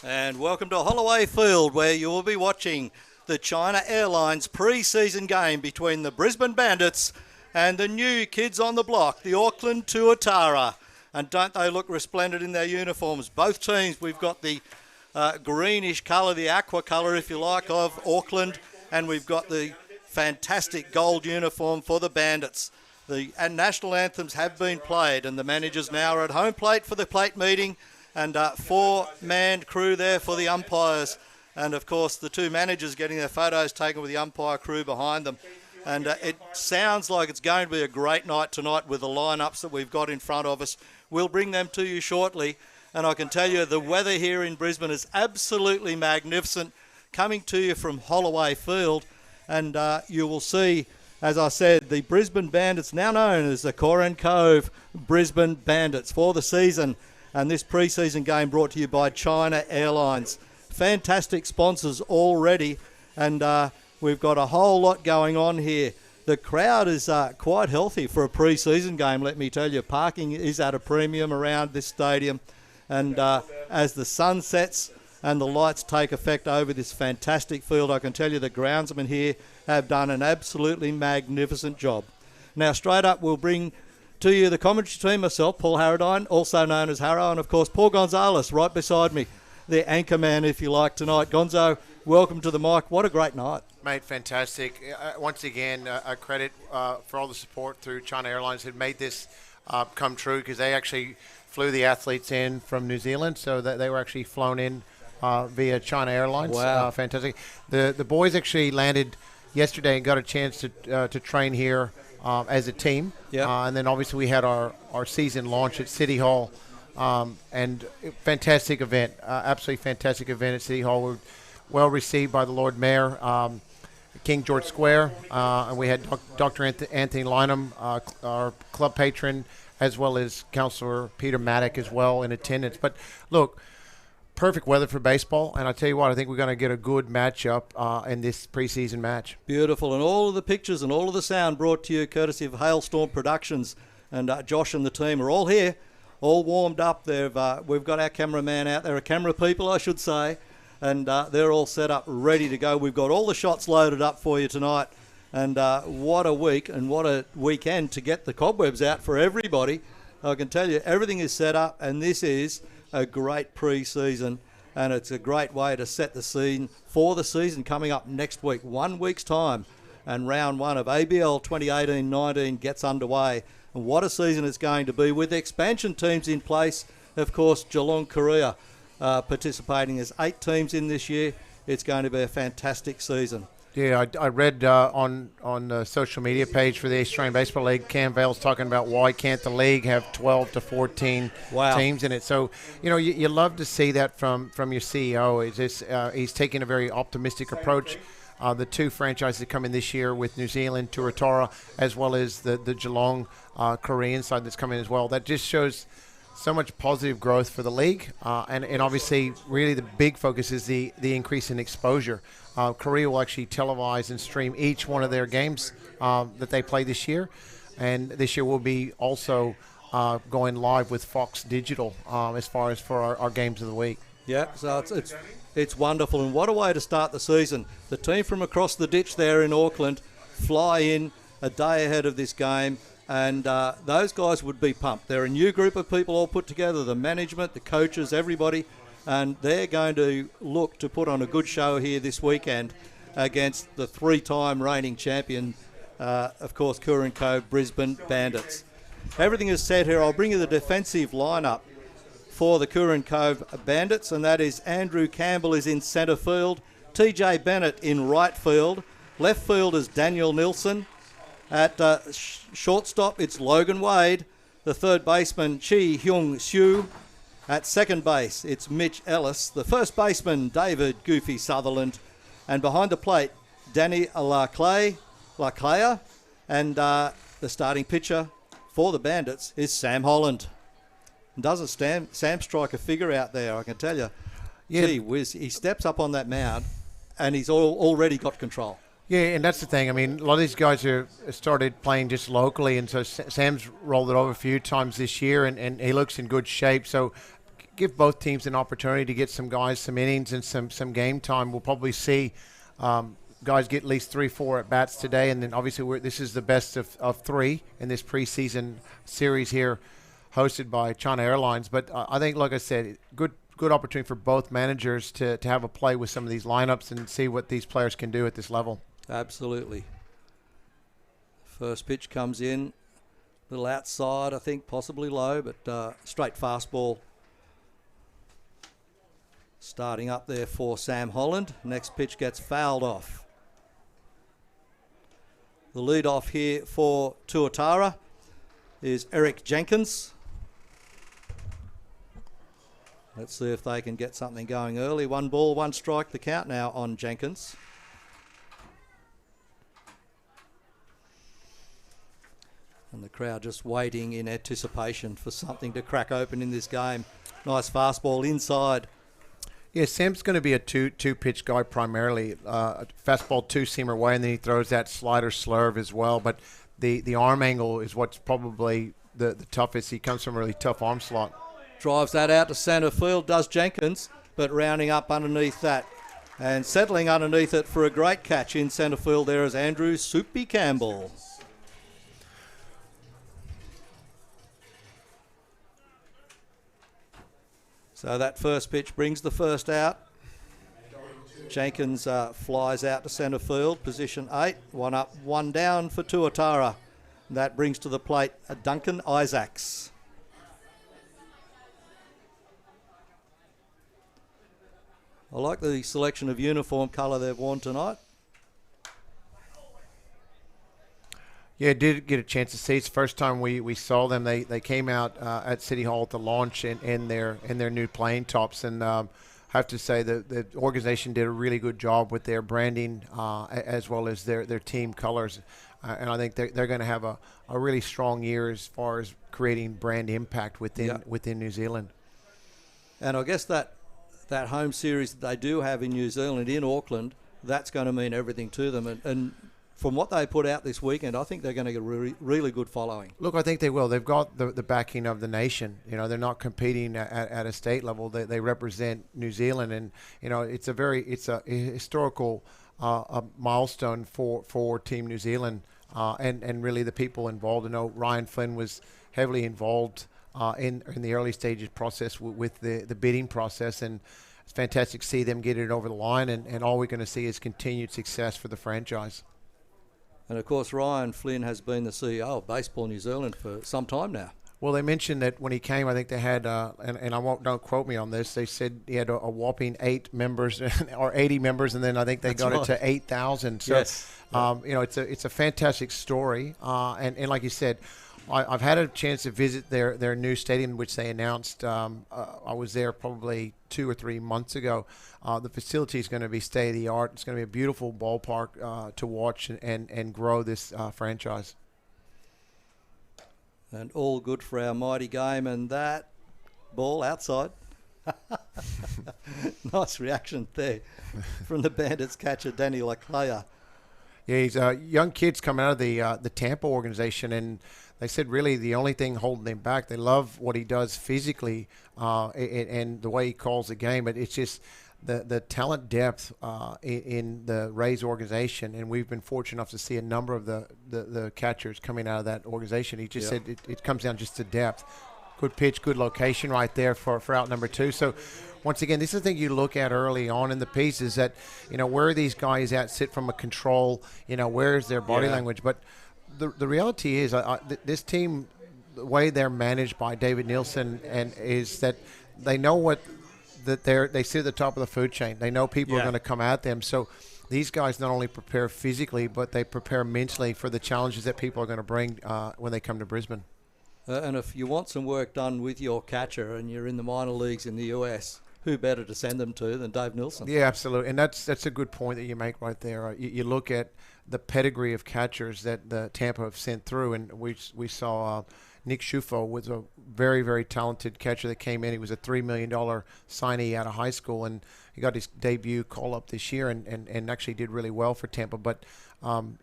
And welcome to Holloway Field, where you will be watching the China Airlines pre-season game between the Brisbane Bandits and the new kids on the block, the Auckland Tuatara. And don't they look resplendent in their uniforms? Both teams, we've got the greenish colour, the aqua colour, if you like, of Auckland, and we've got the fantastic gold uniform for the Bandits. The national anthems have been played, and the managers now are at home plate for the plate meeting, and four-man crew there for the umpires. And, of course, the two managers getting their photos taken with the umpire crew behind them. And it sounds like it's going to be a great night tonight with the lineups that we've got in front of us. We'll bring them to you shortly. And I can tell you the weather here in Brisbane is absolutely magnificent, coming to you from Holloway Field. And you will see, as I said, the Brisbane Bandits, now known as the Corin Cove Brisbane Bandits, for the season. And this pre-season game brought to you by China Airlines. Fantastic sponsors already, and we've got a whole lot going on here. The crowd is quite healthy for a pre-season game, let me tell you. Parking is at a premium around this stadium, and as the sun sets and the lights take effect over this fantastic field, I can tell you the groundsmen here have done an absolutely magnificent job. Now, straight up, we'll bring to you the commentary team, myself, Paul Harradine, also known as Harrow, and of course Paul Gonzalez right beside me, the anchor man, if you like, tonight. Gonzo, welcome to the mic. What a great night. Mate, fantastic. Once again, a credit for all the support through China Airlines that made this come true, because they actually flew the athletes in from New Zealand, so that they were actually flown in via China Airlines. Wow. Fantastic. The boys actually landed yesterday and got a chance to train here as a team. Yep. And then obviously we had our season launch at City Hall, and fantastic event, absolutely fantastic event at City Hall. We're well received by the Lord Mayor, King George Square, and we had Dr. Anthony Lynham, our club patron, as well as Councillor Peter Maddock as well in attendance. But look, perfect weather for baseball, and I tell you what, I think we're going to get a good matchup in this preseason match. Beautiful, and all of the pictures and all of the sound brought to you courtesy of Hailstorm Productions, and Josh and the team are all here, all warmed up. We've got our cameraman out there, camera people I should say, and they're all set up, ready to go. We've got all the shots loaded up for you tonight, and what a week and what a weekend to get the cobwebs out for everybody. I can tell you everything is set up, and this is a great pre-season, and it's a great way to set the scene for the season coming up next week, 1 week's time, and round one of ABL 2018-19 gets underway. And what a season it's going to be, with expansion teams in place. Of course, Geelong Korea participating as 8 teams in this year. It's going to be a fantastic season. Yeah, I read on the social media page for the Australian Baseball League, Cam Vale's talking about why can't the league have 12 to 14 teams in it. So, you love to see that from your CEO. He's taking a very optimistic approach. The 2 franchises that come in this year with New Zealand, Tuatara, as well as the Geelong Korean side that's coming as well. That just shows so much positive growth for the league. And obviously, really the big focus is the increase in exposure. Korea will actually televise and stream each one of their games that they play this year. And this year we'll be also going live with Fox Digital as far as for our games of the week. Yeah, so it's wonderful. And what a way to start the season. The team from across the ditch there in Auckland fly in a day ahead of this game. And those guys would be pumped. They're a new group of people all put together, the management, the coaches, everybody. And they're going to look to put on a good show here this weekend against the 3-time reigning champion, of course, Corin Cove Brisbane Bandits. Everything is set here. I'll bring you the defensive lineup for the Corin Cove Bandits, and that is Andrew Campbell is in centre field, TJ Bennett in right field, left field is Daniel Nilsson. At shortstop, it's Logan Wade. The third baseman, Chi Hyung Soo. At second base, it's Mitch Ellis. The first baseman, David Goofy Sutherland. And behind the plate, Danny Laclea. And the starting pitcher for the Bandits is Sam Holland. And doesn't Sam strike a figure out there, I can tell you. Yeah. Gee whiz, he steps up on that mound and he's already got control. Yeah, and that's the thing. I mean, a lot of these guys have started playing just locally, and so Sam's rolled it over a few times this year, and he looks in good shape. So give both teams an opportunity to get some guys some innings and some game time. We'll probably see guys get at least 3-4 at bats today, and then obviously this is the best of 3 in this preseason series here, hosted by China Airlines. But I think, like I said, good opportunity for both managers to have a play with some of these lineups and see what these players can do at this level. Absolutely. First pitch comes in, a little outside, I think, possibly low, but straight fastball. Starting up there for Sam Holland. Next pitch gets fouled off. The lead off here for Tuatara is Eric Jenkins. Let's see if they can get something going early. 1 ball, 1 strike, the count now on Jenkins. And the crowd just waiting in anticipation for something to crack open in this game. Nice fastball inside. Yeah, Sam's going to be a two-pitch guy primarily. Fastball 2-seamer way, and then he throws that slider slurve as well. But the arm angle is what's probably the toughest. He comes from a really tough arm slot. Drives that out to centre field, does Jenkins, but rounding up underneath that. And settling underneath it for a great catch in centre field there is Andrew Soupy Campbell. So that first pitch brings the first out. Jenkins flies out to centre field, position 8. 1 up, 1 down for Tuatara. That brings to the plate Duncan Isaacs. I like the selection of uniform colour they've worn tonight. Yeah, did get a chance to see. It's the first time we saw them. They came out at City Hall at the launch in their new playing tops, and I have to say the organization did a really good job with their branding as well as their team colors, and I think they're going to have a really strong year as far as creating brand impact within New Zealand. And I guess that home series that they do have in New Zealand, in Auckland, that's going to mean everything to them. And from what they put out this weekend, I think they're going to get a really good following. Look, I think they will. They've got the backing of the nation. You know, they're not competing at a state level. They represent New Zealand, and you know, it's a historical milestone for Team New Zealand and really the people involved. I know Ryan Flynn was heavily involved in the early stages process with the bidding process, and it's fantastic to see them get it over the line. And all we're going to see is continued success for the franchise. And, of course, Ryan Flynn has been the CEO of Baseball New Zealand for some time now. Well, they mentioned that when he came, I think they had, and don't quote me on this, they said he had a whopping 8 members or 80 members, and then I think they got it to 8,000. So, yes. You know, it's a fantastic story. And like you said, I've had a chance to visit their new stadium, which they announced. I was there probably 2 or 3 months ago. The facility is going to be state-of-the-art. It's going to be a beautiful ballpark to watch and grow this franchise. And all good for our mighty game. And that ball outside. Nice reaction there from the Bandits catcher, Danny Leclerc. Yeah, he's young kids coming out of the Tampa organization, and they said really the only thing holding him back, they love what he does physically and the way he calls the game, but it's just the talent depth in the Rays organization, and we've been fortunate enough to see a number of the catchers coming out of that organization. He just said it comes down just to depth. Good pitch, good location right there for out number 2. So once again, this is the thing you look at early on in the piece is that, you know, where are these guys at, sit from a control, you know, where is their body language? But the reality is this team, the way they're managed by David Nielsen, and is that they know they sit at the top of the food chain. They know people are going to come at them. So these guys not only prepare physically, but they prepare mentally for the challenges that people are going to bring when they come to Brisbane. And if you want some work done with your catcher and you're in the minor leagues in the US, who better to send them to than Dave Nielsen? Yeah, absolutely. And that's a good point that you make right there. You look at the pedigree of catchers that the Tampa have sent through, and we saw Nick Schufo was a very, very talented catcher that came in. He was a $3 million signee out of high school, and he got his debut call-up this year and actually did really well for Tampa. But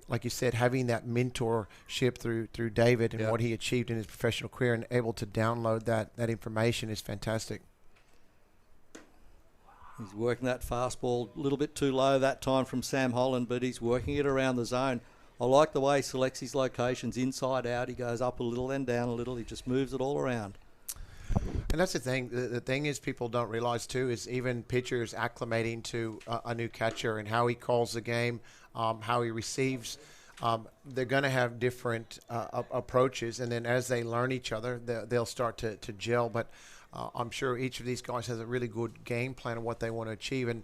like you said, having that mentorship through David and what he achieved in his professional career and able to download that information is fantastic. He's working that fastball a little bit too low that time from Sam Holland, but he's working it around the zone. I like the way he selects his locations, inside out. He goes up a little, then down a little. He just moves it all around. And that's the thing. The thing is, people don't realize too, is even pitchers acclimating to a new catcher and how he calls the game, how he receives. They're going to have different approaches, and then as they learn each other, they'll start to gel. But I'm sure each of these guys has a really good game plan of what they want to achieve. And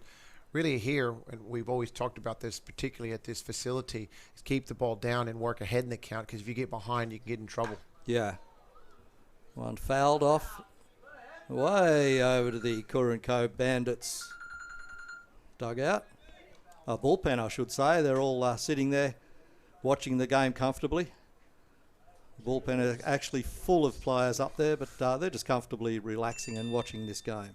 really here, and we've always talked about this, particularly at this facility, is keep the ball down and work ahead in the count, because if you get behind, you can get in trouble. Yeah. One fouled off, way over to the Curran Cove Bandits dugout. A bullpen, I should say. They're all sitting there watching the game comfortably. The bullpen are actually full of players up there, but they're just comfortably relaxing and watching this game.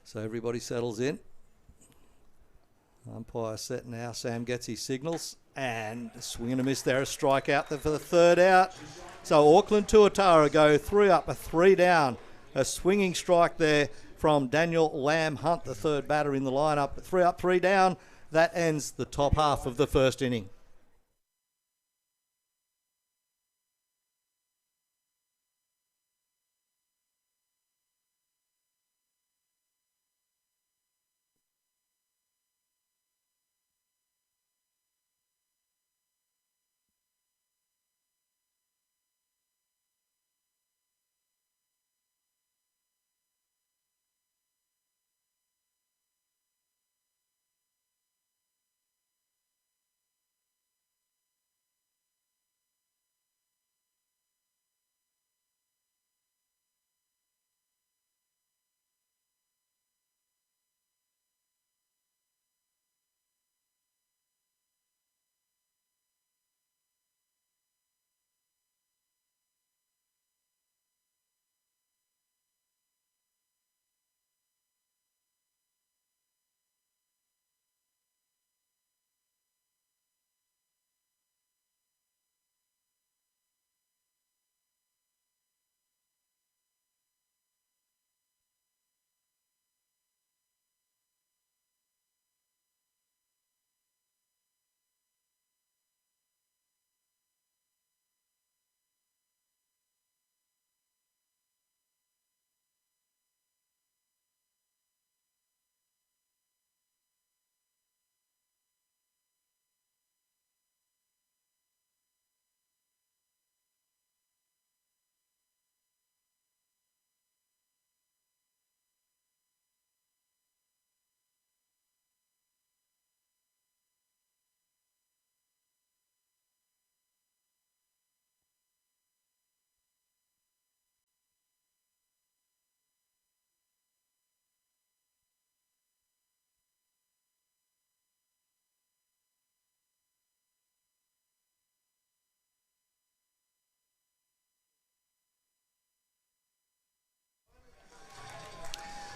So everybody settles in. Umpire set now. Sam gets his signals. And swing and a miss there. A strikeout for the third out. So Auckland Tuatara go 3 up, a 3 down. A swinging strike there from Daniel Lamb Hunt, the third batter in the lineup. 3 up, 3 down. That ends the top half of the first inning.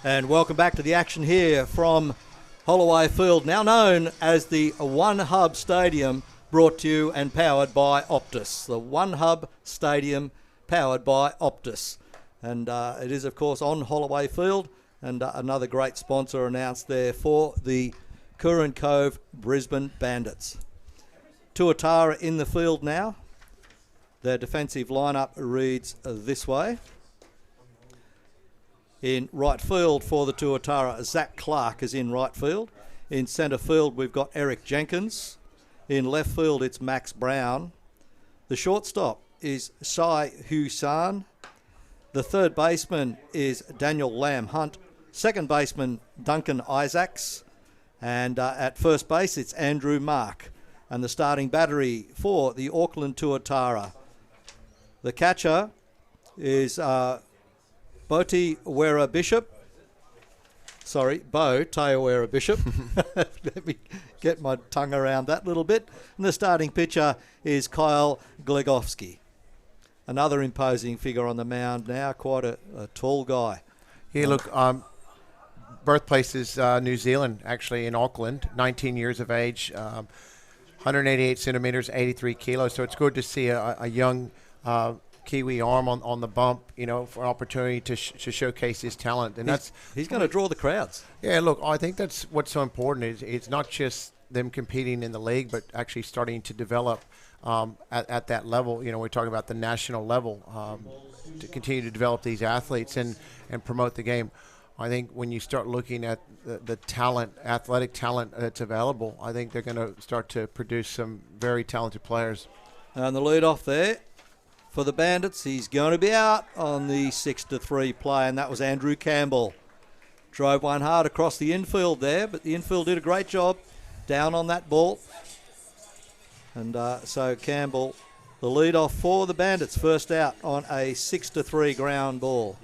And welcome back to the action here from Holloway Field, now known as the One Hub Stadium, brought to you and powered by Optus. The One Hub Stadium powered by Optus. And it is, of course, on Holloway Field. And another great sponsor announced there for the Curran Cove Brisbane Bandits. Tuatara in the field now. Their defensive lineup reads this way. In right field for the Tuatara, Zach Clark is in right field. In centre field, we've got Eric Jenkins. In left field, it's Max Brown. The shortstop is Shai Husan. The third baseman is Daniel Lamb Hunt. Second baseman, Duncan Isaacs. And at first base, it's Andrew Mark. And the starting battery for the Auckland Tuatara. The catcher is Bo Teawera Bishop. Let me get my tongue around that little bit. And the starting pitcher is Kyle Glegovsky. Another imposing figure on the mound now, quite a tall guy. Yeah, look, birthplace is New Zealand, actually, in Auckland, 19 years of age, 188 centimeters, 83 kilos. So it's good to see a young Kiwi arm on the bump, for an opportunity to showcase his talent. And he's going to draw the crowds. Yeah, look, I think that's what's so important is it's not just them competing in the league, but actually starting to develop at that level. We're talking about the national level to continue to develop these athletes and promote the game. I think when you start looking at the talent, athletic talent that's available, I think they're going to start to produce some very talented players. And the lead off there for the Bandits, he's going to be out on the 6-3 play, and that was Andrew Campbell. Drove one hard across the infield there, but the infield did a great job down on that ball. And so Campbell, the lead off for the Bandits, first out on a 6-3 ground ball.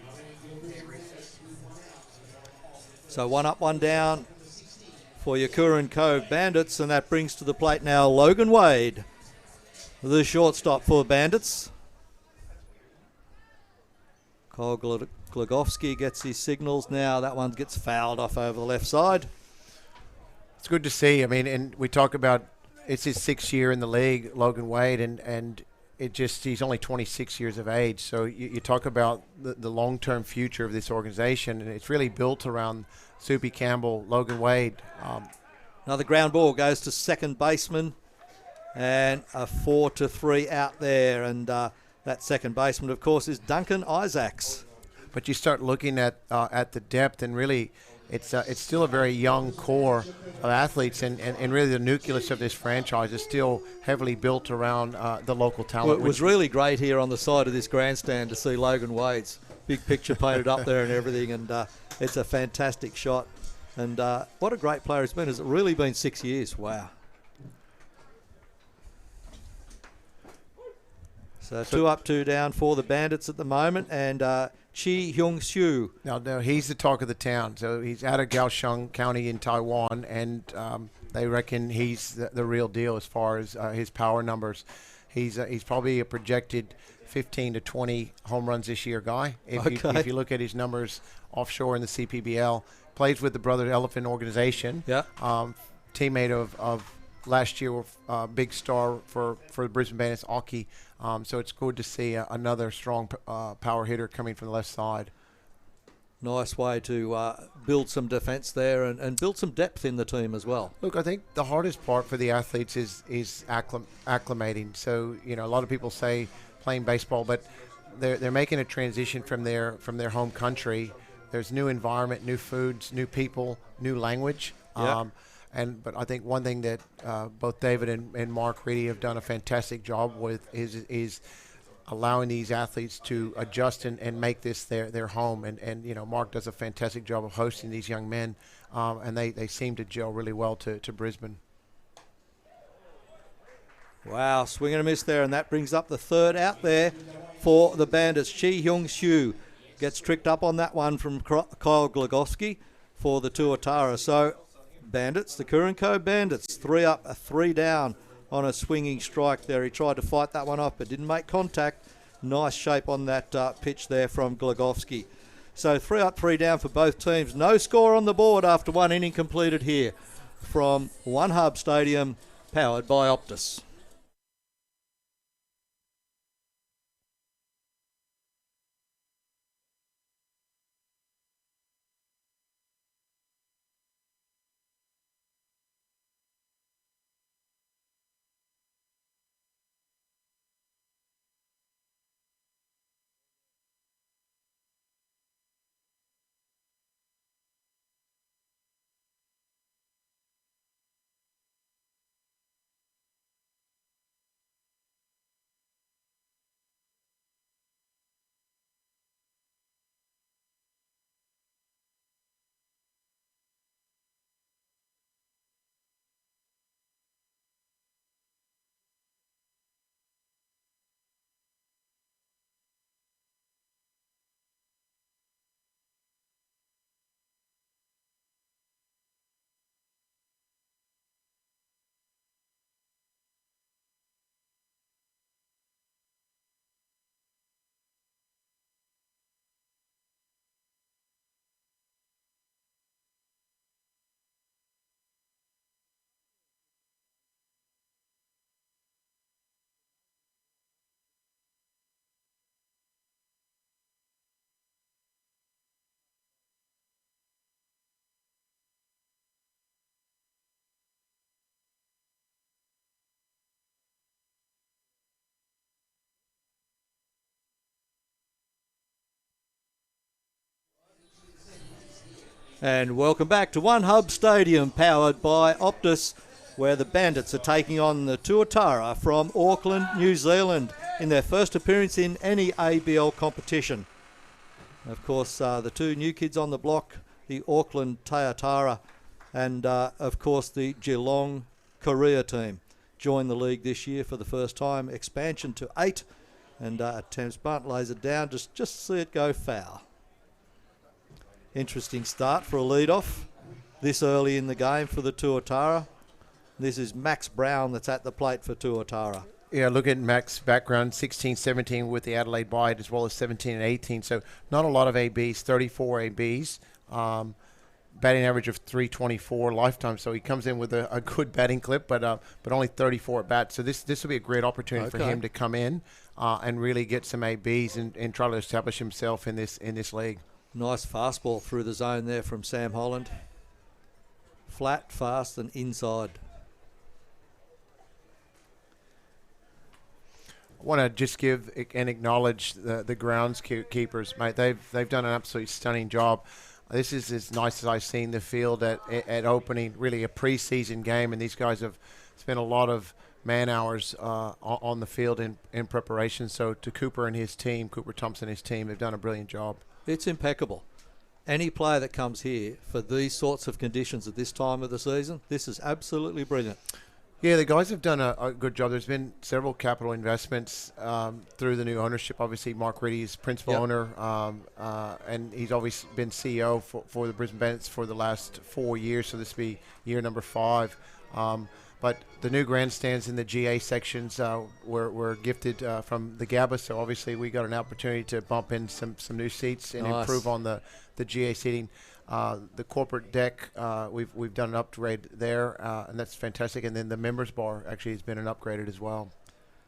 So one up, one down for your Curran Cove Bandits, and that brings to the plate now Logan Wade, the shortstop for Bandits. Kyle Glagowski gets his signals now. That one gets fouled off over the left side. It's good to see. I mean, and we talk about it's his 6th year in the league, Logan Wade, and he's only 26 years of age. So you talk about the long-term future of this organization, and it's really built around Soupy Campbell, Logan Wade. Another ground ball goes to second baseman, and a 4-3 out there. And that second baseman, of course, is Duncan Isaacs. But you start looking at the depth, and really it's still a very young core of athletes, and really the nucleus of this franchise is still heavily built around the local talent. Well, it was really great here on the side of this grandstand to see Logan Wade's big picture painted up there and everything, and it's a fantastic shot. And what a great player he's been. Has it really been 6 years? Wow. So 2 up, 2 down for the Bandits at the moment, and Chi Hyung-soo. Now, he's the talk of the town. So he's out of Kaohsiung County in Taiwan, and they reckon he's the real deal as far as his power numbers. He's probably a projected 15 to 20 home runs this year guy. If you look at his numbers offshore in the CPBL, plays with the Brother Elephant organization. Yeah. Teammate of last year, big star for the Brisbane Bandits, Aki. So it's good to see another strong power hitter coming from the left side. Nice way to build some defence there and build some depth in the team as well. Look, I think the hardest part for the athletes is acclimating. So, a lot of people say playing baseball, but they're making a transition from their home country. There's new environment, new foods, new people, new language. Yeah. But I think one thing that both David and Mark Reedy have done a fantastic job with is allowing these athletes to adjust and make this their home. And Mark does a fantastic job of hosting these young men, and they seem to gel really well to Brisbane. Wow, swing and a miss there, and that brings up the third out there for the Bandits. Chi Hyung-soo gets tricked up on that one from Kyle Glagowski for the Tuatara. So Bandits, the Curran Cove Bandits, 3 up, 3 down on a swinging strike there. He tried to fight that one off but didn't make contact. Nice shape on that pitch there from Glagowski. So 3 up, 3 down for both teams. No score on the board after one inning completed here from One Hub Stadium, powered by Optus. And welcome back to One Hub Stadium, powered by Optus, where the Bandits are taking on the Tuatara from Auckland, New Zealand, in their first appearance in any ABL competition. Of course, the two new kids on the block, the Auckland Tuatara and, of course, the Geelong Korea team, joined the league this year for the first time. Expansion to 8, and Thames Bunt lays it down. Just see it go foul. Interesting start for a lead-off this early in the game for the Tuatara. This is Max Brown that's at the plate for Tuatara. Yeah, look at Max's background, 16-17 with the Adelaide Wide, as well as 17 and 18. So not a lot of ABs, 34 ABs, batting average of 324 lifetime. So he comes in with a good batting clip, but only 34 at bat. So this will be a great opportunity for him to come in and really get some ABs and try to establish himself in this league. Nice fastball through the zone there from Sam Holland. Flat, fast, and inside. I want to just give and acknowledge the groundskeepers, mate. They've done an absolutely stunning job. This is as nice as I've seen the field at opening, really a preseason game, and these guys have spent a lot of man hours on the field in preparation. So to Cooper and his team, Cooper Thompson and his team, they've done a brilliant job. It's impeccable. Any player that comes here for these sorts of conditions at this time of the season, this is absolutely brilliant. Yeah, the guys have done a good job. There's been several capital investments through the new ownership. Obviously, Mark Reedy is principal owner, and he's always been CEO for the Brisbane Bandits for the last 4 years, so this will be year number 5. But the new grandstands in the GA sections were gifted from the GABA, so obviously we got an opportunity to bump in some new seats and improve on the GA seating. The corporate deck, we've done an upgrade there, and that's fantastic. And then the members bar actually has been an upgraded as well.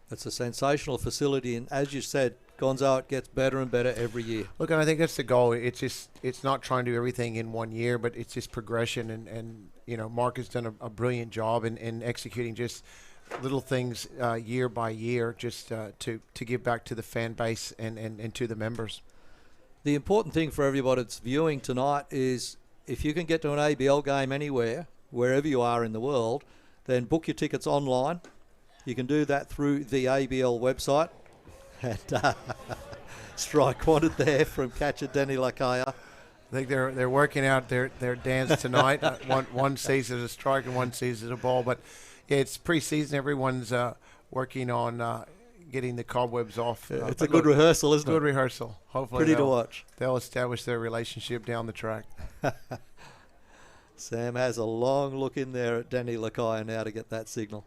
It's a sensational facility, and as you said, Gonzo, it gets better and better every year. Look, and I think that's the goal. It's not trying to do everything in 1 year, but it's just progression. And you know, Mark has done a brilliant job in executing just little things year by year, just to give back to the fan base and to the members. The important thing for everybody that's viewing tonight is if you can get to an ABL game anywhere, wherever you are in the world, then book your tickets online. You can do that through the ABL website. And strike wanted there from catcher Denny Lakaya. I think they're working out their dance tonight. One sees it as a strike and one sees it as a ball. But yeah, it's preseason. Everyone's working on getting the cobwebs off. It's a good rehearsal, isn't it? Good rehearsal. Hopefully pretty to watch. They'll establish their relationship down the track. Sam has a long look in there at Danny Lakaya now to get that signal.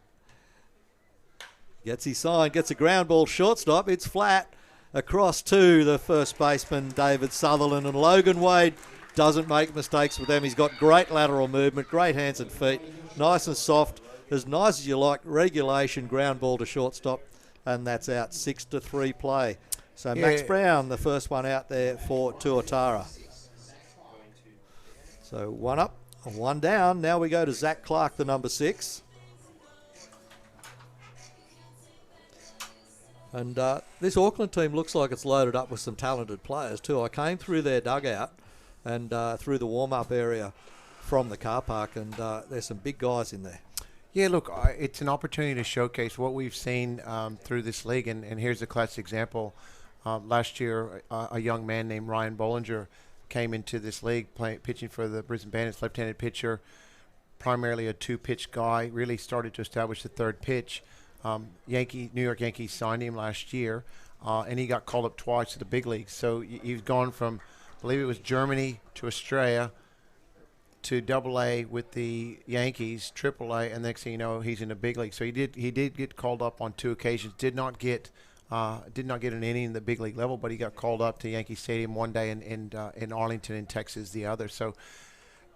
Gets his sign, gets a ground ball shortstop. It's flat across to the first baseman, David Sutherland. And Logan Wade doesn't make mistakes with them. He's got great lateral movement, great hands and feet, nice and soft, as nice as you like. Regulation, ground ball to shortstop. And that's out, 6-3 play. So Max Brown, the first one out there for Tuatara. So 1 up, 1 down. Now we go to Zach Clark, the number 6. And this Auckland team looks like it's loaded up with some talented players too. I came through their dugout and through the warm-up area from the car park, and there's some big guys in there. Yeah, look, it's an opportunity to showcase what we've seen through this league, and here's a classic example. Last year, a young man named Ryan Bollinger came into this league pitching for the Brisbane Bandits, left-handed pitcher, primarily a 2-pitch guy, really started to establish the 3rd pitch. New York Yankees signed him last year, and he got called up twice to the big leagues. So he's gone from, I believe it was Germany to Australia to AA with the Yankees, AAA, and next thing you know, he's in the big league. So he did get called up on 2 occasions. Did not get an inning in the big league level, but he got called up to Yankee Stadium one day in Arlington in Texas the other. So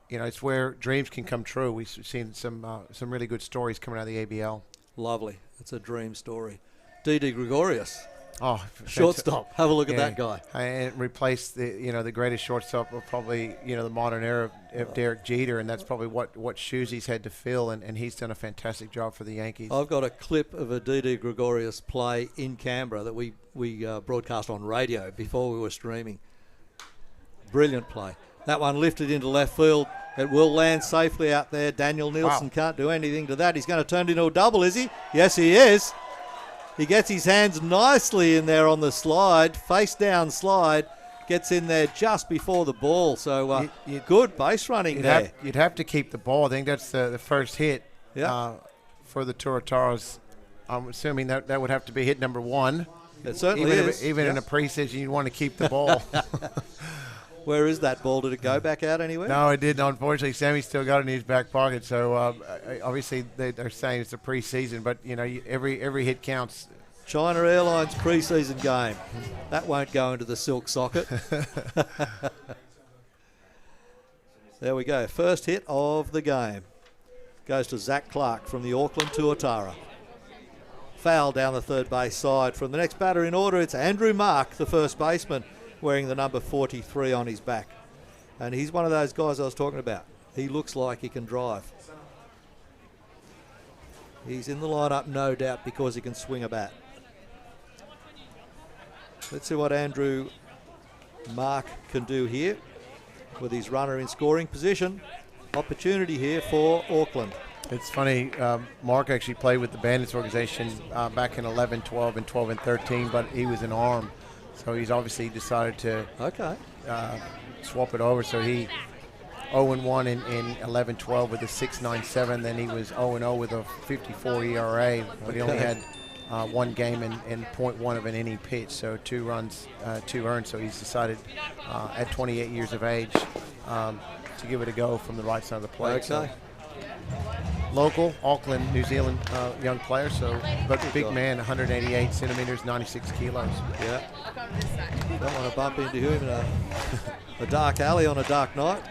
you know, it's where dreams can come true. We've seen some really good stories coming out of the ABL. Lovely. It's a dream story. D.D. Gregorius. Oh, shortstop. Have a look at that guy. And replace the greatest shortstop of probably the modern era of Derek Jeter, and that's probably what shoes he's had to fill, and he's done a fantastic job for the Yankees. I've got a clip of a D.D. Gregorius play in Canberra that we broadcast on radio before we were streaming. Brilliant play. That one lifted into left field. It will land safely out there. Daniel Nielsen can't do anything to that. He's going to turn it into a double, is he? Yes, he is. He gets his hands nicely in there on the slide, face down slide. Gets in there just before the ball. So good base running there. You'd have to keep the ball. I think that's the first hit for the Tuataras. I'm assuming that would have to be hit number 1. It certainly is. Even in a preseason, you want to keep the ball. Where is that ball? Did it go back out anywhere? No, it didn't. Unfortunately, Sammy's still got it in his back pocket. So obviously they're saying it's a preseason, but every hit counts. China Airlines preseason game. That won't go into the silk socket. There we go. First hit of the game goes to Zach Clark from the Auckland Tuatara. Foul down the third base side. From the next batter in order, it's Andrew Mark, the first baseman, wearing the number 43 on his back. And he's one of those guys I was talking about. He looks like he can drive. He's in the lineup, no doubt, because he can swing a bat. Let's see what Andrew Mark can do here with his runner in scoring position. Opportunity here for Auckland. It's funny, Mark actually played with the Bandits organization back in 11, 12, and 12 and 13, but he was an arm. So he's obviously decided to swap it over. So he 0-1 in 11-12 with a 6.97. Then he was 0-0 with a 54 ERA, but he only had one game and 0.1 of an inning pitch. So 2 runs, 2 earned. So he's decided at 28 years of age to give it a go from the right side of the plate. Okay. So local, Auckland, New Zealand young player. So, but big man, 188 centimeters, 96 kilos. Yeah. Don't want to bump into him in a dark alley on a dark night.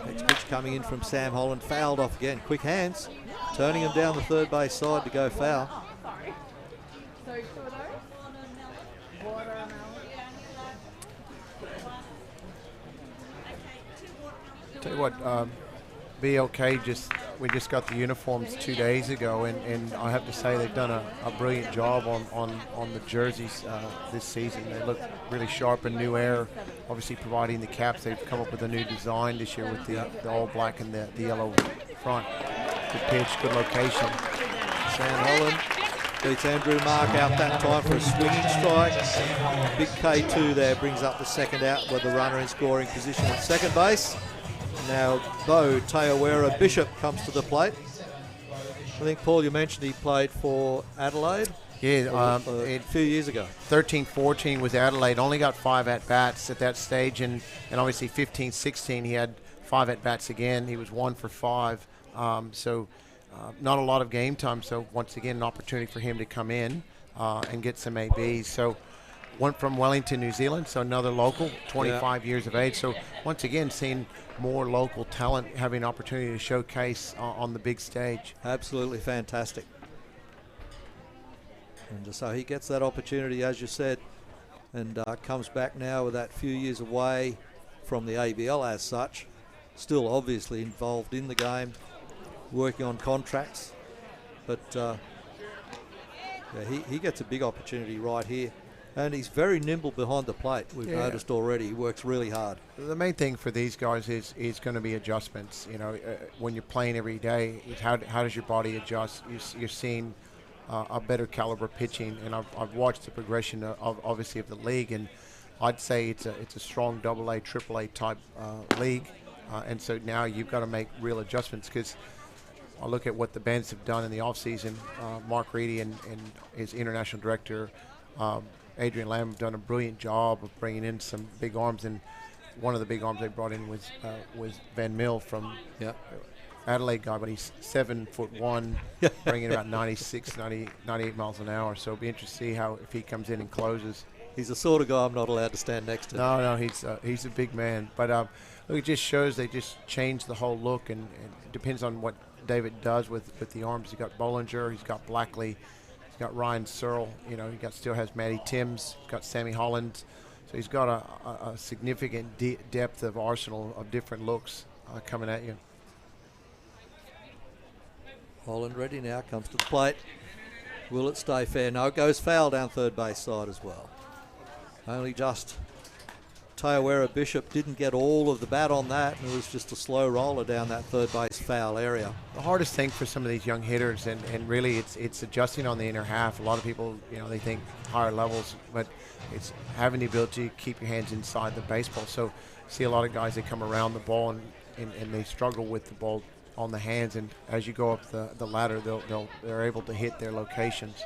Next pitch coming in from Sam Holland, fouled off again. Quick hands, turning him down the third base side to go foul. Tell you what, BLK we just got the uniforms 2 days ago, and I have to say they've done a brilliant job on the jerseys this season. They look really sharp and new air. Obviously, providing the caps, they've come up with a new design this year with the all black and the yellow front. Good pitch, good location. Sam Holland beats Andrew Mark out that time for a swinging strike. Big K2 there brings up the second out with the runner in scoring position at second base. Now Bo Teawera Bishop comes to the plate. I think, Paul, you mentioned he played for Adelaide. Yeah, a few years ago. 13-14 was Adelaide. Only got 5 at-bats at that stage, and obviously 15-16 he had 5 at-bats again. He was 1 for 5. So not a lot of game time. So once again, an opportunity for him to come in and get some ABs. So went from Wellington, New Zealand, so another local, 25 years of age. So once again, seeing more local talent having an opportunity to showcase on the big stage. Absolutely fantastic. And so he gets that opportunity, as you said, and comes back now with that few years away from the ABL as such. Still obviously involved in the game, working on contracts. But he gets a big opportunity right here. And he's very nimble behind the plate. We've noticed already. He works really hard. The main thing for these guys is going to be adjustments. You know, when you're playing every day, how does your body adjust? You're seeing a better caliber pitching, and I've watched the progression of obviously of the league, and I'd say it's a strong AA, AAA type league, and so now you've got to make real adjustments because I look at what the Bandits have done in the offseason. Mark Reedy and his international director. Adrian Lamb have done a brilliant job of bringing in some big arms, and one of the big arms they brought in was Van Mill from Adelaide guy, but he's 7'1", bringing about 98 miles an hour. So it'll be interesting to see if he comes in and closes. He's the sort of guy I'm not allowed to stand next to. No, he's a big man. But look, it just shows they just changed the whole look, and it depends on what David does with the arms. He's got Bollinger, he's got Blackley. He's got Ryan Searle, he still has Matty Timms, he's got Sammy Holland. So he's got a significant depth of arsenal of different looks coming at you. Holland ready now, comes to the plate. Will it stay fair? No, it goes foul down third base side as well. Only just Taowera Bishop didn't get all of the bat on that, and it was just a slow roller down that third base foul area. The hardest thing for some of these young hitters, and really it's adjusting on the inner half. A lot of people, they think higher levels, but it's having the ability to keep your hands inside the baseball. So see a lot of guys, they come around the ball and they struggle with the ball on the hands, and as you go up the ladder, they're able to hit their locations.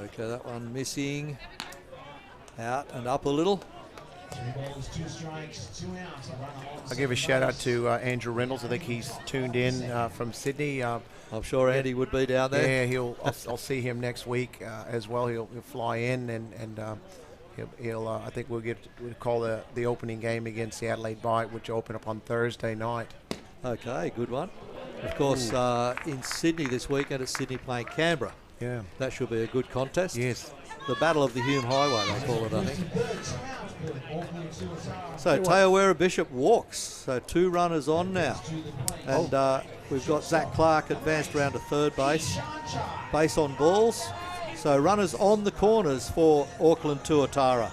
Okay, that one missing. Out and up a little. 2 balls, 2 strikes, 2 outs. I'll give a shout out to Andrew Reynolds. I think he's tuned in from Sydney. I'm sure Andy would be down there. Yeah, I'll see him next week as well. He'll fly in and he'll I think we'll call the opening game against the Adelaide Bite, which will open up on Thursday night. Okay, good one. Of course, in Sydney this weekend, it's Sydney playing Canberra. Yeah, that should be a good contest. Yes. The Battle of the Hume Highway, they call it, I think. So Taowera Bishop walks. So 2 runners on now. And we've got Zach Clark advanced around to third base. Base on balls. So runners on the corners for Auckland Tuatara.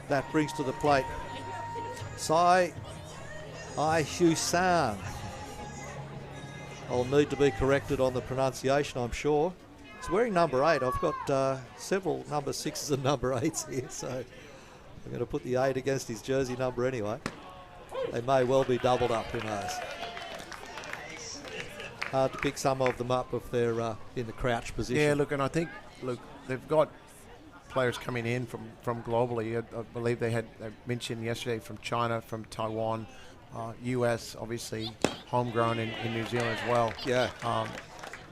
That brings to the plate Sai Husan. I'll need to be corrected on the pronunciation, I'm sure. He's wearing number 8. I've got several number 6s and number 8s here, so I'm going to put the 8 against his jersey number anyway. They may well be doubled up, who knows. Hard to pick some of them up if they're in the crouch position. Yeah, look, and I think, they've got players coming in from globally. I believe they mentioned yesterday from China, from Taiwan, US, obviously homegrown in New Zealand as well. Yeah.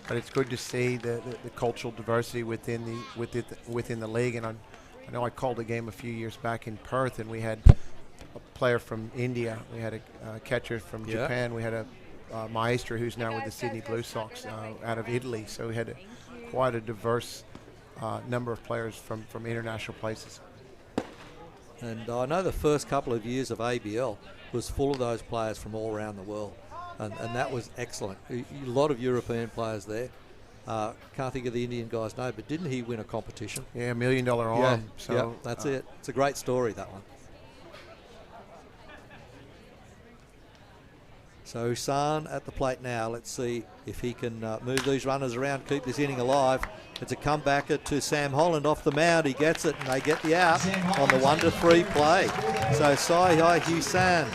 But it's good to see the cultural diversity within the league. And I know I called a game a few years back in Perth, and we had a player from India, we had a catcher from Japan, we had a maestro who's now with the Sydney Blue Sox out of Italy. So we had quite a diverse number of players from international places. And I know the first couple of years of ABL was full of those players from all around the world. And that was excellent. A lot of European players there. Can't think of the Indian guy's name, but didn't he win a competition? Yeah, $1 million arm. So that's it. It's a great story, that one. So Husan at the plate now. Let's see if he can move these runners around, keep this inning alive. It's a comebacker to Sam Holland off the mound. He gets it, and they get the out on the 1-3 play. So Sai Husan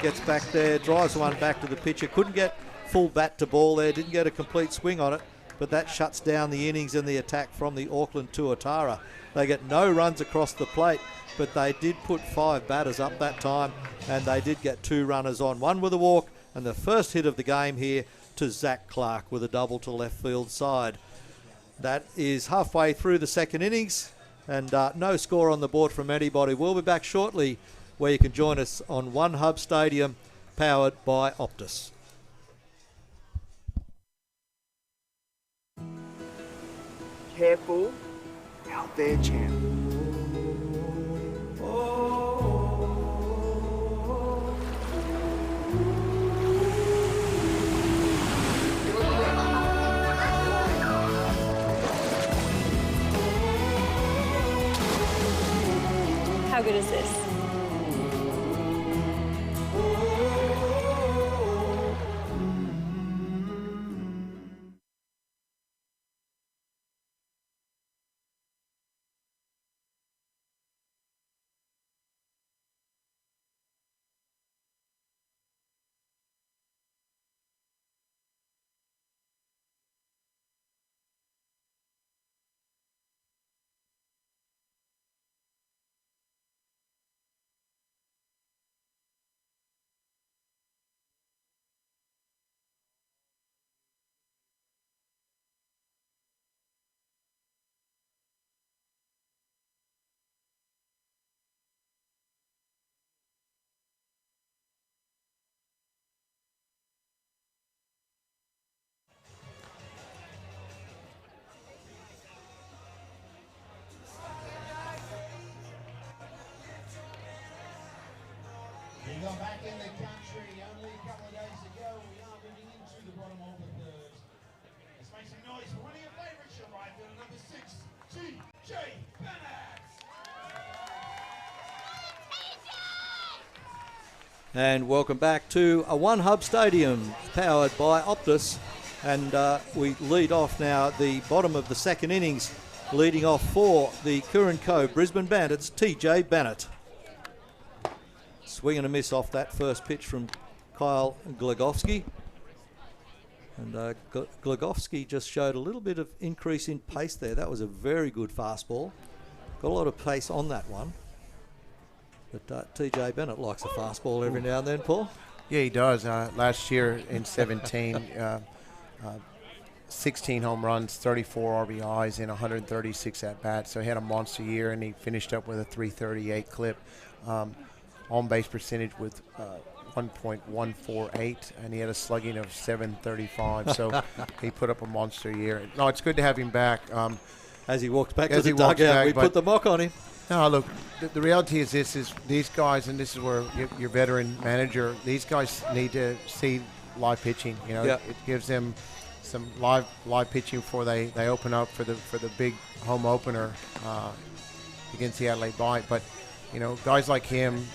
gets back there, drives one back to the pitcher. Couldn't get full bat to ball there, didn't get a complete swing on it, but that shuts down the innings and the attack from the Auckland Tuatara. They get no runs across the plate, but they did put 5 batters up that time, and they did get 2 runners on. 1 with a walk, and the first hit of the game here to Zach Clark with a double to left field side. That is halfway through the second innings, and no score on the board from anybody. We'll be back shortly, where you can join us on One Hub Stadium, powered by Optus. Careful out there, champ. How good is this? We got back in the country only a couple of days ago. We are moving into the bottom of the third. Let's make some noise for one of your favourites, your right fielder, number 6, TJ And welcome back to a One Hub Stadium powered by Optus. And we lead off now the bottom of the second innings, leading off for the Curran Cove Brisbane Bandits, TJ Bennett. Swing and a miss off that first pitch from Kyle Glagowski. And Glagowski just showed a little bit of increase in pace there. That was a very good fastball. Got a lot of pace on that one. But TJ Bennett likes a fastball every now and then, Paul. Yeah, he does. Last year in 17, 16 home runs, 34 RBIs, and 136 at-bats. So he had a monster year, and he finished up with a 338 clip. On-base percentage with 1.148, and he had a slugging of 735. So he put up a monster year. No, it's good to have him back. As he walks back to the dugout, we put the mock on him. No, look, the reality is this is these guys, and this is where your veteran manager, these guys need to see live pitching. You know, it gives them some live pitching before they open up for the big home opener against the Adelaide Bite. But you know, guys like him,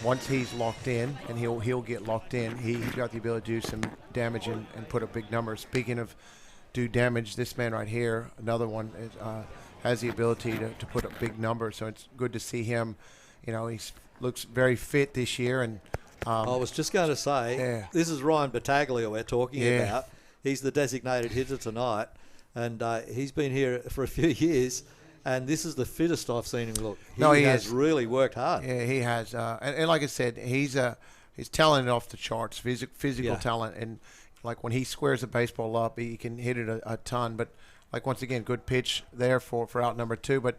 once he's locked in, and he'll get locked in, he's got the ability to do some damage and put up big numbers. Speaking of do damage, this man right here, another one, has the ability to put up big numbers. So it's good to see him. You know, he looks very fit this year. And I was just going to say, this is Ryan Battaglia we're talking about. He's the designated hitter tonight, and he's been here for a few years. And this is the fittest I've seen him look. He has really worked hard. Yeah, he has. And like I said, he's talented off the charts, physical talent. And like when he squares a baseball up, he can hit it a ton. But like once again, good pitch there for out number 2. But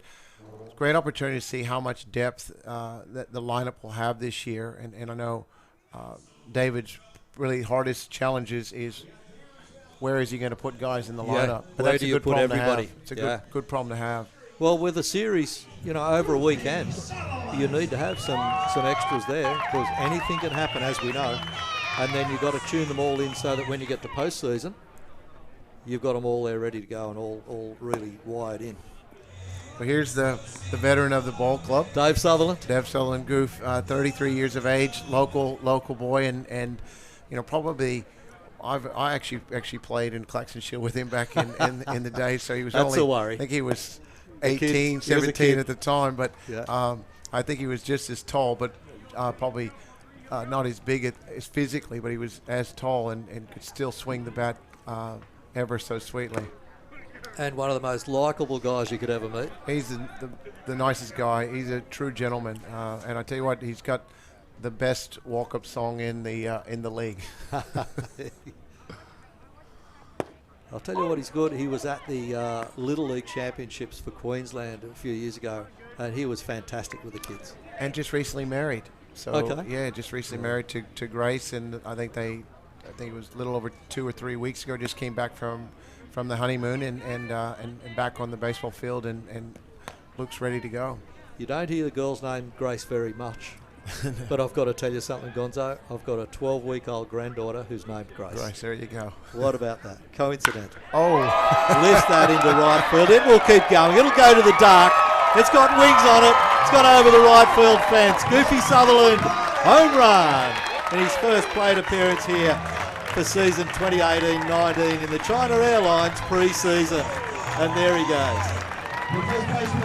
great opportunity to see how much depth that the lineup will have this year. And I know David's really hardest challenges is where is he going to put guys in the lineup? But where do you put everybody? It's a good problem to have. Well, with a series, you know, over a weekend, you need to have some extras there because anything can happen, as we know. And then you've got to tune them all in so that when you get to postseason, you've got them all there ready to go and all really wired in. Well, here's the veteran of the ball club, Dave Sutherland. Dave Sutherland, Goof, 33 years of age, local boy, and you know, probably I actually played in Claxton Shield with him back in the day. So he was That's a worry. I think he was 18, 17 at the time, but I think he was just as tall, but probably not as big as physically, but he was as tall and could still swing the bat ever so sweetly. And one of the most likeable guys you could ever meet. He's the nicest guy. He's a true gentleman, and I tell you what, he's got the best walk-up song in the league. I'll tell you what he's good. He was at the Little League Championships for Queensland a few years ago, and he was fantastic with the kids. And just recently married. So just recently married to Grace, and I think it was a little over 2 or 3 weeks ago. Just came back from the honeymoon and back on the baseball field and looks ready to go. You don't hear the girl's name Grace very much. But I've got to tell you something, Gonzo. I've got a 12-week-old granddaughter who's named Grace. Grace, there you go. What about that? Coincidental. Oh. Lifts that into right field. It will keep going. It'll go to the dark. It's got wings on it. It's gone over the right field fence. Goofy Sutherland, home run. In his first plate appearance here for season 2018-19 in the China Airlines pre-season. And there he goes.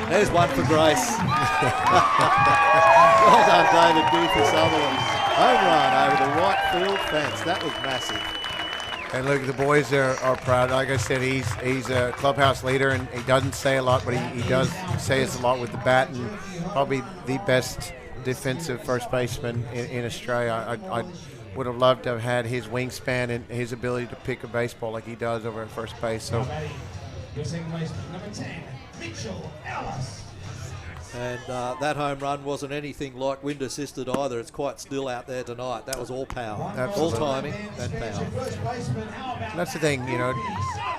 There's one for Grace. Well done, David Goofy Sutherland. Home run over the right field fence. That was massive. And look, the boys are proud. Like I said, he's a clubhouse leader, and he doesn't say a lot, but he does say a lot with the bat, and probably the best defensive first baseman in Australia. I would have loved to have had his wingspan and his ability to pick a baseball like he does over at first base. So, Your second baseman, number 10, Mitchell Ellis. And that home run wasn't anything like wind assisted either. It's quite still out there tonight. That was all power. Absolutely. All timing and power. That's the thing, you know,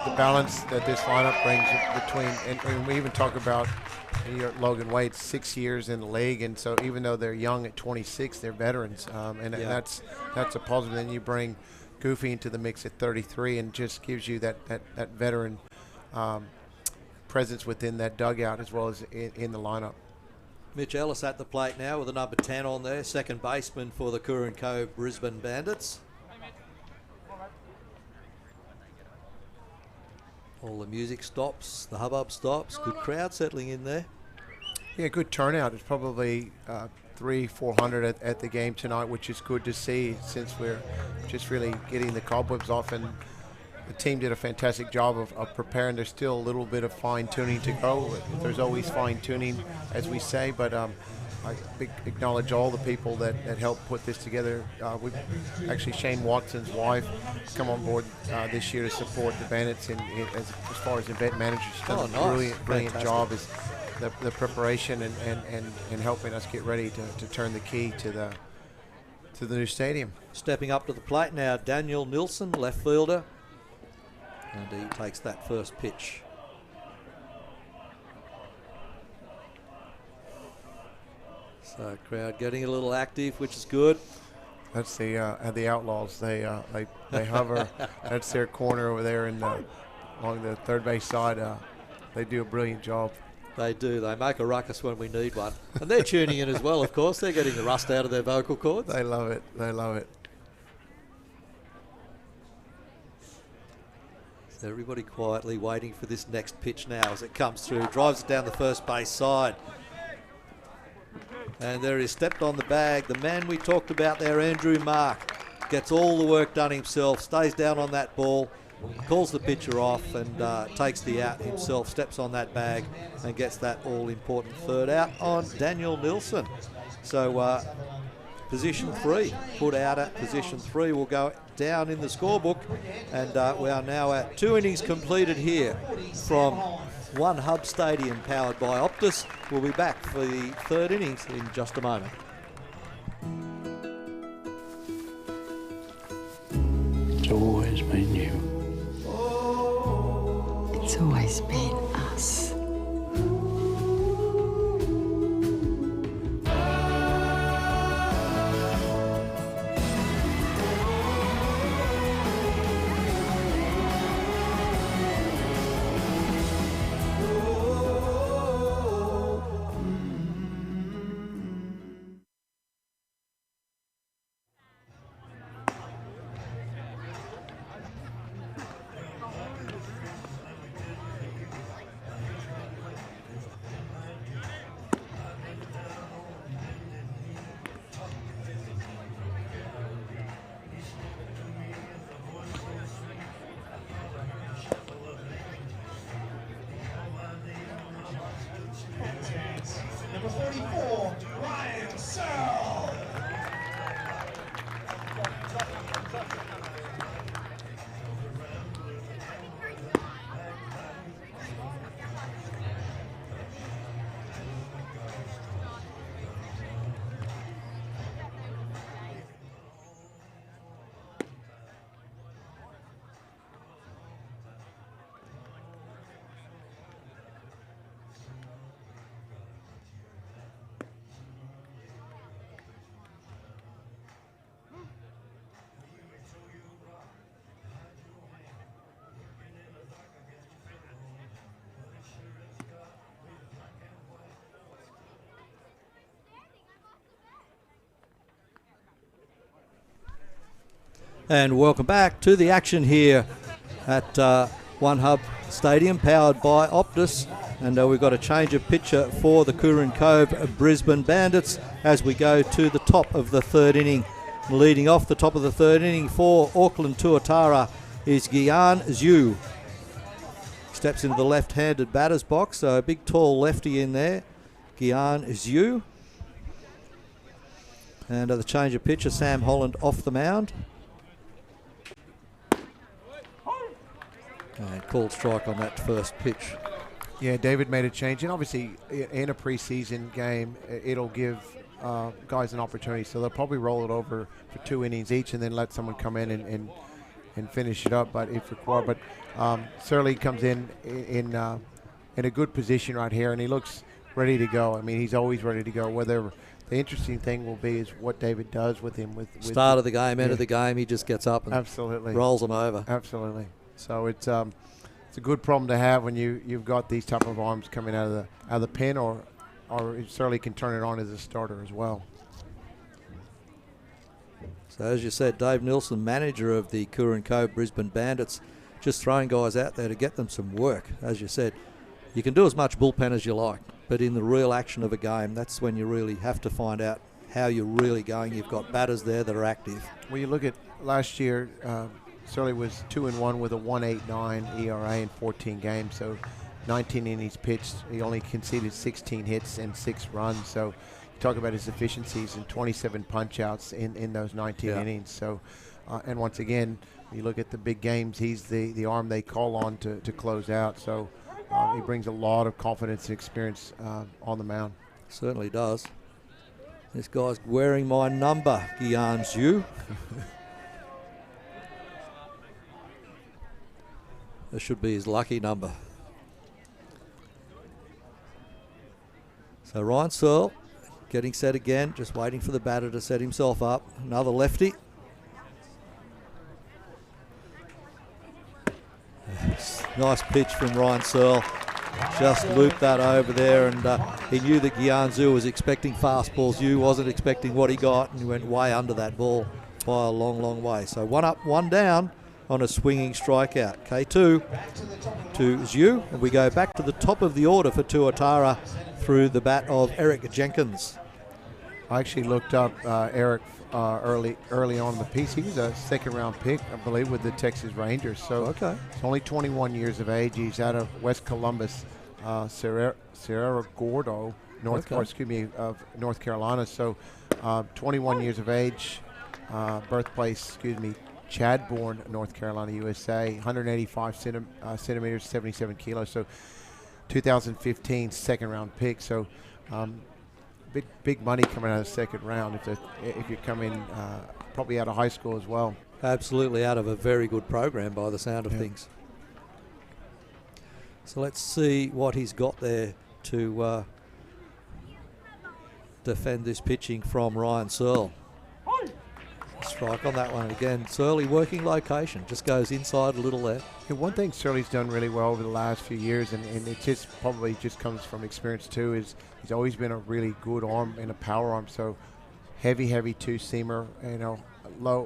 the balance that this lineup brings between, and we even talk about Logan Wade, 6 years in the league, and so even though they're young at 26, they're veterans, and that's a positive. Then you bring Goofy into the mix at 33, and just gives you that veteran presence within that dugout as well as in the lineup. Mitch Ellis at the plate now with the number 10 on there, second baseman for the Curran Cove Brisbane Bandits. All the music stops, the hubbub stops, good crowd settling in there. Yeah, good turnout. It's probably 300-400 at the game tonight, which is good to see since we're just really getting the cobwebs off, and the team did a fantastic job of preparing. There's still a little bit of fine-tuning to go. There's always fine-tuning, as we say, but I acknowledge all the people that helped put this together. Actually, Shane Watson's wife come on board this year to support the Bandits as far as event managers. She's done a brilliant job. Is the preparation and helping us get ready to turn the key to the new stadium. Stepping up to the plate now, Daniel Nilsson, left fielder, and he takes that first pitch. So crowd getting a little active, which is good. That's the Outlaws. They hover. That's their corner over there along the third base side. They do a brilliant job. They do. They make a ruckus when we need one. And they're tuning in as well, of course. They're getting the rust out of their vocal cords. They love it. They love it. So everybody quietly waiting for this next pitch now as it comes through. Drives it down the first base side. And there is stepped on the bag. The man we talked about there, Andrew Mark, gets all the work done himself, stays down on that ball, calls the pitcher off and takes the out himself, steps on that bag and gets that all-important third out on Daniel Nilsson. So position 3, put out at position 3 will go down in the scorebook, and we are now at 2 innings completed here from One Hub Stadium powered by Optus. We'll be back for the third innings in just a moment. It's always been you. It's always been us. Number 44, Ryan Searle. And welcome back to the action here at One Hub Stadium, powered by Optus. And we've got a change of pitcher for the Curran Cove Brisbane Bandits as we go to the top of the third inning. Leading off the top of the third inning for Auckland Tuatara is Gian Zhu. Steps into the left-handed batter's box, so a big tall lefty in there, Gian Zhu. And the change of pitcher, Sam Holland off the mound. And called strike on that first pitch. Yeah, David made a change, and obviously in a preseason game, it'll give guys an opportunity. So they'll probably roll it over for 2 innings each, and then let someone come in and finish it up. But if required, but Surley comes in a good position right here, and he looks ready to go. I mean, he's always ready to go. Whether the interesting thing will be is what David does with him. With start of the game, end of the game, he just gets up and absolutely rolls them over. Absolutely. So it's it's a good problem to have when you've got these type of arms coming out of the pen, or it certainly can turn it on as a starter as well. So as you said, Dave Nilsson, manager of the Koorin Cove Brisbane Bandits, just throwing guys out there to get them some work. As you said, you can do as much bullpen as you like, but in the real action of a game, that's when you really have to find out how you're really going. You've got batters there that are active. Well, you look at last year, Surly was 2-1 with a 1.89 ERA in 14 games, so 19 innings pitched. He only conceded 16 hits and 6 runs. So you talk about his efficiencies and 27 punch-outs in those 19 innings. So, and once again, you look at the big games, he's the arm they call on to close out. So he brings a lot of confidence and experience on the mound. Certainly does. This guy's wearing my number, Guian Zhu. This should be his lucky number. So Ryan Searle getting set again, just waiting for the batter to set himself up. Another lefty. Nice pitch from Ryan Searle. Just looped that over there, and he knew that Guian Zhu was expecting fastballs. Zhu wasn't expecting what he got, and he went way under that ball by a long, long way. So 1 up, 1 down on a swinging strikeout. K2 to Zhu, and we go back to the top of the order for Tuatara through the bat of Eric Jenkins. I actually looked up Eric early on in the piece. He was a second-round pick, I believe, with the Texas Rangers. So okay, he's only 21 years of age. He's out of West Columbus, Cerro Gordo, of North Carolina. So 21 years of age, birthplace, Chadbourne, North Carolina, USA. 185 centimeters, 77 kilos. So 2015 second-round pick. So big money coming out of the second round if you come in probably out of high school as well. Absolutely, out of a very good program by the sound of things. So let's see what he's got there to defend this pitching from Ryan Searle. Strike on that one again. Surly working location, just goes inside a little there. And one thing Surly's done really well over the last few years, and it just probably just comes from experience too, is he's always been a really good arm and a power arm. So heavy two-seamer,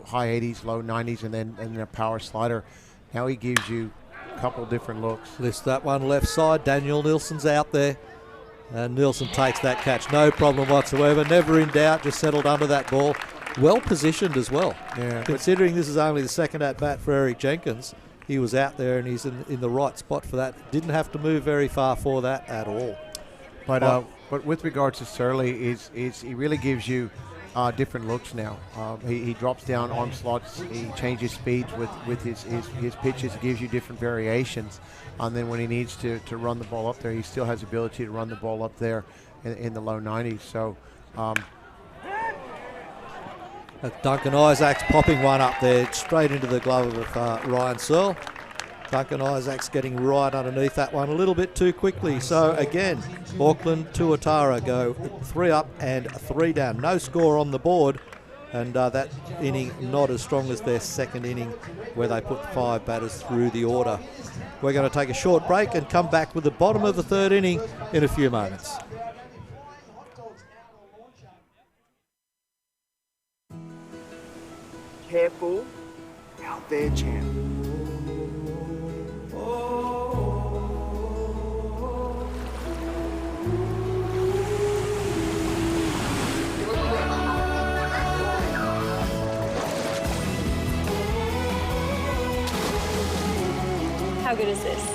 high 80s, low 90s, and then a power slider. Now he gives you a couple different looks. List that one left side. Daniel Nilsson's out there. And Nilsson takes that catch, no problem whatsoever. Never in doubt, just settled under that ball. Well positioned as well. Yeah. Considering this is only the second at bat for Eric Jenkins, he was out there and he's in the right spot for that. Didn't have to move very far for that at all. But with regards to Surly, he really gives you different looks now. He drops down arm slots. He changes speeds with his pitches. He gives you different variations. And then when he needs to run the ball up there, he still has the ability to run the ball up there in the low 90s. So. Duncan Isaacs popping one up there straight into the glove of Ryan Searle. Duncan Isaacs getting right underneath that one a little bit too quickly. So again, Auckland Tuatara go 3 up and 3 down. No score on the board, and that inning not as strong as their second inning where they put 5 batters through the order. We're going to take a short break and come back with the bottom of the third inning in a few moments. Careful, out there, champ. How good is this?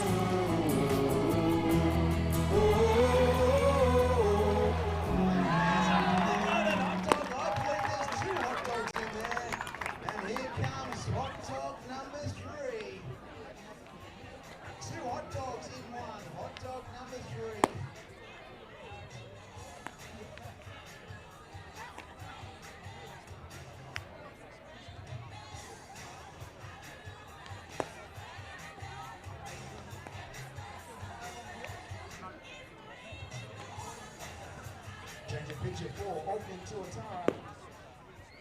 Pitcher for Auckland Tuatara,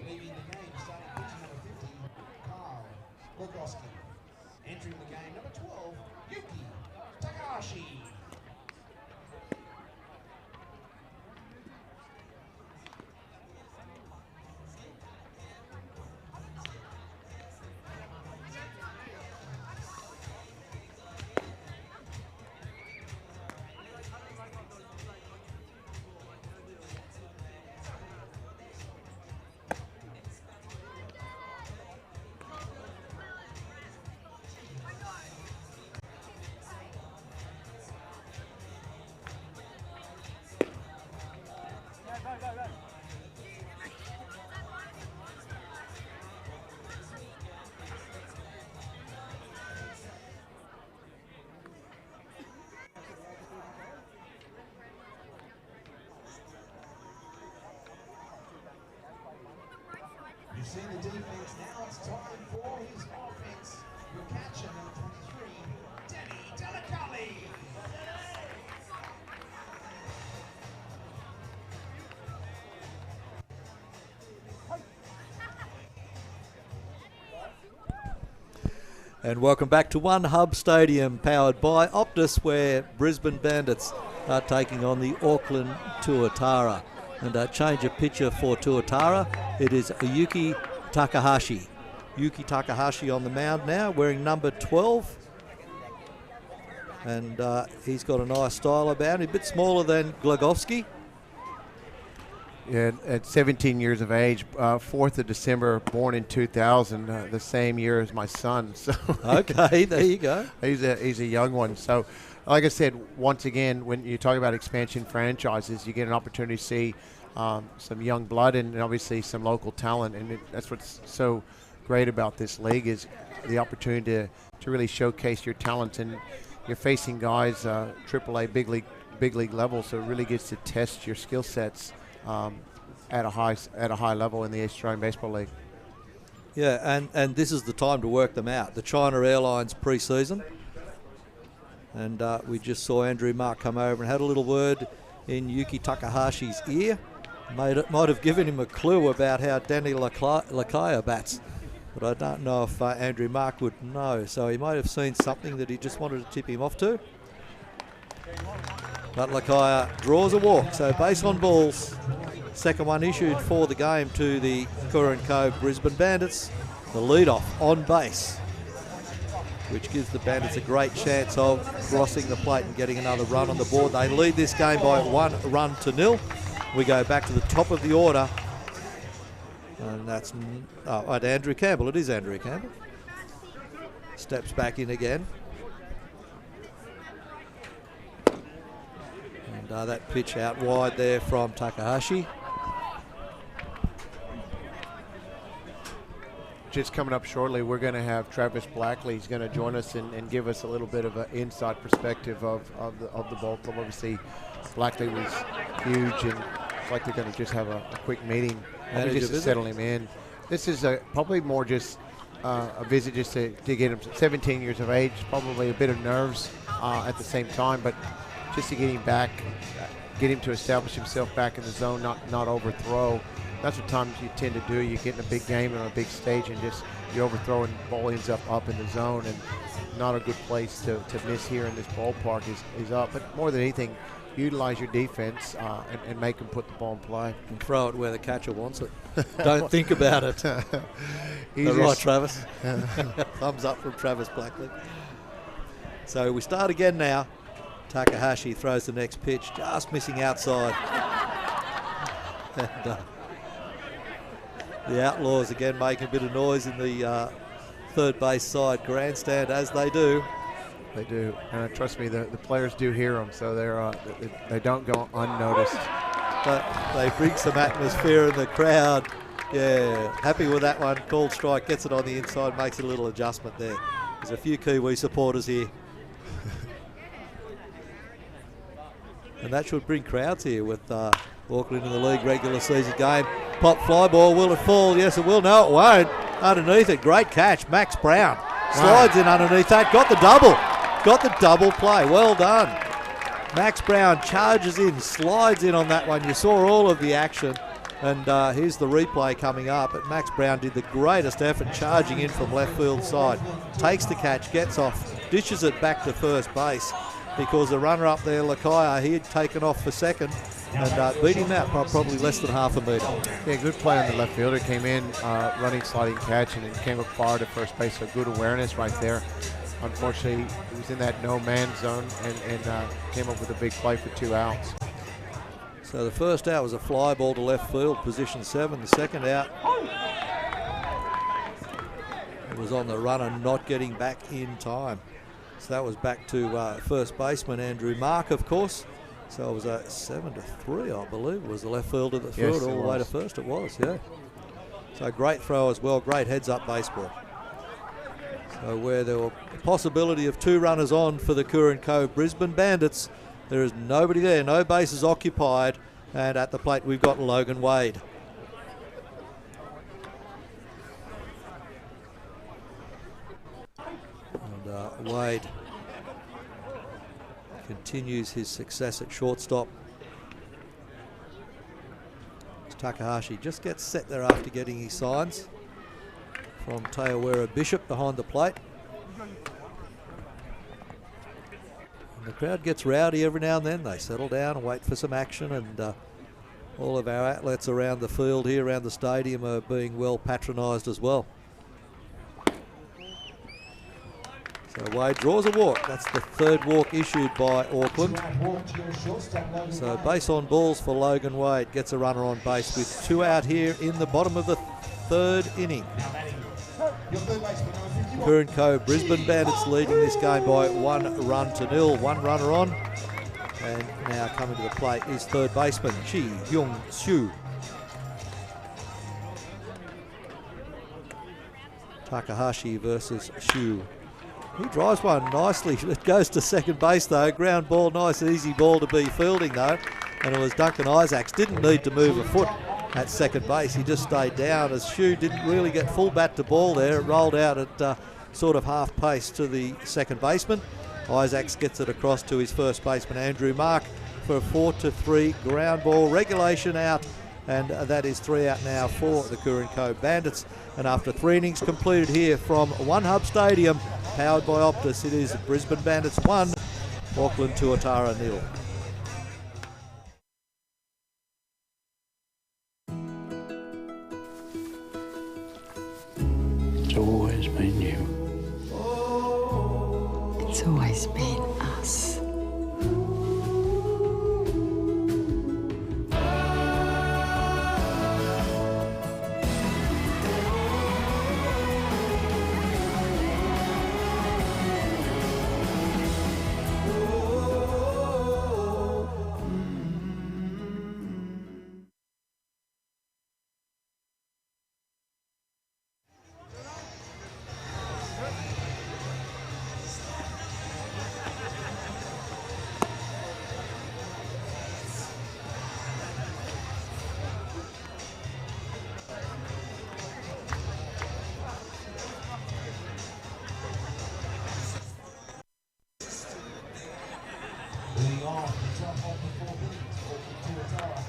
leaving the game, starting pitcher number 50, Carl Bogoski. Entering the game, number 12, Yuki Takahashi. You've seen the defense, now it's time for his offense. Your catcher, number 23, Danny Delicali. And welcome back to One Hub Stadium, powered by Optus, where Brisbane Bandits are taking on the Auckland Tuatara. And a change of picture for Tuatara, it is Yuki Takahashi. Yuki Takahashi on the mound now, wearing number 12. And he's got a nice style about him, a bit smaller than Glagowski. Yeah, at 17 years of age, 4th of December, born in 2000, the same year as my son. So Okay, there you go. He's a young one. So, like I said, once again, when you talk about expansion franchises, you get an opportunity to see some young blood and obviously some local talent. And that's what's so great about this league is the opportunity to really showcase your talents. And you're facing guys AAA big league level, so it really gets to test your skill sets at a high level in the Australian Baseball League. Yeah, and this is the time to work them out. The China Airlines pre-season. And we just saw Andrew Mark come over and had a little word in Yuki Takahashi's ear. Might have given him a clue about how Danny Lakaya bats. But I don't know if Andrew Mark would know. So he might have seen something that he just wanted to tip him off to. But Lakaya draws a walk, so base on balls. Second one issued for the game to the Curran Cove Brisbane Bandits. The leadoff on base, which gives the Bandits a great chance of crossing the plate and getting another run on the board. They lead this game by 1-0. We go back to the top of the order. And that's at Andrew Campbell. It is Andrew Campbell. Steps back in again. And that pitch out wide there from Takahashi. Just coming up shortly, we're going to have Travis Blackley. He's going to join us and give us a little bit of an inside perspective of the ball club. Obviously, Blackley was huge, and it's like they're going to just have a quick meeting just to settle him in. This is probably more just a visit just to get him 17 years of age, probably a bit of nerves at the same time, but just to get him back, get him to establish himself back in the zone, not overthrow. That's what times you tend to do. You get in a big game on a big stage and just you overthrow and the ball ends up in the zone, and not a good place to miss here in this ballpark is up. But more than anything, utilize your defense and make them put the ball in play. And throw it where the catcher wants it. Don't think about it. Right, Travis. Thumbs up from Travis Blackley. So we start again now. Takahashi throws the next pitch, just missing outside. And the Outlaws again making a bit of noise in the third base side grandstand, as they do. They do, and trust me, the players do hear them, so they don't go unnoticed. But they bring some atmosphere in the crowd. Yeah, happy with that one. Called strike, gets it on the inside, makes a little adjustment there. There's a few Kiwi supporters here. And that should bring crowds here with Auckland in the league regular season game. Pop fly ball, will it fall? Yes, it will. No, it won't. Underneath it, great catch. Max Brown slides in underneath that. Got the double. Got the double play. Well done. Max Brown charges in, slides in on that one. You saw all of the action. And here's the replay coming up. But Max Brown did the greatest effort charging in from left field side. Takes the catch, gets off dishes it back to first base because the runner up there, Lakaya, he had taken off for second and beat him out by probably less than half a metre. Yeah, good play on the left fielder. Came in, running, sliding catch, and then came up far to first base. So good awareness right there. Unfortunately, he was in that no-man zone and came up with a big play for 2 outs. So the first out was a fly ball to left field, position 7. The second out, it was on the runner not getting back in time. So that was back to first baseman Andrew Mark, of course. So it was a 7-3, I believe. It was the left fielder that threw it all the way to first. It was, yeah. So great throw as well, great heads-up baseball. So where there were a possibility of 2 runners on for the Curran Cove Brisbane Bandits, there is nobody there, no bases occupied, and at the plate we've got Logan Wade. And Wade continues his success at shortstop. Takahashi just gets set there after getting his signs from Teowera Bishop behind the plate. And the crowd gets rowdy every now and then. They settle down and wait for some action, and all of our athletes around the field here, around the stadium, are being well patronised as well. So Wade draws a walk. That's the 3rd walk issued by Auckland. So base on balls for Logan Wade. Gets a runner on base with 2 out here in the bottom of the 3rd inning. Curran Cove Brisbane Bandits leading this game by 1-0. 1 runner on. And now coming to the plate is 3rd baseman Chi Hyung Soo. Takahashi versus Shu. He drives one nicely. It goes to second base though. Ground ball, nice easy ball to be fielding though. And it was Duncan Isaacs. Didn't need to move a foot at second base. He just stayed down as Shu didn't really get full bat to ball there. It rolled out at sort of half pace to the second baseman. Isaacs gets it across to his first baseman Andrew Mark for a 4-3 ground ball. Regulation out, and that is 3 out now for the Curran Cove Bandits. And after 3 innings completed here from One Hub Stadium, powered by Optus, it is Brisbane Bandits 1, Auckland Tuatara 0. It's always been you. It's always been us. Leading off the top of the 4 innings, Auckland Tuatara.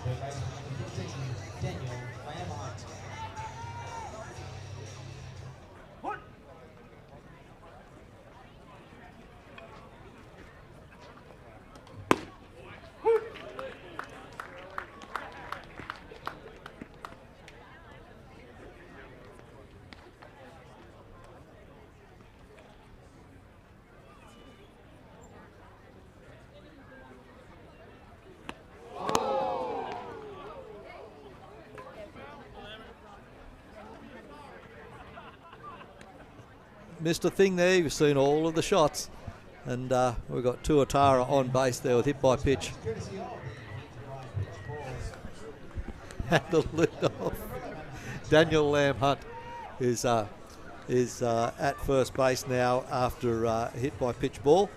Third baseman number 15, Daniel Lamont. Missed a thing there. You've seen all of the shots, and we've got Tuatara on base there with hit by pitch. And the lead-off, Daniel Lamb Hunt is at first base now after hit by pitch ball,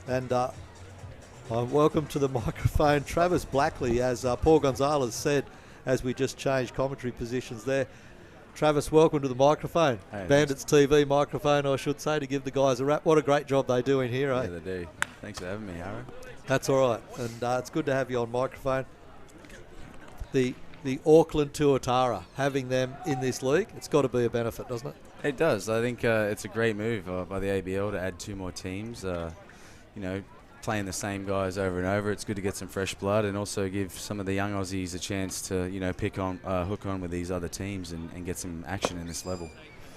and I'm welcome to the microphone Travis Blackley, as Paul Gonzalez said as we just changed commentary positions there. Travis, welcome to the microphone. Hey, Bandits TV microphone, I should say, to give the guys a wrap. What a great job they do in here, eh? Yeah, they do. Thanks for having me, Harry. That's all right, and it's good to have you on microphone. The the Auckland Tuatara, having them in this league, it's got to be a benefit, doesn't it? It does. I think it's a great move by the ABL to add 2 more teams. Playing the same guys over and over, it's good to get some fresh blood and also give some of the young Aussies a chance to, hook on with these other teams and get some action in this level.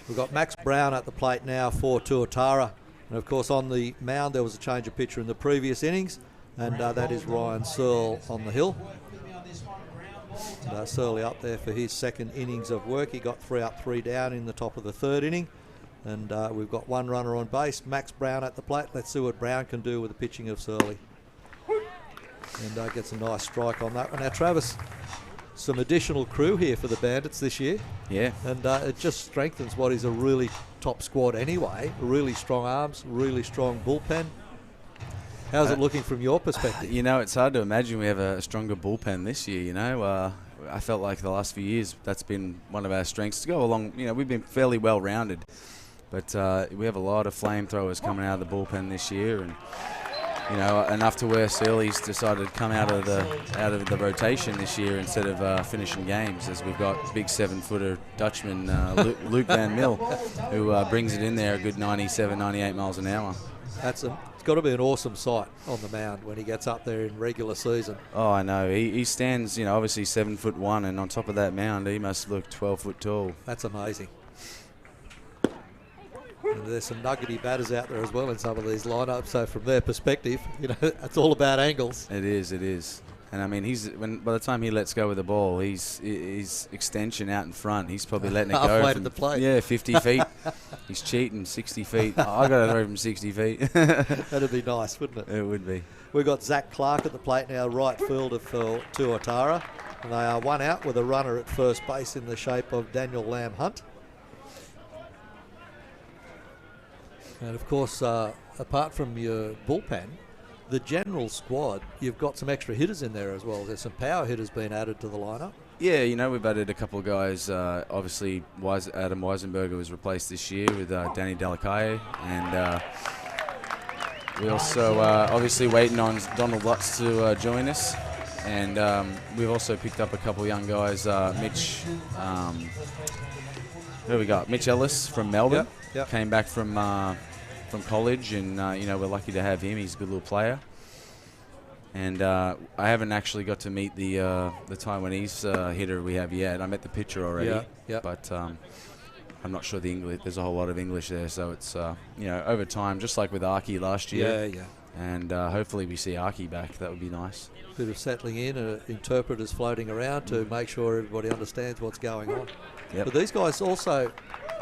We've got Max Brown at the plate now for Tuatara. And, of course, on the mound there was a change of pitcher in the previous innings, and that is Ryan Searle on the hill. And, Searle up there for his second innings of work. He got 3 up, 3 down in the top of the third inning. And we've got 1 runner on base. Max Brown at the plate. Let's see what Brown can do with the pitching of Searle. And gets a nice strike on that one. Now, Travis, some additional crew here for the Bandits this year. Yeah. And it just strengthens what is a really top squad anyway. Really strong arms, really strong bullpen. How's it looking from your perspective? It's hard to imagine we have a stronger bullpen this year, I felt like the last few years that's been one of our strengths to go along. We've been fairly well-rounded. But we have a lot of flamethrowers coming out of the bullpen this year, and enough to where Searle's decided to come out of the rotation this year instead of finishing games, as we've got big 7-footer Dutchman Luke Van Mil, who brings it in there a good 97, 98 miles an hour. It's got to be an awesome sight on the mound when he gets up there in regular season. Oh, I know. He stands, obviously 7'1", and on top of that mound, he must look 12 foot tall. That's amazing. And there's some nuggety batters out there as well in some of these lineups. So from their perspective, it's all about angles. It is. And I mean, by the time he lets go with the ball, his extension out in front, he's probably letting it go halfway to the plate. Yeah, 50 feet. He's cheating 60 feet. I got to throw from 60 feet. That'd be nice, wouldn't it? It would be. We've got Zach Clark at the plate now, right fielder for Tuatara. And they are 1 out with a runner at first base in the shape of Daniel Lamb Hunt. And of course, apart from your bullpen, the general squad, you've got some extra hitters in there as well. There's some power hitters being added to the lineup. Yeah, we've added a couple of guys. Obviously, Adam Weisenberger was replaced this year with Danny Delakaye. And we also obviously waiting on Donald Lutz to join us. And we've also picked up a couple of young guys. Mitch, who we got? Mitch Ellis from Melbourne. Yep. Came back from college, and we're lucky to have him. He's a good little player. And I haven't actually got to meet the Taiwanese hitter we have yet. I met the pitcher already, but I'm not sure the English. There's a whole lot of English there, so it's over time, just like with Archie last year. Yeah. And hopefully we see Archie back. That would be nice. Bit of settling in, interpreters floating around to make sure everybody understands what's going on. Yep. But these guys also,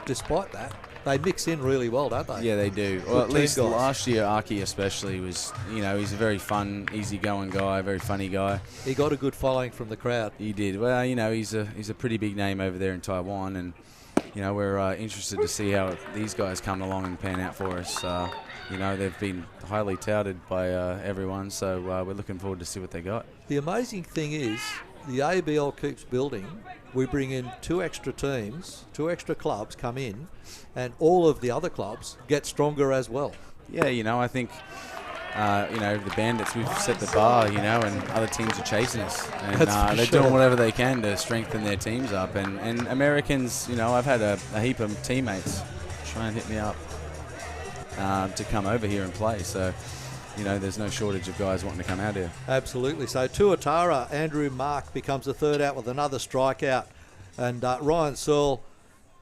despite that, they mix in really well, don't they? Yeah, they do. Well, at least last year, Archie especially was, he's a very fun, easygoing guy, very funny guy. He got a good following from the crowd. He did. Well, he's a pretty big name over there in Taiwan, and we're interested to see how these guys come along and pan out for us. They've been highly touted by everyone, so we're looking forward to see what they got. The amazing thing is, the ABL keeps building. We bring in 2 extra teams, 2 extra clubs come in, and all of the other clubs get stronger as well. Yeah, I think, the Bandits, we've set the bar, and other teams are chasing us. And they're doing whatever they can to strengthen their teams up. And Americans, I've had a heap of teammates try and hit me up to come over here and play. So, there's no shortage of guys wanting to come out here. Absolutely. So Tuatara, Andrew Mark becomes the third out with another strikeout. And Ryan Searle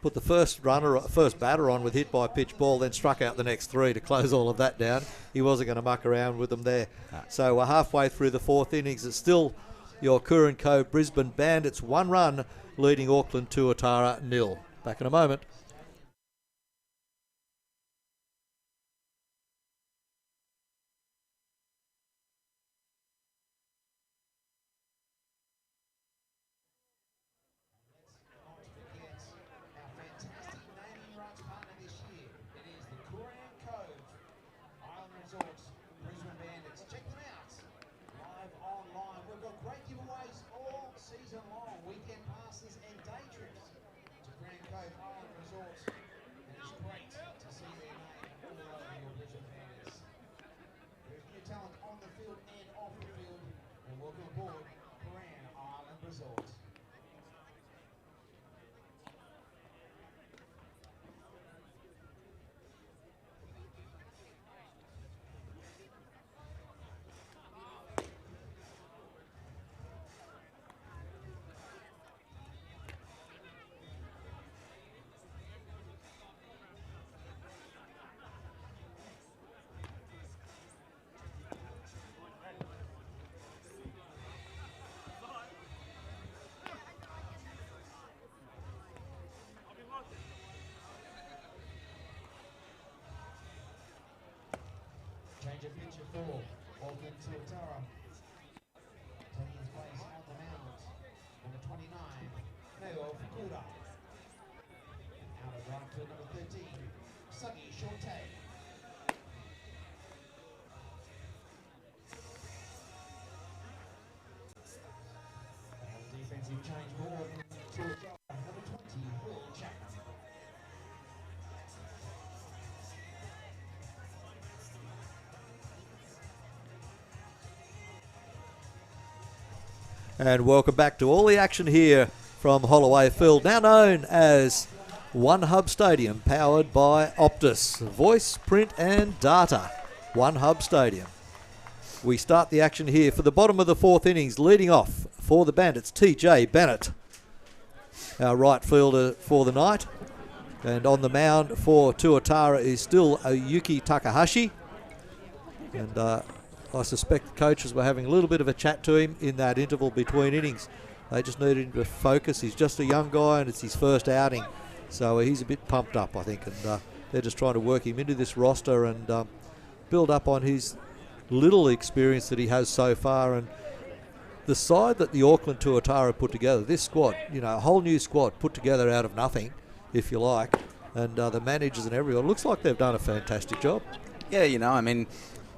put the first batter on with hit by pitch ball, then struck out the next 3 to close all of that down. He wasn't going to muck around with them there. So we're halfway through the 4th innings. It's still your Curran Cove Brisbane Bandits 1 run leading Auckland Tuatara 0. Back in a moment. Major pitcher for Auckland Tuatara. Taking his place on the mound, number 29, Neo Fukuda. Out of right field, number 13, Suggy Shorte. And defensive change for Auckland Tuatara, number 20, Will Chapman. And welcome back to all the action here from Holloway Field, now known as One Hub Stadium, powered by Optus. Voice, print and data. One Hub Stadium. We start the action here for the bottom of the fourth innings, leading off for the Bandits, TJ Bennett, our right fielder for the night. And on the mound for Tuatara is still Yuki Takahashi. And I suspect the coaches were having a little bit of a chat to him in that interval between innings. They just needed him to focus. He's just a young guy and it's his first outing. So he's a bit pumped up, I think. And they're just trying to work him into this roster and build up on his little experience that he has so far. And the side that the Auckland Tuatara put together, this squad, you know, a whole new squad put together out of nothing, if you like. And the managers and everyone, looks like they've done a fantastic job. Yeah, you know, I mean,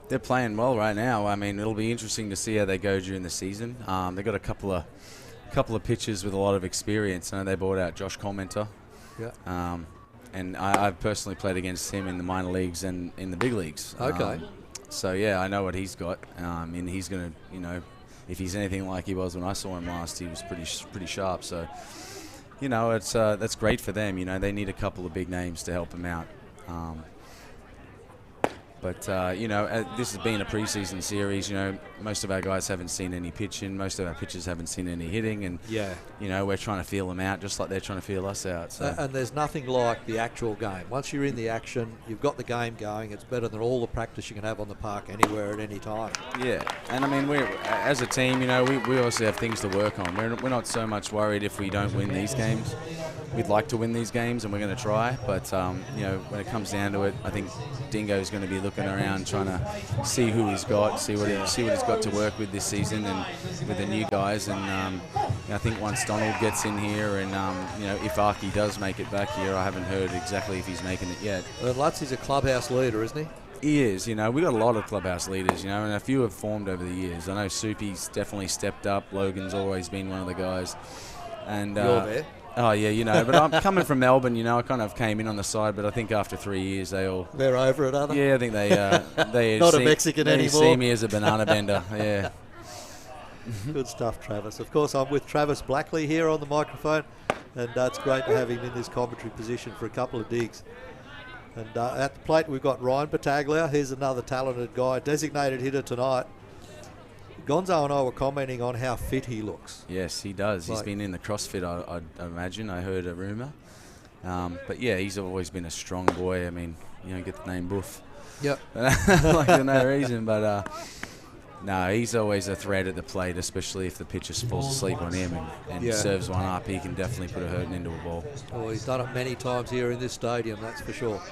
they're playing well right now. I mean, it'll be interesting to see how they go during the season. They've got a couple of pitchers with a lot of experience. I know they brought out Josh Commenter. Yeah. And I've personally played against him in the minor leagues and in the big leagues. Okay. So, yeah, I know what he's got. And he's going to, you know, if he's anything like he was when I saw him last, he was pretty sharp. So, you know, it's that's great for them. You know, they need a couple of big names to help them out. But, you know, this has been a preseason series. You know, most of our guys haven't seen any pitching. Most of our pitchers haven't seen any hitting. And, yeah, you know, we're trying to feel them out just like they're trying to feel us out. So. And there's nothing like the actual game. Once you're in the action, you've got the game going. It's better than all the practice you can have on the park anywhere at any time. Yeah, and I mean, we're as a team, you know, we obviously have things to work on. We're not so much worried if we don't win these games. We'd like to win these games, and we're going to try. But, you know, when it comes down to it, I think Dingo's going to be looking around trying to see who he's got, see what he's got to work with this season and with the new guys. And I think once Donald gets in here and, you know, if Archie does make it back here, I haven't heard exactly if he's making it yet. Well, Lutz is a clubhouse leader, isn't he? He is. You know, we've got a lot of clubhouse leaders, you know, and a few have formed over the years. I know Soupy's definitely stepped up. Logan's always been one of the guys. And you're there. Oh, yeah, you know, but I'm coming from Melbourne, you know, I kind of came in on the side, but I think after 3 years they're over it, are they? Yeah, I think they Not a Mexican anymore. They see me as a banana bender, yeah. Good stuff, Travis. Of course, I'm with Travis Blackley here on the microphone, and it's great to have him in this commentary position for a couple of digs. And at the plate, we've got Ryan Battaglia. He's another talented guy, designated hitter tonight. Gonzo and I were commenting on how fit he looks. Yes, he does. He's been in the CrossFit, I imagine. I heard a rumour. But, yeah, he's always been a strong boy. I mean, you don't get the name Boof. Yep. Like for no reason. But, no, he's always a threat at the plate, especially if the pitcher falls asleep on him and serves one up. He can definitely put a hurting into a ball. Oh, he's done it many times here in this stadium, that's for sure.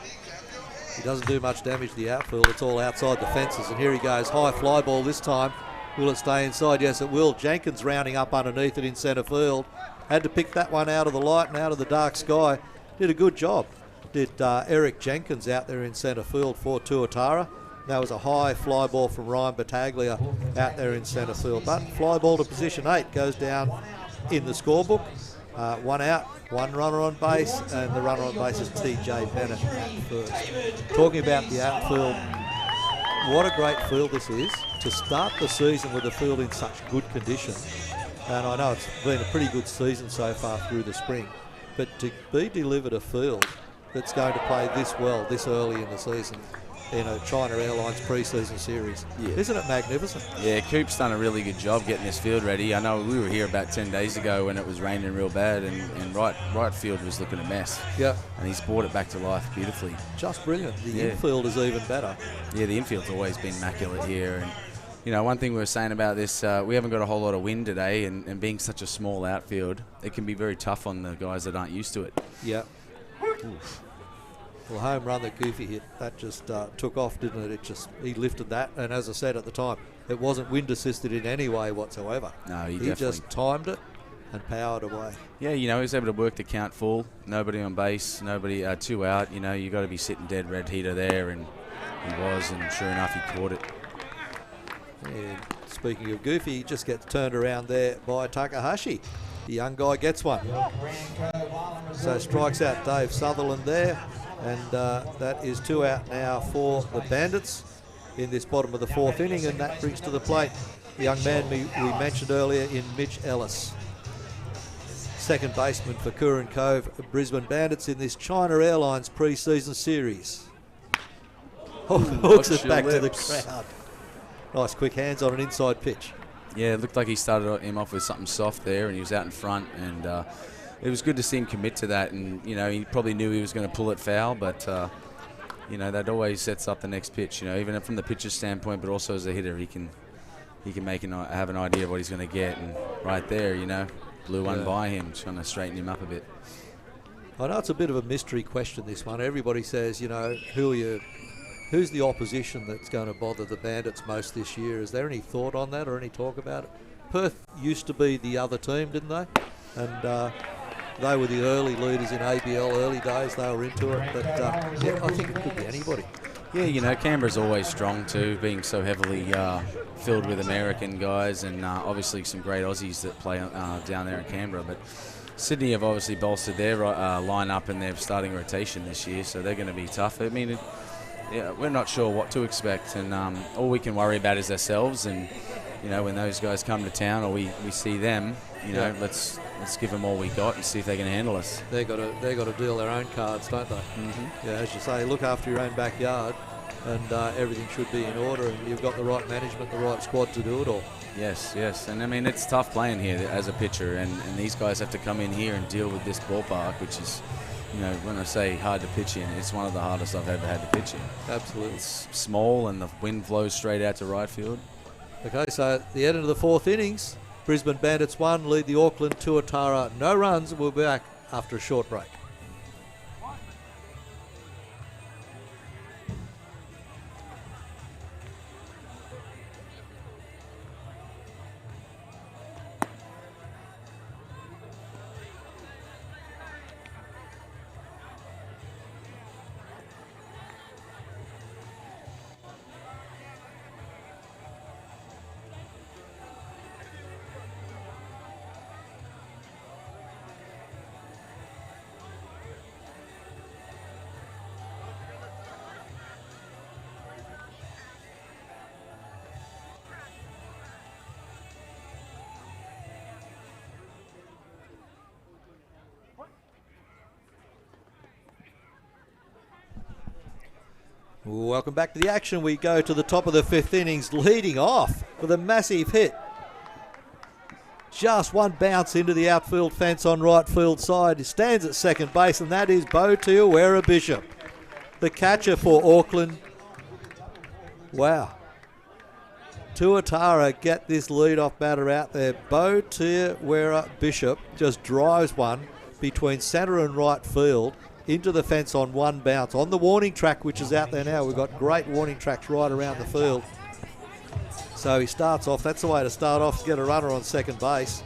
He doesn't do much damage to the outfield. It's all outside the fences. And here he goes. High fly ball this time. Will it stay inside? Yes, it will. Jenkins rounding up underneath it in centre field. Had to pick that one out of the light and out of the dark sky. Did a good job. Did Eric Jenkins out there in centre field for Tuatara. That was a high fly ball from Ryan Battaglia out there in centre field. But fly ball to position 8 goes down in the scorebook. One out, one runner on base, and the runner on base is TJ Bennett at first. Talking about the outfield, what a great field this is. To start the season with the field in such good condition, and I know it's been a pretty good season so far through the spring, but to be delivered a field that's going to play this well this early in the season in a China Airlines pre-season series, isn't it magnificent? Yeah, Coop's done a really good job getting this field ready. I know we were here about 10 days ago when it was raining real bad and right field was looking a mess. Yeah. And he's brought it back to life beautifully. Just brilliant. The infield is even better. Yeah, the infield's always been immaculate here. And you know, one thing we were saying about this, we haven't got a whole lot of wind today, and being such a small outfield, it can be very tough on the guys that aren't used to it. Yeah. Oof. Well, home run that Goofy hit, that just took off, didn't it? He lifted that, and as I said at the time, it wasn't wind assisted in any way whatsoever. No, he definitely just timed it and powered away. Yeah, he was able to work the count full. Nobody on base, nobody 2 out. You got to be sitting dead red heater there, and he was, and sure enough, he caught it. And speaking of Goofy, he just gets turned around there by Takahashi. The young guy gets one. So strikes out Dave Sutherland there, and that is 2 out now for the Bandits in this bottom of the 4th inning, and that brings to the plate the young man we mentioned earlier in Mitch Ellis. Second baseman for Curran Cove, Brisbane Bandits in this China Airlines pre-season series. Hooks it back to the crowd. Nice quick hands on an inside pitch. Yeah, it looked like he started him off with something soft there, and he was out in front, and it was good to see him commit to that. And he probably knew he was going to pull it foul, but that always sets up the next pitch. Even from the pitcher's standpoint, but also as a hitter, he can have an idea of what he's going to get. And right there, blew one by him, trying to straighten him up a bit. I know it's a bit of a mystery question, this one. Everybody says, who's the opposition that's going to bother the Bandits most this year? Is there any thought on that or any talk about it? Perth used to be the other team, didn't they? And they were the early leaders in ABL, early days. They were into it. But, I think it could be anybody. Yeah, Canberra's always strong too, being so heavily filled with American guys, and obviously some great Aussies that play down there in Canberra. But Sydney have obviously bolstered their line-up and their starting rotation this year, so they're going to be tough. I mean, we're not sure what to expect, and all we can worry about is ourselves. And when those guys come to town or we see them, let's give them all we got and see if they can handle us. They got to deal their own cards, don't they? Mm-hmm. Yeah, as you say, look after your own backyard, and everything should be in order. And you've got the right management, the right squad to do it all. Yes, and I mean it's tough playing here as a pitcher, and these guys have to come in here and deal with this ballpark, which is. When I say hard to pitch in, it's one of the hardest I've ever had to pitch in. Absolutely. It's small and the wind blows straight out to right field. Okay, so at the end of the 4th innings, Brisbane Bandits 1 lead the Auckland Tuatara. No runs. We'll be back after a short break. Welcome back to the action. We go to the top of the 5th innings, leading off with a massive hit. Just one bounce into the outfield fence on right field side. He stands at second base, and that is Bo Tiawera Bishop, the catcher for Auckland. Wow. Tuatara get this lead-off batter out there. Bo Tiawera Bishop just drives one between centre and right field into the fence on one bounce. On the warning track, which is out there now, we've got great warning tracks right around the field. So he starts off, that's the way to start off, to get a runner on second base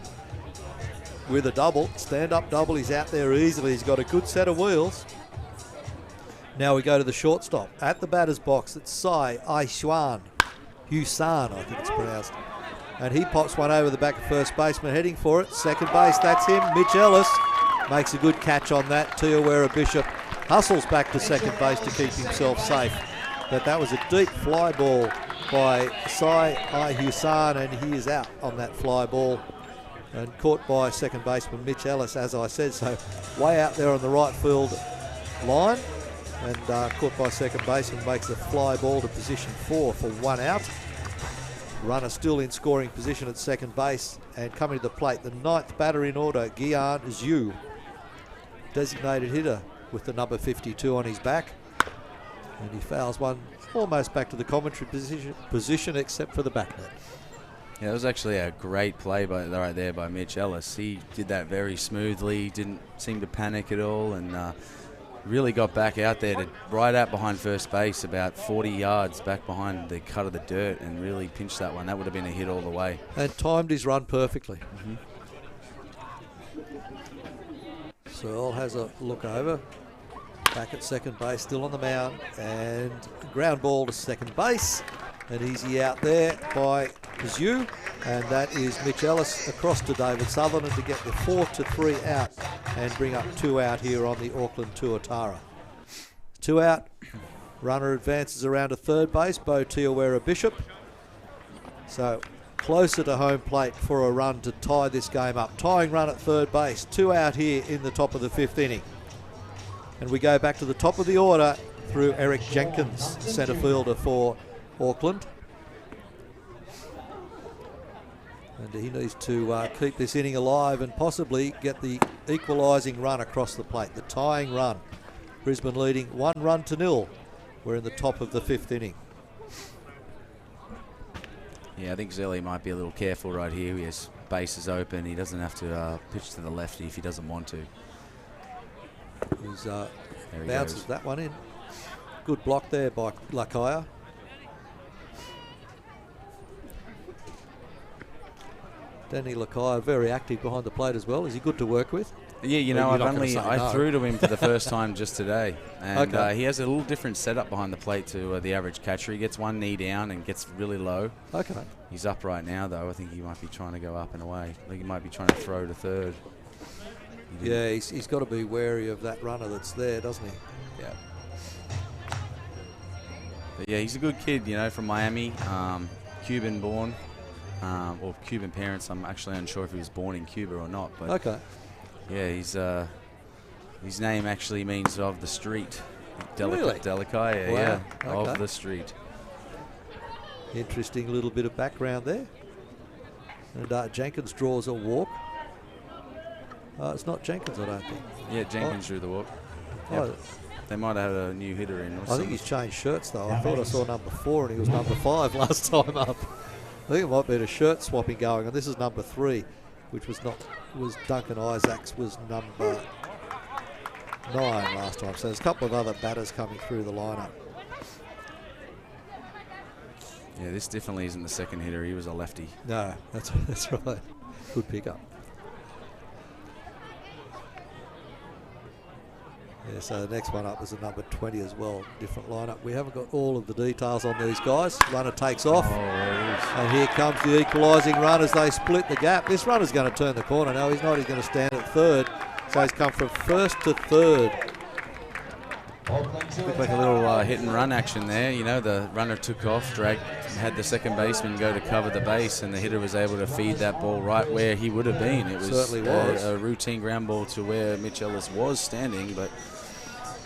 with a double, stand-up double. He's out there easily. He's got a good set of wheels. Now we go to the shortstop. At the batter's box, it's Sai Aishuan. Husan, I think it's pronounced. And he pops one over the back of first baseman, heading for it. Second base, that's him. Mitch Ellis makes a good catch on that. Tiawera Bishop hustles back to second base to keep himself safe. But that was a deep fly ball by Sai Husan, and he is out on that fly ball. And caught by second baseman Mitch Ellis, as I said, so way out there on the right field line. And caught by second baseman, makes a fly ball to position 4 for 1 out. Runner still in scoring position at second base, and coming to the plate, the 9th batter in order, Gian Zhu, designated hitter with the number 52 on his back. And he fouls one almost back to the commentary position except for the back net. Yeah, it was actually a great play right there by Mitch Ellis. He did that very smoothly, didn't seem to panic at all, and really got back out there to right out behind first base, about 40 yards back behind the cut of the dirt, and really pinched that one. That would have been a hit all the way. And timed his run perfectly. Searle has a look over. Back at second base, still on the mound, and ground ball to second base. An easy out there by Zhu, and that is Mitch Ellis across to David Sutherland to get the 4-3 out and bring up 2 out here on the Auckland Tuatara. 2 out, runner advances around to third base, Bo Tiawera Bishop. So closer to home plate for a run to tie this game up. Tying run at third base, 2 out here in the top of the 5th inning. And we go back to the top of the order through Eric Jenkins, centre fielder for Auckland. And he needs to keep this inning alive and possibly get the equalising run across the plate, the tying run. Brisbane leading 1-0. We're in the top of the 5th inning. Yeah, I think Zelly might be a little careful right here. He has bases open. He doesn't have to pitch to the lefty if he doesn't want to. He's bounces that one in. Good block there by Lakaya. Danny Lakaya very active behind the plate as well. Is he good to work with? Yeah, you know, I threw to him for the first time just today, and he has a little different setup behind the plate to the average catcher. He gets one knee down and gets really low. Okay. He's up right now, though. I think he might be trying to go up and away. I think he might be trying to throw to third. Yeah, he's got to be wary of that runner that's there, doesn't he? Yeah. But yeah, he's a good kid, you know, from Miami, Cuban born, or Cuban parents. I'm actually unsure if he was born in Cuba or not. But okay. Yeah, his name actually means of the street. Really? Delicaya, wow. yeah, Okay. of the street. Interesting little bit of background there. And Jenkins draws a walk. It's not Jenkins, I don't think. Yeah, Jenkins drew the walk. Oh. Yep. They might have had a new hitter in. I think he's changed shirts though. I thought I saw number 4 and he was number 5 last time up. I think it might be a shirt swapping going, and this is number 3, which was Duncan Isaacs was number 9 last time. So there's a couple of other batters coming through the lineup. Yeah, this definitely isn't the second hitter. He was a lefty. No, that's right. Good pickup. Yeah, so the next one up is a number 20 as well. Different lineup. We haven't got all of the details on these guys. Runner takes off. Oh, there it is. And here comes the equalising run as they split the gap. This runner's going to turn the corner. No, he's not. He's going to stand at third. So he's come from first to third. Looked like a little hit and run action there. You know, the runner took off, had the second baseman go to cover the base, and the hitter was able to feed that ball right where he would have been. It was certainly was a routine ground ball to where Mitch Ellis was standing, but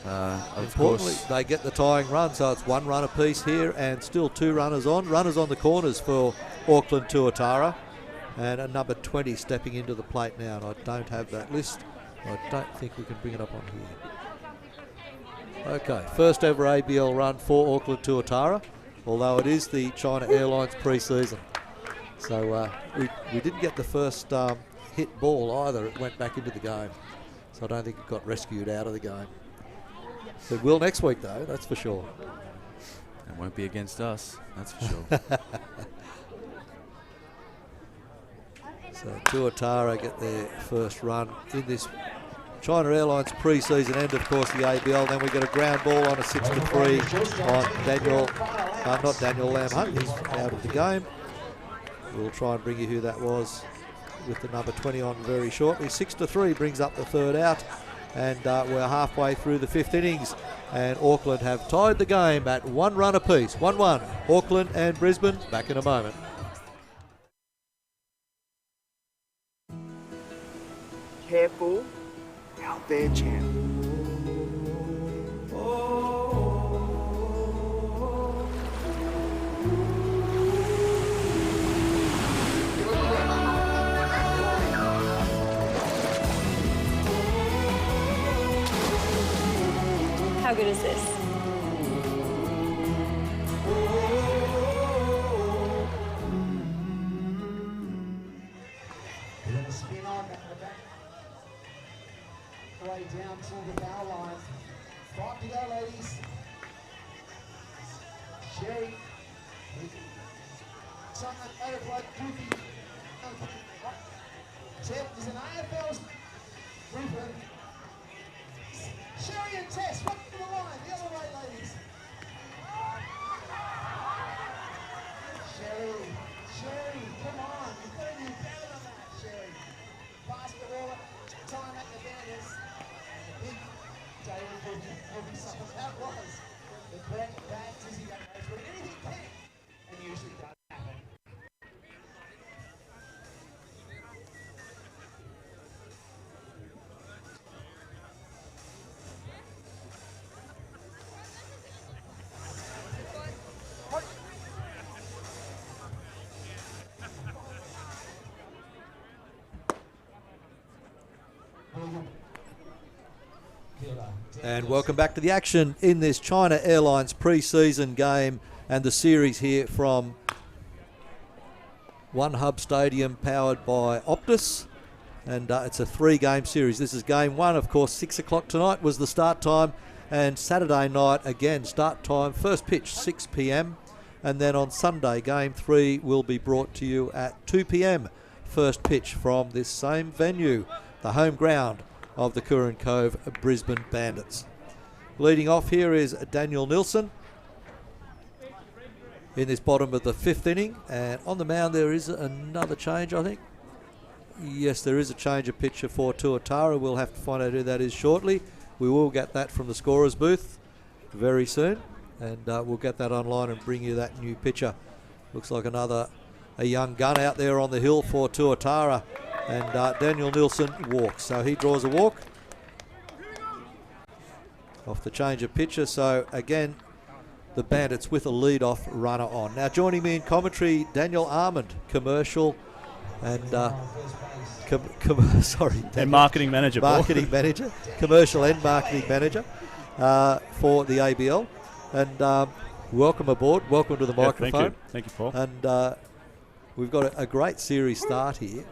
of Importantly, course they get the tying run, so it's 1 run apiece here and still 2 runners on. Runners on the corners for Auckland Tuatara, and a number 20 stepping into the plate now, and I don't have that list. I don't think we can bring it up on here. Okay, first ever ABL run for Auckland Tuatara, although it is the China Airlines pre-season. So we didn't get the first hit ball either. It went back into the game, so I don't think it got rescued out of the game. It will next week, though, that's for sure. it won't be against us, that's for sure. So Tuatara get their first run in this China Airlines pre-season and, of course, the ABL. Then we get a ground ball on a 6-3 on not Daniel Lamb Hunt. He's out of the game. We'll try and bring you who that was with the number 20 on very shortly. 6-3 brings up the third out, and we're halfway through the 5th innings, and Auckland have tied the game at 1 run apiece. 1-1. Auckland and Brisbane. Back in a moment. Careful. Out there, champ. How good is this? Then a spin on at the back. Way down to the bow line. Jerry. Someone overflight Goofy. Tip is an AFL's Rupert. Sherry and Tess, up to the line, the other way, ladies. Sherry, come on, you've got to do better than that, Sherry. Basketball, time at the Bandits. Big day will be something that was. The correct bad dizzy that goes, but anything can, and usually does happen. And welcome back to the action in this China Airlines pre-season game and the series here from One Hub Stadium powered by Optus. And it's a 3-game series. This is game 1, of course. 6 o'clock tonight was the start time. And Saturday night, again, start time, first pitch, 6 p.m. And then on Sunday, game 3 will be brought to you at 2 p.m. First pitch from this same venue, the home ground of the Curran Cove Brisbane Bandits. Leading off here is Daniel Nilsson in this bottom of the 5th inning. And on the mound there is another change, I think. Yes, there is a change of pitcher for Tuatara. We'll have to find out who that is shortly. We will get that from the scorer's booth very soon. And we'll get that online and bring you that new pitcher. Looks like a young gun out there on the hill for Tuatara. And Daniel Nilsson walks. So he draws a walk off the change of pitcher. So again, the Bandits with a lead-off runner on. Now joining me in commentary, Daniel Armand, commercial and and marketing manager. Marketing manager, commercial and marketing manager for the ABL. And welcome aboard. Welcome to the microphone. Thank you, Paul. And we've got a great series start here,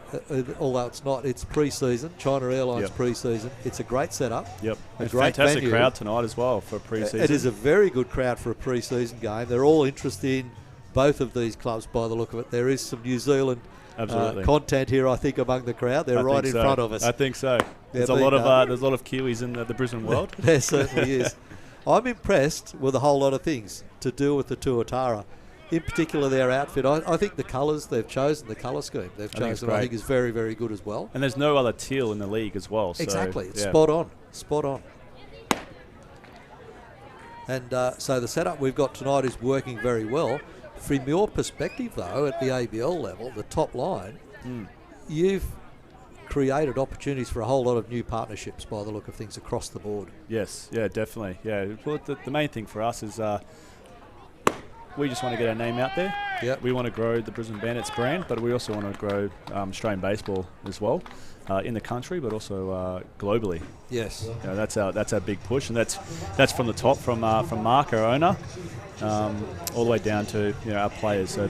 although it's pre-season, China Airlines pre-season. It's a great setup. Yep. A great fantastic venue. crowd tonight as well for pre-season. It is a very good crowd for a pre-season game. They're all interested in both of these clubs by the look of it. There is some New Zealand content here, I think, among the crowd. They're right in front of us. I think so. There's a lot of Kiwis in the Brisbane world. There certainly is. I'm impressed with a whole lot of things to do with the Tuatara. In particular, their outfit. I think the colours they've chosen, the colour scheme they've chosen, I think is very, very good as well. And there's no other teal in the league as well. So, exactly. It's spot on. And so the setup we've got tonight is working very well. From your perspective, though, at the ABL level, the top line, you've created opportunities for a whole lot of new partnerships by the look of things across the board. Yes, yeah, definitely. Yeah, well, the main thing for us is we just want to get our name out there. Yep. We want to grow the Brisbane Bandits brand, but we also want to grow Australian baseball as well in the country, but also globally. Yes, that's our big push, and that's from the top, from Mark, our owner, all the way down to our players. So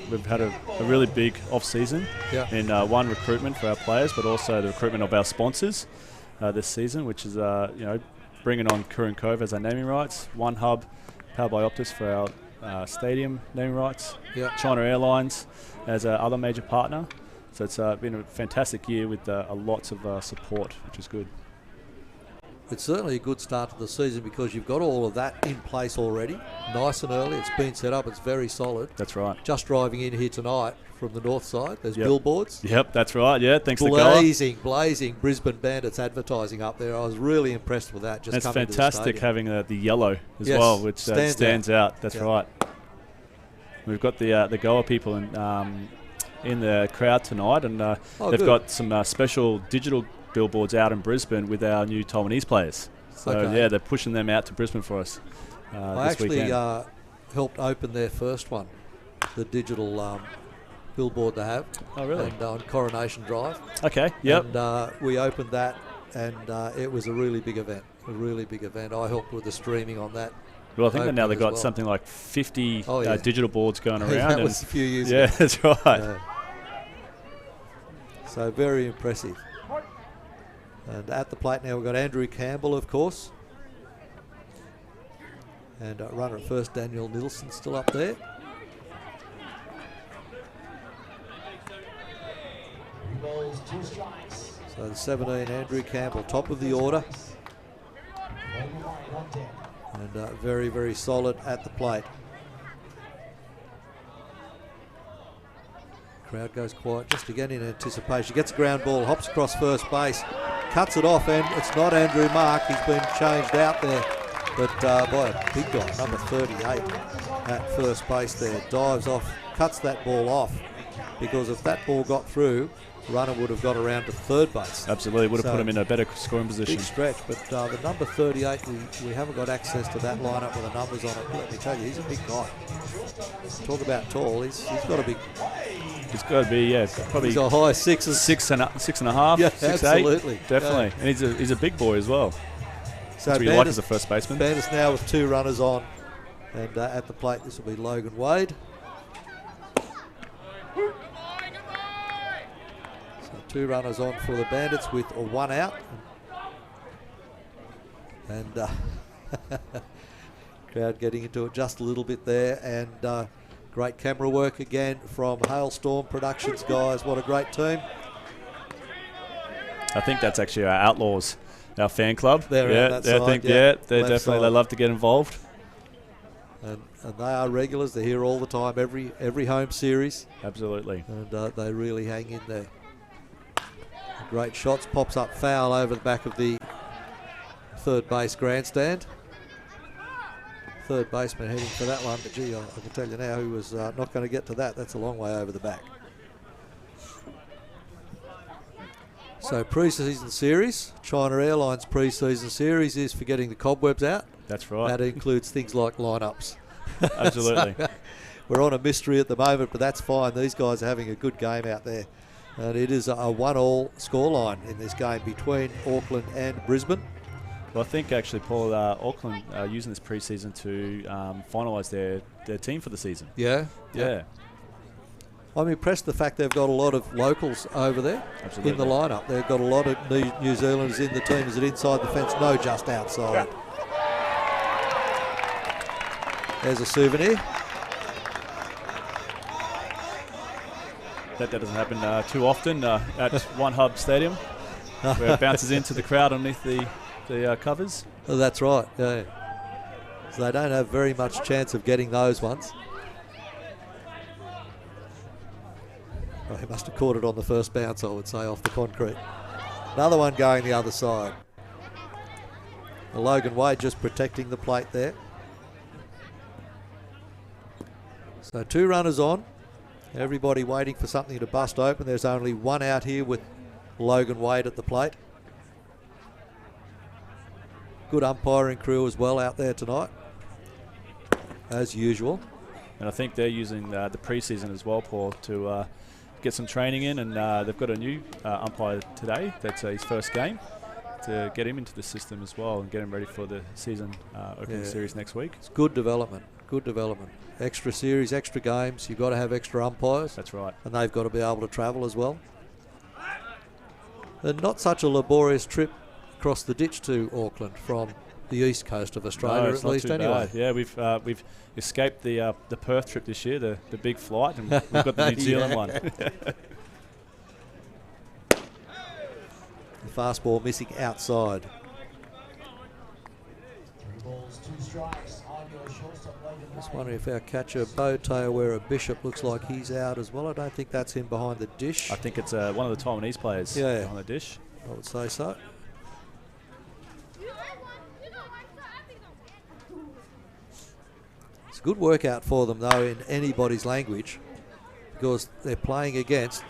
we've had a really big off season in one, recruitment for our players, but also the recruitment of our sponsors this season, which is bringing on Curran Cove as our naming rights, One Hub powered by Optus for our stadium naming rights, China Airlines as our other major partner. So it's been a fantastic year with lots of support, which is good. It's certainly a good start to the season because you've got all of that in place already, nice and early. It's been set up. It's very solid. That's right. Just driving in here tonight from the north side, there's billboards. Yep, that's right. Yeah, thanks to blazing Brisbane Bandits advertising up there. I was really impressed with that. It's fantastic having the yellow as well, which stands out. That's right. We've got the Goa people in the crowd tonight, and they've got some special digital billboards out in Brisbane with our new Taiwanese players. So they're pushing them out to Brisbane for us I this weekend. Helped open their first one, the digital billboard they have. Oh, really? And on Coronation Drive. Okay, yep. And we opened that, and it was a really big event. I helped with the streaming on that. Well, I think now they've got something like 50 digital boards going around. That was a few years ago. Yeah, that's right. So very impressive. And at the plate now we've got Andrew Campbell, of course. And runner at first, Daniel Nilsson, still up there. Balls, 2 strikes. So the 17, Andrew Campbell, top of the order. Logan White on deck. And very, very solid at the plate. Crowd goes quiet just again in anticipation. Gets a ground ball, hops across first base, cuts it off, and it's not Andrew Mark. He's been changed out there, but by a big guy, number 38 at first base there. Dives off, cuts that ball off, because if that ball got through, runner would have got around to third base. Absolutely, would have put him in a better scoring position. Big stretch, but the number 38, we haven't got access to that lineup with the numbers on it. Let me tell you, he's a big guy. Talk about tall, he's got a big... He's got to be, probably... He's got high sixes. Six and a half, yeah, 6'8". Absolutely. Definitely. Yeah. And he's a big boy as well. So That's what you like as a first baseman. Bandits now with 2 runners on. And at the plate, this will be Logan Wade. So 2 runners on for the Bandits with 1 out. And crowd getting into it just a little bit there. And great camera work again from Hailstorm Productions, guys. What a great team. I think that's actually our Outlaws, our fan club. They're yeah, side, I think, yeah. They're definitely, they love to get involved. And they are regulars. They're here all the time, every home series. Absolutely. And they really hang in there. Great shots. Pops up foul over the back of the third base grandstand. Third baseman heading for that one, but gee, I can tell you now, he was not going to get to that. That's a long way over the back. So pre-season series, China Airlines pre-season series is for getting the cobwebs out. That's right. That includes things like lineups. Absolutely. So, we're on a mystery at the moment, but that's fine. These guys are having a good game out there. And it is a 1-1 scoreline in this game between Auckland and Brisbane. Well, I think actually, Paul, Auckland are using this pre-season to finalise their team for the season. Yeah. I'm impressed the fact they've got a lot of locals over there. Absolutely. In the lineup. They've got a lot of New Zealanders in the team. Is it inside the fence? No, just outside. There's a souvenir. That doesn't happen too often at One Hub Stadium, where it bounces into the crowd underneath the covers. Oh, that's right, yeah. So they don't have very much chance of getting those ones. Oh, he must have caught it on the first bounce, I would say, off the concrete. Another one going the other side. The Logan Wade just protecting the plate there. So 2 runners on. Everybody waiting for something to bust open. There's only 1 out here with Logan Wade at the plate. Good umpiring crew as well out there tonight, as usual. And I think they're using the pre-season as well, Paul, to get some training in. And they've got a new umpire today. That's his first game, to get him into the system as well and get him ready for the season opening series next week. It's good development. Good development. Extra series, extra games. You've got to have extra umpires. That's right. And they've got to be able to travel as well. And not such a laborious trip across the ditch to Auckland from the east coast of Australia, at least anyway. Yeah, we've escaped the Perth trip this year, the big flight, and we've got the New Zealand one. The fastball missing outside. 3 balls, 2 strikes on your shortstop. Just wondering if our catcher Bo Teowera Bishop looks like he's out as well. I don't think that's him behind the dish. I think it's one of the Taiwanese players behind the dish. I would say so. It's a good workout for them, though, in anybody's language, because they're playing against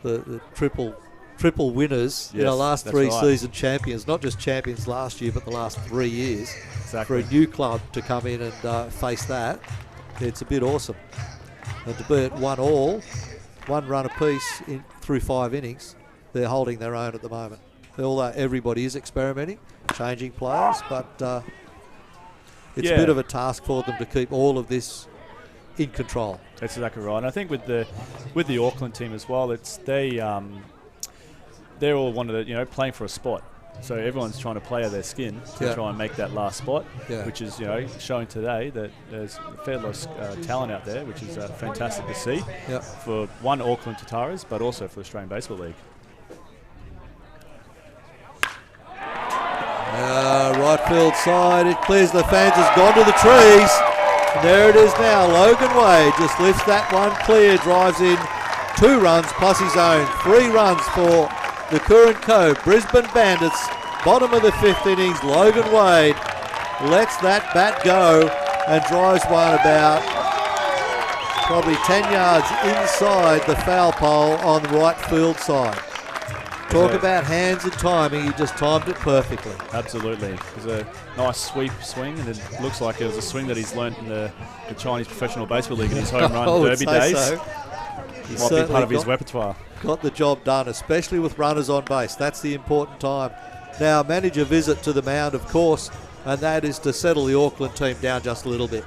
the triple winners, yes, last 3 season champions, not just champions last year, but the last 3 years. Exactly. For a new club to come in and face that, it's a bit awesome. And to be at 1-1, 1 run apiece through 5 innings, they're holding their own at the moment. Although everybody is experimenting, changing players, but it's a bit of a task for them to keep all of this in control. That's exactly right. And I think with the Auckland team as well, they're all one of the playing for a spot. So everyone's trying to play out their skin to try and make that last spot, which is showing today that there's a fair lot of talent out there, which is fantastic to see for one Auckland Tataras, but also for the Australian Baseball League. Right field side, it clears the fence, it's gone to the trees. And there it is now. Logan Wade just lifts that one clear, drives in 2 runs plus his own. 3 runs for the Current Co. Brisbane Bandits, bottom of the 5th innings. Logan Wade lets that bat go and drives one about probably 10 yards inside the foul pole on the right field side. Talk about hands and timing, he just timed it perfectly. Absolutely. It was a nice sweep swing, and it looks like it was a swing that he's learnt in the Chinese Professional Baseball League in his home run derby days. So. Might be part of his repertoire. Got the job done, especially with runners on base. That's the important time. Now, manager visit to the mound, of course, and that is to settle the Auckland team down just a little bit.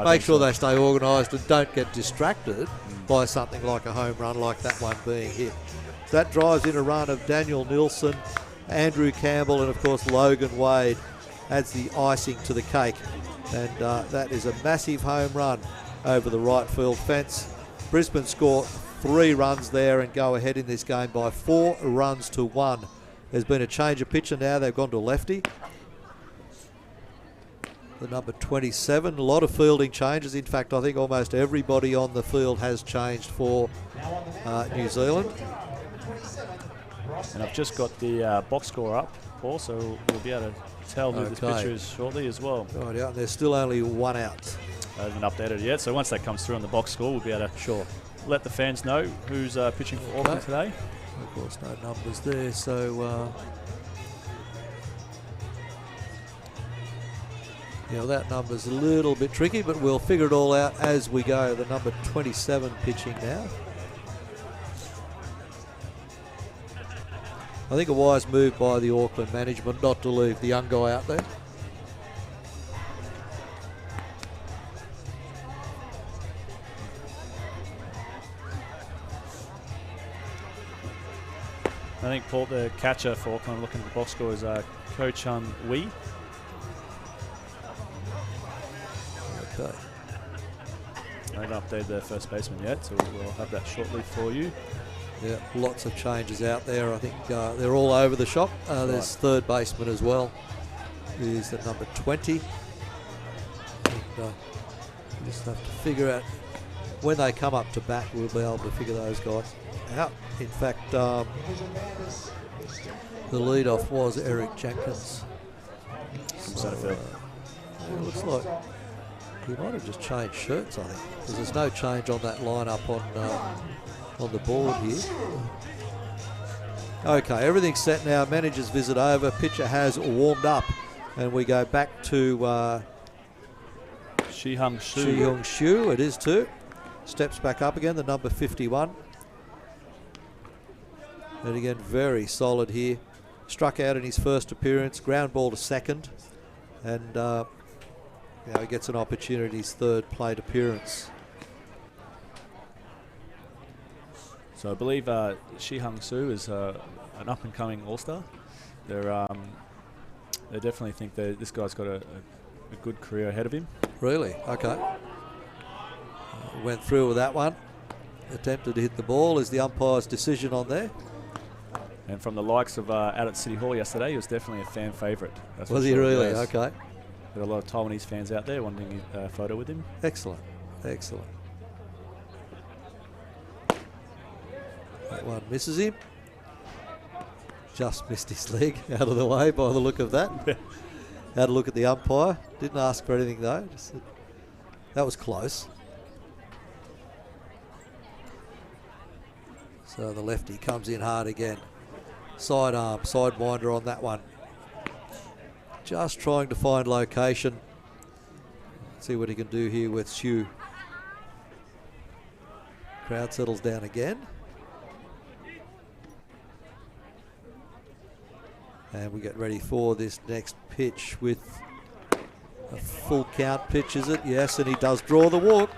Make sure they stay organised and don't get distracted by something like a home run like that one being hit. That drives in a run of Daniel Nilsson, Andrew Campbell, and of course Logan Wade adds the icing to the cake. And that is a massive home run over the right field fence. Brisbane score 3 runs there and go ahead in this game by 4 runs to 1. There's been a change of pitcher now. They've gone to lefty. The number 27. A lot of fielding changes. In fact, I think almost everybody on the field has changed for New Zealand. And I've just got the box score up, Paul, so we'll be able to tell who this pitcher is shortly as well. Right, yeah, there's still only 1 out. I haven't updated it yet, so once that comes through on the box score, we'll be able to let the fans know who's pitching for Auckland today. Of course, no numbers there, so that number's a little bit tricky, but we'll figure it all out as we go. The number 27 pitching now. I think a wise move by the Auckland management not to leave the young guy out there. I think, Paul, the catcher for Auckland, looking at the box score, is Ko Chun Wee. Okay. I haven't updated the first baseman yet, so we'll have that shortly for you. Yeah, lots of changes out there. I think they're all over the shop. There's third baseman as well. Is the number 20. And, we just have to figure out when they come up to bat. We'll be able to figure those guys out. In fact, the leadoff was Eric Jenkins. From Centrefield. It looks like he might have just changed shirts, I think, because there's no change on that lineup on the board here. Okay, everything's set now. Manager's visit over. Pitcher has warmed up, and we go back to Shi Hung Shu. Shi Hung Shu. It is too. Steps back up again. The number 51. And again, very solid here. Struck out in his first appearance. Ground ball to second, and he gets an opportunity. His third plate appearance. So I believe Shi Hung Soo is an up-and-coming All-Star. They definitely think that this guy's got a good career ahead of him. Really? Okay. Went through with that one. Attempted to hit the ball. Is the umpire's decision on there? And from the likes of out at City Hall yesterday, he was definitely a fan favourite. Was he really? Okay. There are a lot of Taiwanese fans out there wanting a photo with him. Excellent. Excellent. That one misses him. Just missed his leg out of the way by the look of that. Had a look at the umpire. Didn't ask for anything though. Just said, that was close. So the lefty comes in hard again. Side arm, sidewinder on that one. Just trying to find location. See what he can do here with Shu. Crowd settles down again. And we get ready for this next pitch with a full count pitch, is it? Yes, and he does draw the walk.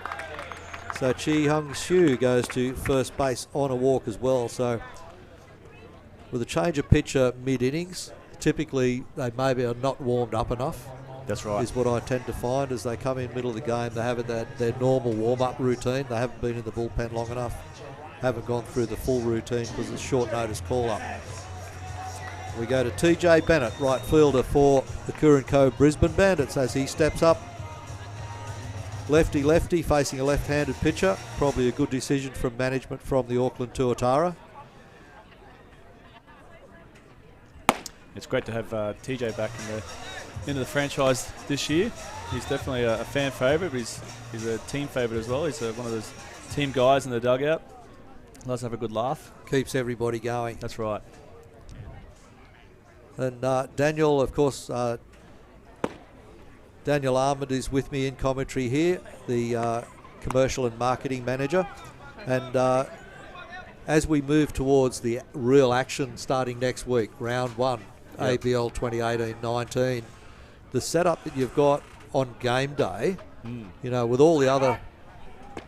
So Chi Hung Shu goes to first base on a walk as well. So with a change of pitcher mid-innings, typically they maybe are not warmed up enough. That's right. Is what I tend to find as they come in middle of the game. They have their normal warm-up routine. They haven't been in the bullpen long enough. Haven't gone through the full routine because it's short notice call-up. We go to TJ Bennett, right fielder for the Curran Cove Brisbane Bandits as he steps up. Lefty facing a left-handed pitcher. Probably a good decision from management from the Auckland Tuatara. It's great to have TJ back into the franchise this year. He's definitely a fan favourite, but he's a team favourite as well. He's one of those team guys in the dugout. Loves to have a good laugh. Keeps everybody going. That's right. And Daniel, of course, Daniel Armand is with me in commentary here, the commercial and marketing manager. And as we move towards the real action starting next week, round 1, yep. ABL 2018-19, the setup that you've got on game day, you know, with all the other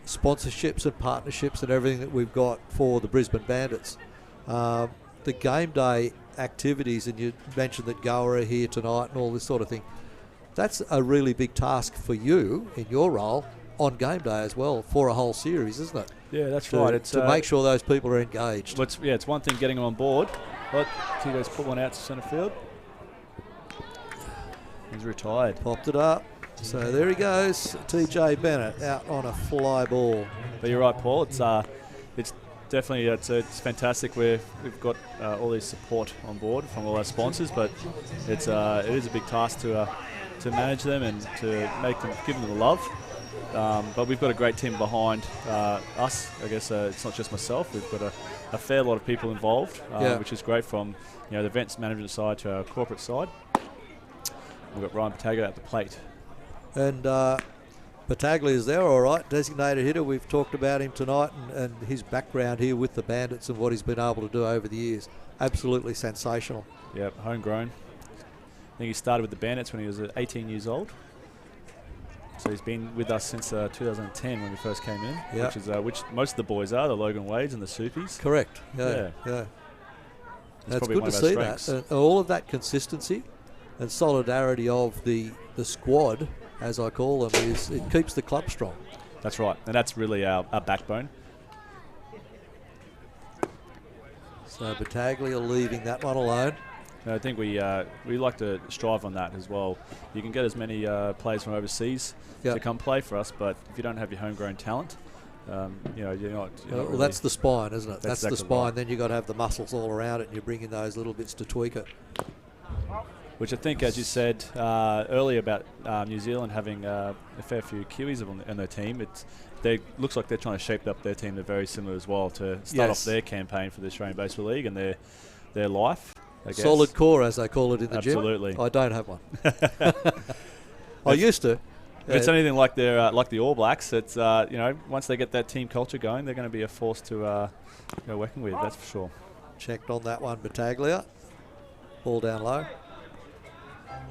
sponsorships and partnerships and everything that we've got for the Brisbane Bandits, the game day activities, and you mentioned that Goa are here tonight and all this sort of thing, that's a really big task for you in your role on game day as well for a whole series, isn't it? Yeah, that's right. It's to make sure those people are engaged. It's one thing getting them on board, but TJ's put one out to centre field. He's retired. Popped it up. So there he goes, TJ Bennett out on a fly ball. But you're right, Paul. It's definitely it's fantastic. We've got all this support on board from all our sponsors, but it is a big task to manage them and to give them the love. But we've got a great team behind us. I guess it's not just myself. We've got a fair lot of people involved, which is great, from the events management side to our corporate side. We've got Ryan Pataglia at the plate. And Pataglia is there, all right, designated hitter. We've talked about him tonight and his background here with the Bandits and what he's been able to do over the years. Absolutely sensational. Yep, homegrown. I think he started with the Bandits when he was 18 years old. So he's been with us since 2010 when we first came in, yep. which most of the boys are, the Logan Wades and the Suppies. Correct, yeah. That's good to see that. All of that consistency and solidarity of the squad, as I call them, it keeps the club strong. That's right, and that's really our backbone. So Battaglia leaving that one alone. I think we like to strive on that as well. You can get as many players from overseas to come play for us, but if you don't have your homegrown talent, you're not. Well, that's the spine, isn't it? That's exactly the spine. Right. Then you've got to have the muscles all around it, and you bring in those little bits to tweak it. Which I think, as you said earlier about New Zealand having a fair few Kiwis on their team, looks like they're trying to shape up their team. They're very similar as well to start off their campaign for the Australian Baseball League and their life. I guess. Solid core, as they call it in the gym. Absolutely. I don't have one. I used to. If it's anything like the All Blacks, it's once they get that team culture going, they're going to be a force to go working with. That's for sure. Checked on that one, Battaglia. Ball down low.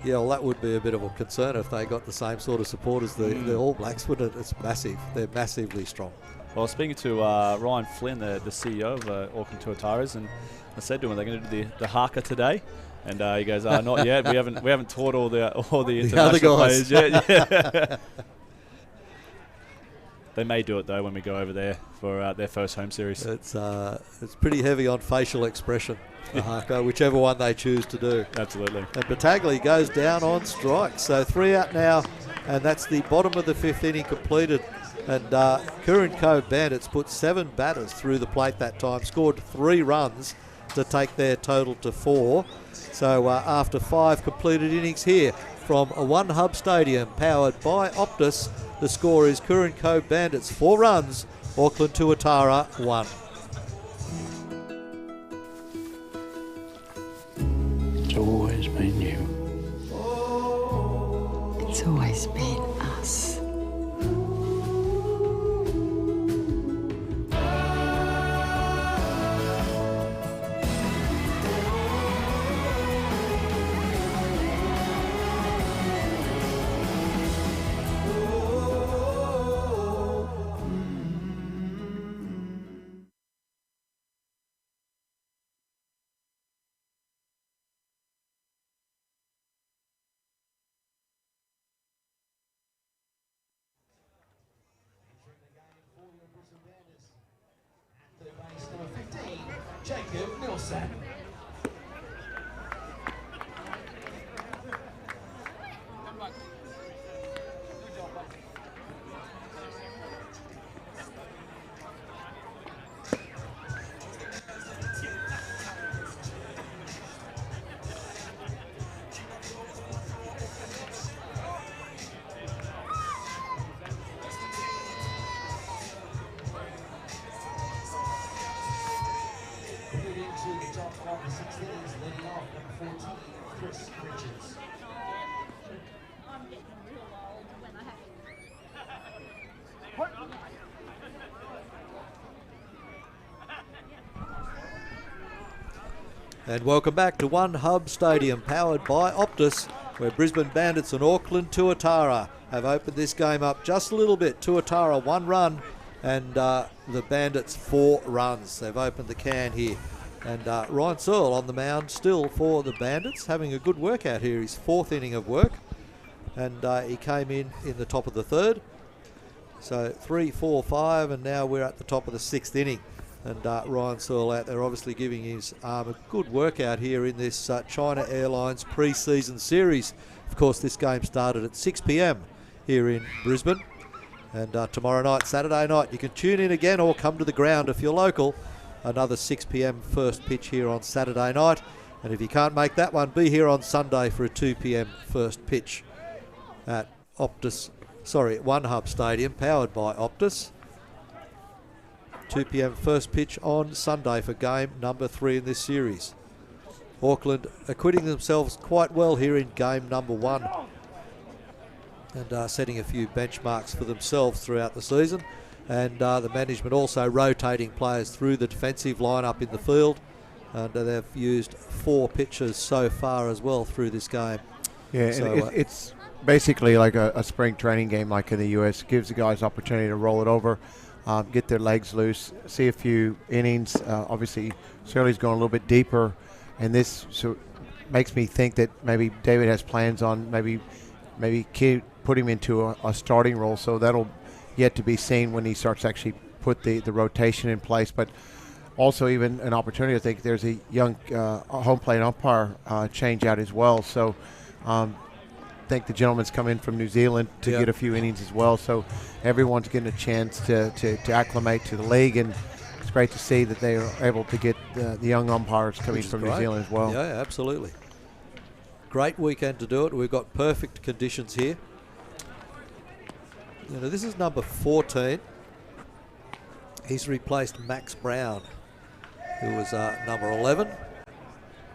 Yeah, well, that would be a bit of a concern if they got the same sort of support as the All Blacks, wouldn't it? It's massive. They're massively strong. Well, speaking to Ryan Flynn, the CEO of Auckland Tuataras, and I said to him, "Are they going to do the haka today?" And he goes, "Not yet. We haven't taught all the international players yet." Yeah. They may do it though when we go over there for their first home series. It's pretty heavy on facial expression, the haka, whichever one they choose to do. Absolutely. And Battaglia goes down on strike. So 3 out now, and that's the bottom of the 5th inning completed. And Curran Cove Bandits put 7 batters through the plate that time, scored 3 runs to take their total to 4. So after 5 completed innings here from a One Hub Stadium powered by Optus, the score is Curran Cove Bandits 4 runs, Auckland Tuatara 1. It's always been you. It's always been us. Jacob Nilsson. And welcome back to One Hub Stadium, powered by Optus, where Brisbane Bandits and Auckland Tuatara have opened this game up just a little bit. Tuatara 1 run and the Bandits 4 runs. They've opened the can here. And Ryan Searle on the mound still for the Bandits, having a good workout here. His 4th inning of work. And he came in the top of the 3rd. So 3, 4, 5, and now we're at the top of the 6th inning. And Ryan Searle out there obviously giving his arm a good workout here in this China Airlines pre-season series. Of course, this game started at 6 p.m. here in Brisbane. And tomorrow night, Saturday night, you can tune in again or come to the ground if you're local. Another 6 p.m. first pitch here on Saturday night. And if you can't make that one, be here on Sunday for a 2 p.m. first pitch at One Hub Stadium, powered by Optus. 2 p.m. first pitch on Sunday for game number 3 in this series. Auckland acquitting themselves quite well here in game number 1 and setting a few benchmarks for themselves throughout the season. And the management also rotating players through the defensive lineup in the field. And they've used 4 pitchers so far as well through this game. Yeah, so, and it's basically like a spring training game like in the U.S. It gives the guys opportunity to roll it over. Get their legs loose, see a few innings. Obviously, Shirley's going a little bit deeper, and this makes me think that maybe David has plans on maybe put him into a starting role. So that'll yet to be seen when he starts to actually put the rotation in place. But also even an opportunity. I think there's a young home plate umpire change out as well. So I think the gentleman's come in from New Zealand to get a few innings as well. So everyone's getting a chance to acclimate to the league, and it's great to see that they are able to get the young umpires coming from New Zealand as well. Yeah, absolutely. Great weekend to do it. We've got perfect conditions here. You know, this is number 14. He's replaced Max Brown, who was number 11.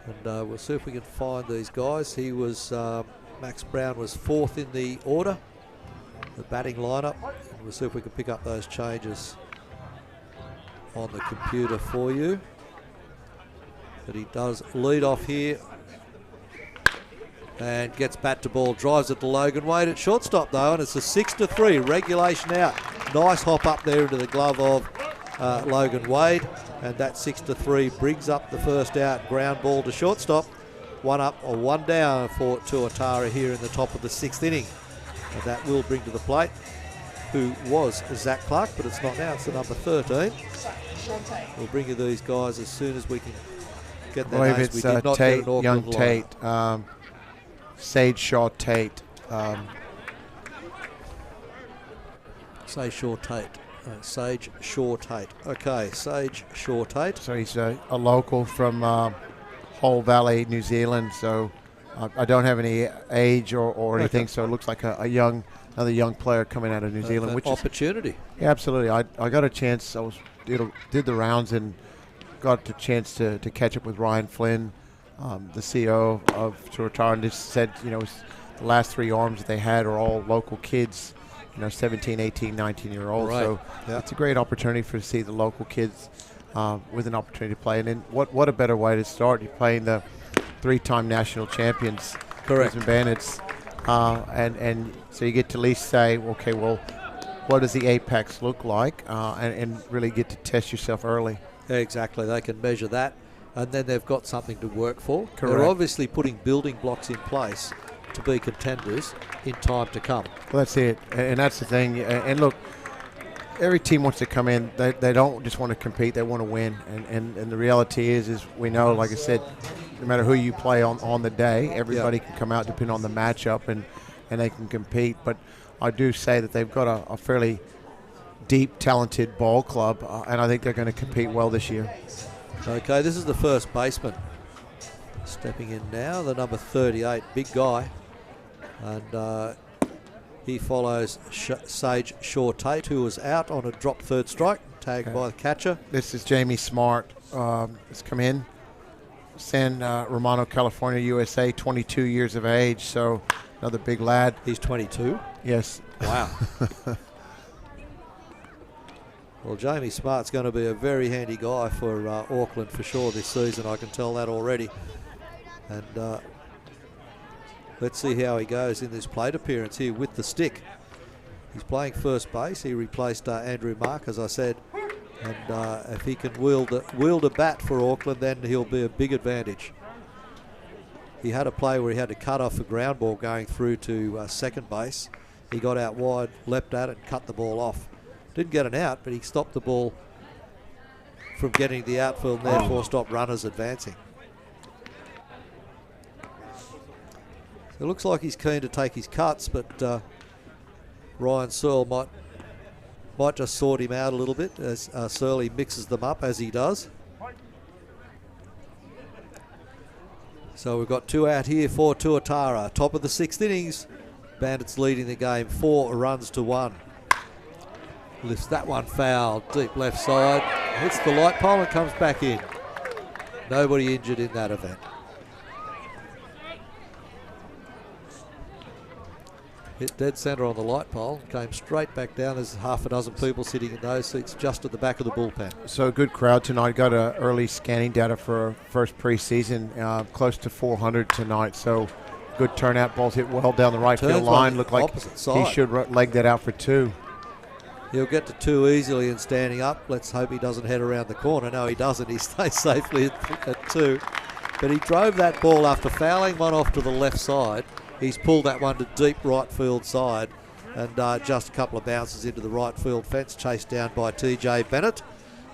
And we'll see if we can find these guys. He was... Max Brown was 4th in the order, the batting lineup. And we'll see if we can pick up those changes on the computer for you. But he does lead off here and gets bat to ball, drives it to Logan Wade at shortstop though, and it's a 6-3 regulation out. Nice hop up there into the glove of Logan Wade, and that 6-3 brings up the first out, ground ball to shortstop. 1 up or 1 down for Tuatara here in the top of the 6th inning. And that will bring to the plate, who was Zach Clark, but it's not now, it's the number 13. We'll bring you these guys as soon as we can get their names. It's Tate, young Tate, Sage Shaw Tate. Sage Shaw Tate. Sage Shaw Tate. Okay, Sage Shaw Tate. So he's a local from... Whole Valley, New Zealand, so I don't have any age or anything, so it looks like another young player coming out of New Zealand, which opportunity. Yeah, absolutely. I got a chance. Did the rounds and got the chance to catch up with Ryan Flynn, the CEO of Tuatara, and just said, the last 3 arms that they had are all local kids, 17, 18, 19-year-olds. Right. So it's a great opportunity to see the local kids with an opportunity to play. And then what a better way to start. You're playing the 3-time national champions, Brisbane Bandits, and so you get to at least say, okay, well, what does the apex look like, and really get to test yourself early. Yeah, exactly. They can measure that, and then they've got something to work for. Correct. They're obviously putting building blocks in place to be contenders in time to come. Well, that's it, and that's the thing. And look, every team wants to come in. They don't just want to compete. They want to win. And the reality is we know, like I said, no matter who you play on the day, everybody can come out depending on the matchup and they can compete. But I do say that they've got a fairly deep, talented ball club, and I think they're going to compete well this year. Okay, this is the first baseman. Stepping in now, the number 38, big guy. And he follows Sage Shaw-Tate, who was out on a drop third strike, tagged by the catcher. This is Jamie Smart. Has come in. San Romano, California, USA, 22 years of age, so another big lad. He's 22? Yes. Wow. Well, Jamie Smart's going to be a very handy guy for Auckland for sure this season. I can tell that already. And let's see how he goes in this plate appearance here with the stick. He's playing first base. He replaced Andrew Mark, as I said. And if he can wield a bat for Auckland, then he'll be a big advantage. He had a play where he had to cut off a ground ball going through to second base. He got out wide, leapt at it, and cut the ball off. Didn't get an out, but he stopped the ball from getting the outfield and therefore stopped runners advancing. It looks like he's keen to take his cuts, but Ryan Searle might just sort him out a little bit as Searle mixes them up as he does. So we've got 2 out here for Tuatara. Top of the 6th innings. Bandits leading the game 4 runs to 1. Lifts that one foul, deep left side. Hits the light pole and comes back in. Nobody injured in that event. Hit dead centre on the light pole, came straight back down. There's half a dozen people sitting in those seats just at the back of the bullpen. So a good crowd tonight. Got early scanning data for first preseason, close to 400 tonight. So good turnout. Balls hit well down the right field line. Looked like he should leg that out for 2. He'll get to 2 easily and standing up. Let's hope he doesn't head around the corner. No, he doesn't. He stays safely at 2. But he drove that ball after fouling one off to the left side. He's pulled that one to deep right field side, and just a couple of bounces into the right field fence, chased down by TJ Bennett.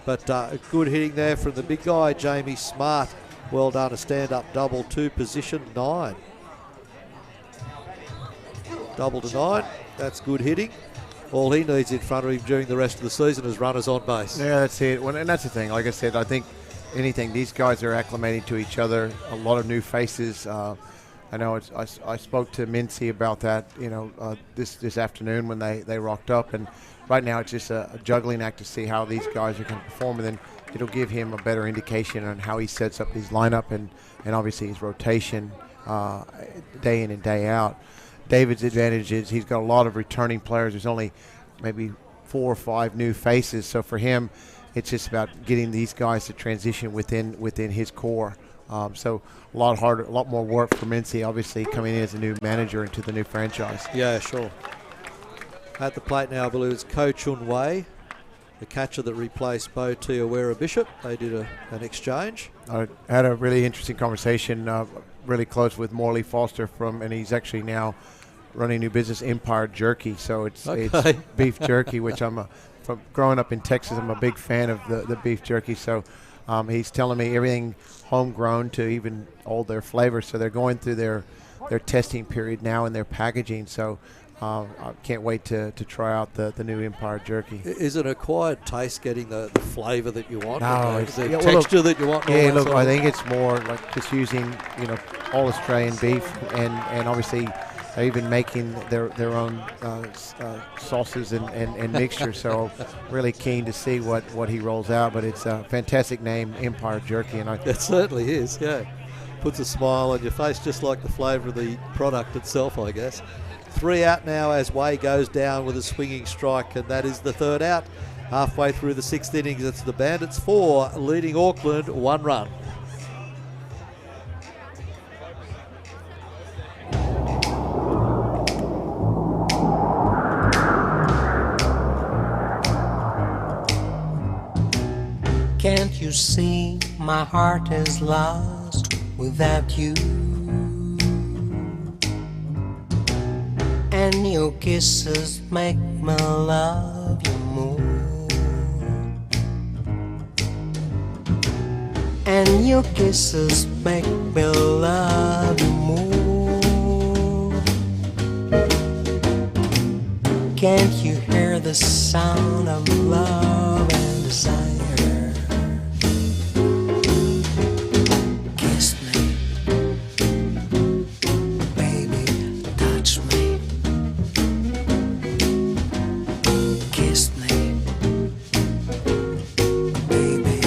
But good hitting there from the big guy, Jamie Smart. Well done, a stand-up double to position 9. Double to 9, that's good hitting. All he needs in front of him during the rest of the season is runners on base. Yeah, that's it. And that's the thing. Like I said, I think these guys are acclimating to each other. A lot of new faces. I know I spoke to Mincy about that, this afternoon when they rocked up. And right now it's just a juggling act to see how these guys are going to perform. And then it'll give him a better indication on how he sets up his lineup and obviously his rotation day in and day out. David's advantage is he's got a lot of returning players. There's only maybe 4 or 5 new faces. So for him, it's just about getting these guys to transition within his core. So a lot harder, a lot more work for Mincy, obviously, coming in as a new manager into the new franchise. Yeah, sure. At the plate now, I believe it's Ko Chun Wei, the catcher that replaced Bo Tiawera Bishop. They did an exchange. I had a really interesting conversation, really close with Morley Foster and he's actually now running a new business, Empire Jerky. So it's beef jerky, which from growing up in Texas, I'm a big fan of the beef jerky. So he's telling me everything homegrown to even all their flavors. So they're going through their testing period now in their packaging. So I can't wait to try out the new Empire Jerky. Is it acquired taste getting the flavour that you want? No, it's the texture that you want? Yeah, look, I think it's more like just using, all Australian beef and obviously they're even making their own sauces and mixture. So really keen to see what he rolls out. But it's a fantastic name, Empire Jerky. And it certainly is, yeah. Puts a smile on your face just like the flavour of the product itself, I guess. 3 out now as Way goes down with a swinging strike, and that is the 3rd out. Halfway through the 6th innings, it's the Bandits 4 leading Auckland 1 run. Can't you see my heart is lost without you? And your kisses make me love you more. and your kisses make me love you more. Can't you hear the sound of love and desire? Kiss me, baby, touch me. Kiss me, baby,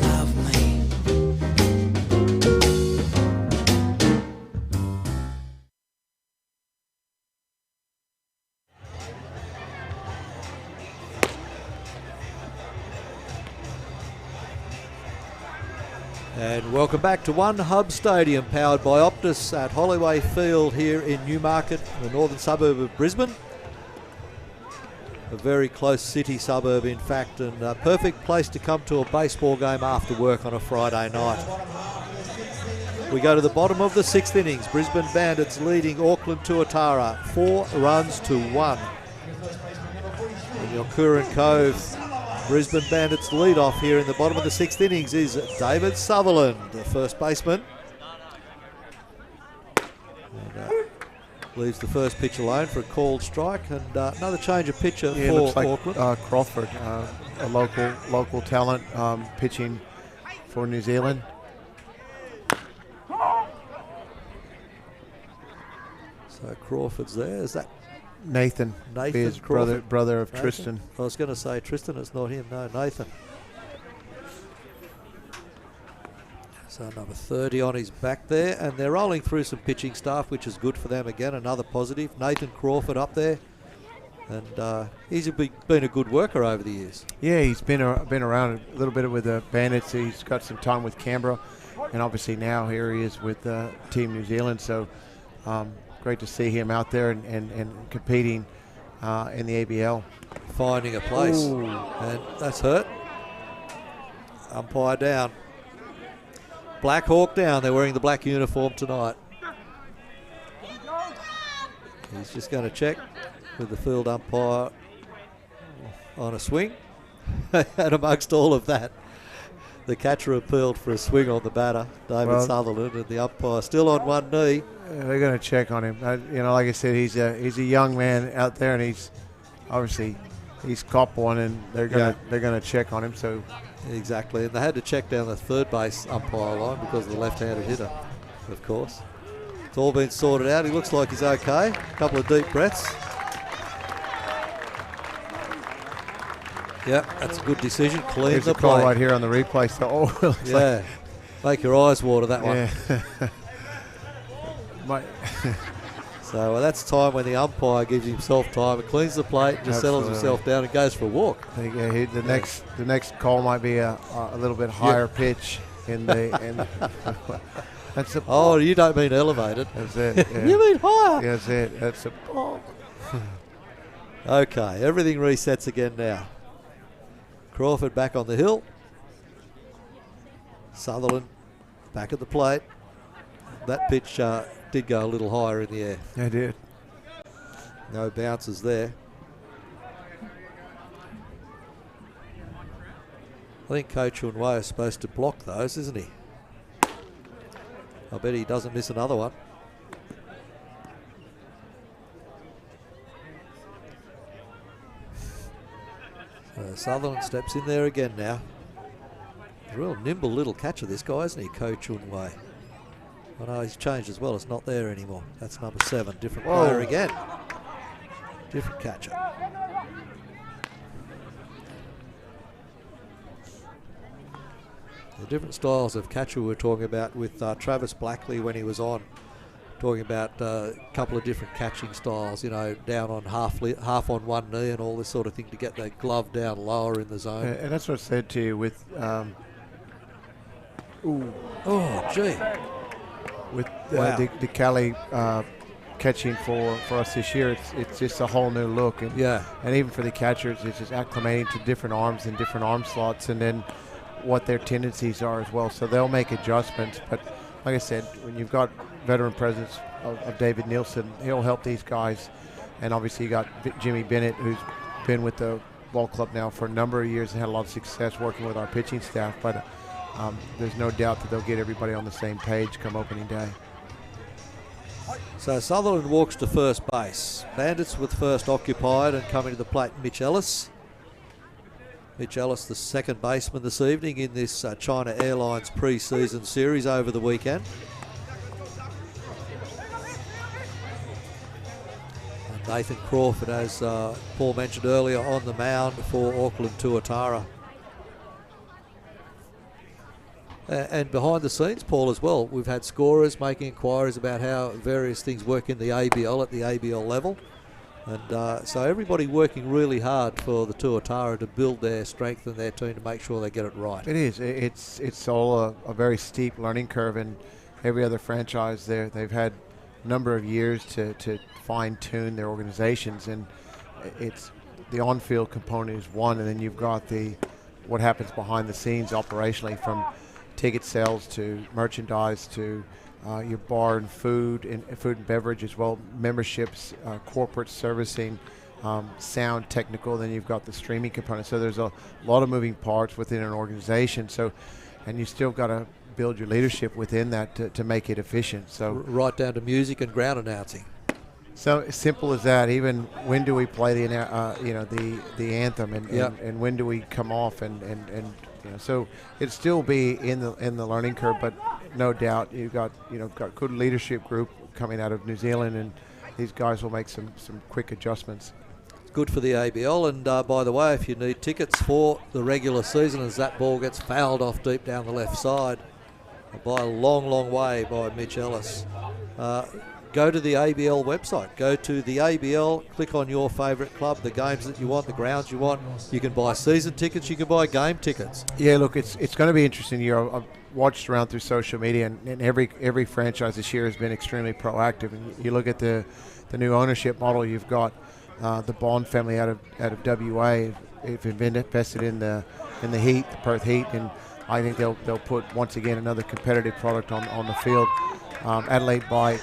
love me. And welcome back to One Hub Stadium, powered by Optus at Holloway Field here in Newmarket, the northern suburb of Brisbane. A very close city suburb, in fact, and a perfect place to come to a baseball game after work on a Friday night. We go to the bottom of the 6th innings. Brisbane Bandits leading Auckland Tuatara 4 runs to 1. In your Curran Cove, Brisbane Bandits lead off here in the bottom of the 6th innings is David Sutherland, the first baseman. And, leaves the first pitch alone for a called strike, and another change of pitcher for looks like, Auckland. Crawford, a local talent, pitching for New Zealand. So Crawford's there. Is that Nathan, his Crawford? brother of Nathan? Tristan. I was going to say Tristan. It's not him. No, Nathan. So number 30 on his back there, and they're rolling through some pitching staff, which is good for them again. Another positive. Nathan Crawford up there, and he's been a good worker over the years. Yeah, he's been around a little bit with the Bandits. He's got some time with Canberra, and obviously now here he is with Team New Zealand. So great to see him out there and competing in the ABL. Finding a place. Ooh. And that's hurt. Umpire down. Black Hawk down. They're wearing the black uniform tonight. He's just going to check with the field umpire on a swing. And amongst all of that, the catcher appealed for a swing on the batter, David Sutherland, and the umpire still on one knee. They're going to check on him. Like I said, he's a young man out there, and he's copped one, and they're going to check on him. So exactly, and they had to check down the third base umpire line because of the left-handed hitter, of course. It's all been sorted out. He looks like he's okay. A couple of deep breaths. Yep, that's a good decision. Clean There's the a call plate. right here on the replay. So, yeah, make your eyes water, that one. Yeah. So that's time when the umpire gives himself time and cleans the plate, just settles himself down and goes for a walk. Yeah, the next call might be a little bit higher pitch in the. That's a ball. Oh, you don't mean elevated. That's it. Yeah. You mean higher. Yeah, that's it. That's a ball. Okay, everything resets again now. Crawford back on the hill. Sutherland back at the plate. That pitch did go a little higher in the air. Yeah, it did. No bounces there. I think Ko Chun Wei is supposed to block those, isn't he? I bet he doesn't miss another one. So Sutherland steps in there again now. A real nimble little catcher, this guy, isn't he, Ko Chun Wei? Oh no, he's changed as well. It's not there anymore. That's number 7. Different player again. Different catcher. The different styles of catcher we were talking about with Travis Blackley when he was on. Talking about a couple of different catching styles, down on half on one knee and all this sort of thing to get the glove down lower in the zone. And that's what I said to you with. Oh, gee. With the Cali catching for us this year, it's just a whole new look. And even for the catchers, it's just acclimating to different arms and different arm slots, and then what their tendencies are as well. So they'll make adjustments. But like I said, when you've got veteran presence of David Nielsen, he'll help these guys. And obviously you got Jimmy Bennett, who's been with the ball club now for a number of years and had a lot of success working with our pitching staff. But there's no doubt that they'll get everybody on the same page come opening day. So Sutherland walks to first base. Bandits with first occupied, and coming to the plate, Mitch Ellis. Mitch Ellis, the second baseman this evening in this China Airlines pre-season series over the weekend. And Nathan Crawford, as Paul mentioned earlier, on the mound for Auckland Tuatara. And behind the scenes, Paul, as well, we've had scorers making inquiries about how various things work in the ABL at the ABL level. And so everybody working really hard for the Tuatara to build their strength in their team to make sure they get it right. It is. It's all a very steep learning curve, and every other franchise there, they've had a number of years to fine-tune their organizations, and it's the on-field component is one, and then you've got what happens behind the scenes operationally, from ticket sales to merchandise to your bar and food and beverage as well, memberships, corporate servicing, sound, technical. Then you've got the streaming component. So there's a lot of moving parts within an organization. So, and you still got to build your leadership within that to make it efficient. So right down to music and ground announcing. So simple as that. Even when do we play the anthem, and when do we come off, and so it'd still be in the learning curve, but no doubt you've got good leadership group coming out of New Zealand, and these guys will make some quick adjustments. It's good for the ABL, and by the way, if you need tickets for the regular season, as that ball gets fouled off deep down the left side by a long way by Mitch Ellis, go to the ABL website. Go to the ABL, click on your favourite club, the games that you want, the grounds you want. You can buy season tickets, you can buy game tickets. Yeah, look, it's going to be interesting. I've watched around through social media, and every franchise this year has been extremely proactive. And you look at the new ownership model. You've got the Bond family out of WA. They've invested in the Heat, the Perth Heat, and I think they'll put once again another competitive product on the field. Adelaide Bite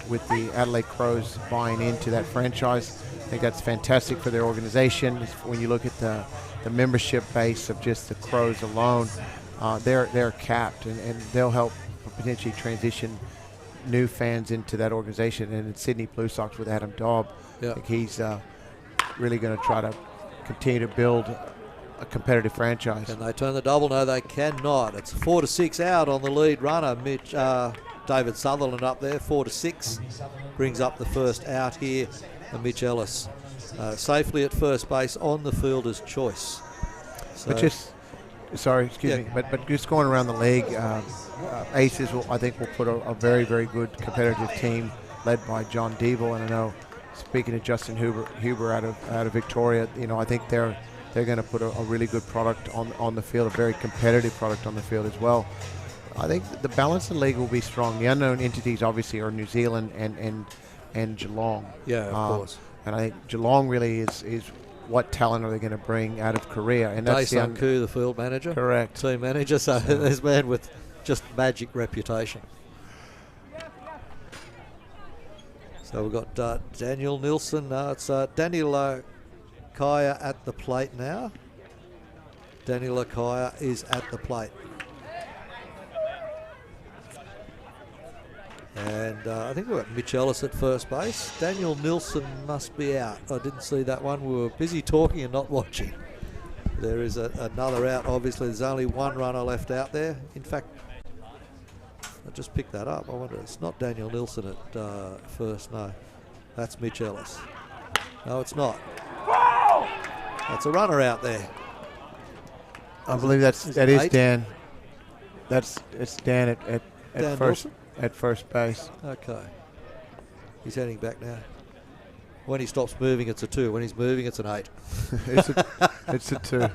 with the Adelaide Crows buying into that franchise. I think that's fantastic for their organization. When you look at the membership base of just the Crows alone, they're capped, and they'll help potentially transition new fans into that organization. And in Sydney Blue Sox with Adam Dobb, I think he's really going to try to continue to build a competitive franchise. Can they turn the double? No, they cannot. It's 4-6 out on the lead runner, David Sutherland up there, 4-6. Brings up the first out here, and Mitch Ellis safely at first base on the fielder's choice. So, but just going around the league, Aces I think will put a very, very good competitive team led by John Deeble. And I know, speaking of Justin Huber out of Victoria, I think they're going to put a really good product on the field, a very competitive product on the field as well. I think the balance in the league will be strong. The unknown entities obviously are New Zealand and Geelong. Yeah, of course. And I think Geelong really is what talent are they going to bring out of Korea? And that's Dae-Sung Koo, the field manager. Correct. Team manager. So there's a man with just magic reputation. So we've got Daniel Nilsson. It's Daniel Kaya at the plate now. Daniel Kaya is at the plate. And I think we've got Mitch Ellis at first base. Daniel Nilsson must be out. I didn't see that one. We were busy talking and not watching. There is another out. Obviously, there's only one runner left out there. In fact, I just picked that up. I wonder, it's not Daniel Nilsson at first. No, that's Mitch Ellis. No, it's not. That's a runner out there. I believe that is Dan. It's Dan at Dan first. Nilsson? At first base. Okay. He's heading back now. When he stops moving, it's a 2. When he's moving, it's an 8. It's a 2.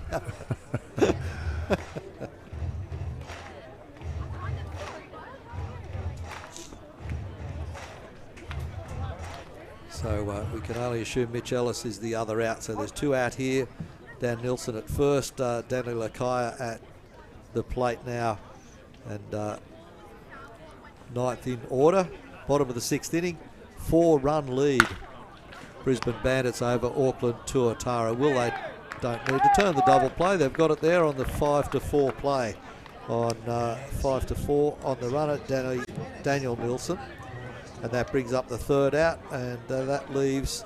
So we can only assume Mitch Ellis is the other out. So there's 2 out here. Dan Nilsson at first. Daniel Lakaya at the plate now. And 9th in order. Bottom of the 6th inning. 4-run lead. Brisbane Bandits over Auckland Tuatara. Will they? Don't need to turn the double play. They've got it there on the 5-4 play. on 5-4 on the runner, Daniel Nilsson. And that brings up the third out, and that leaves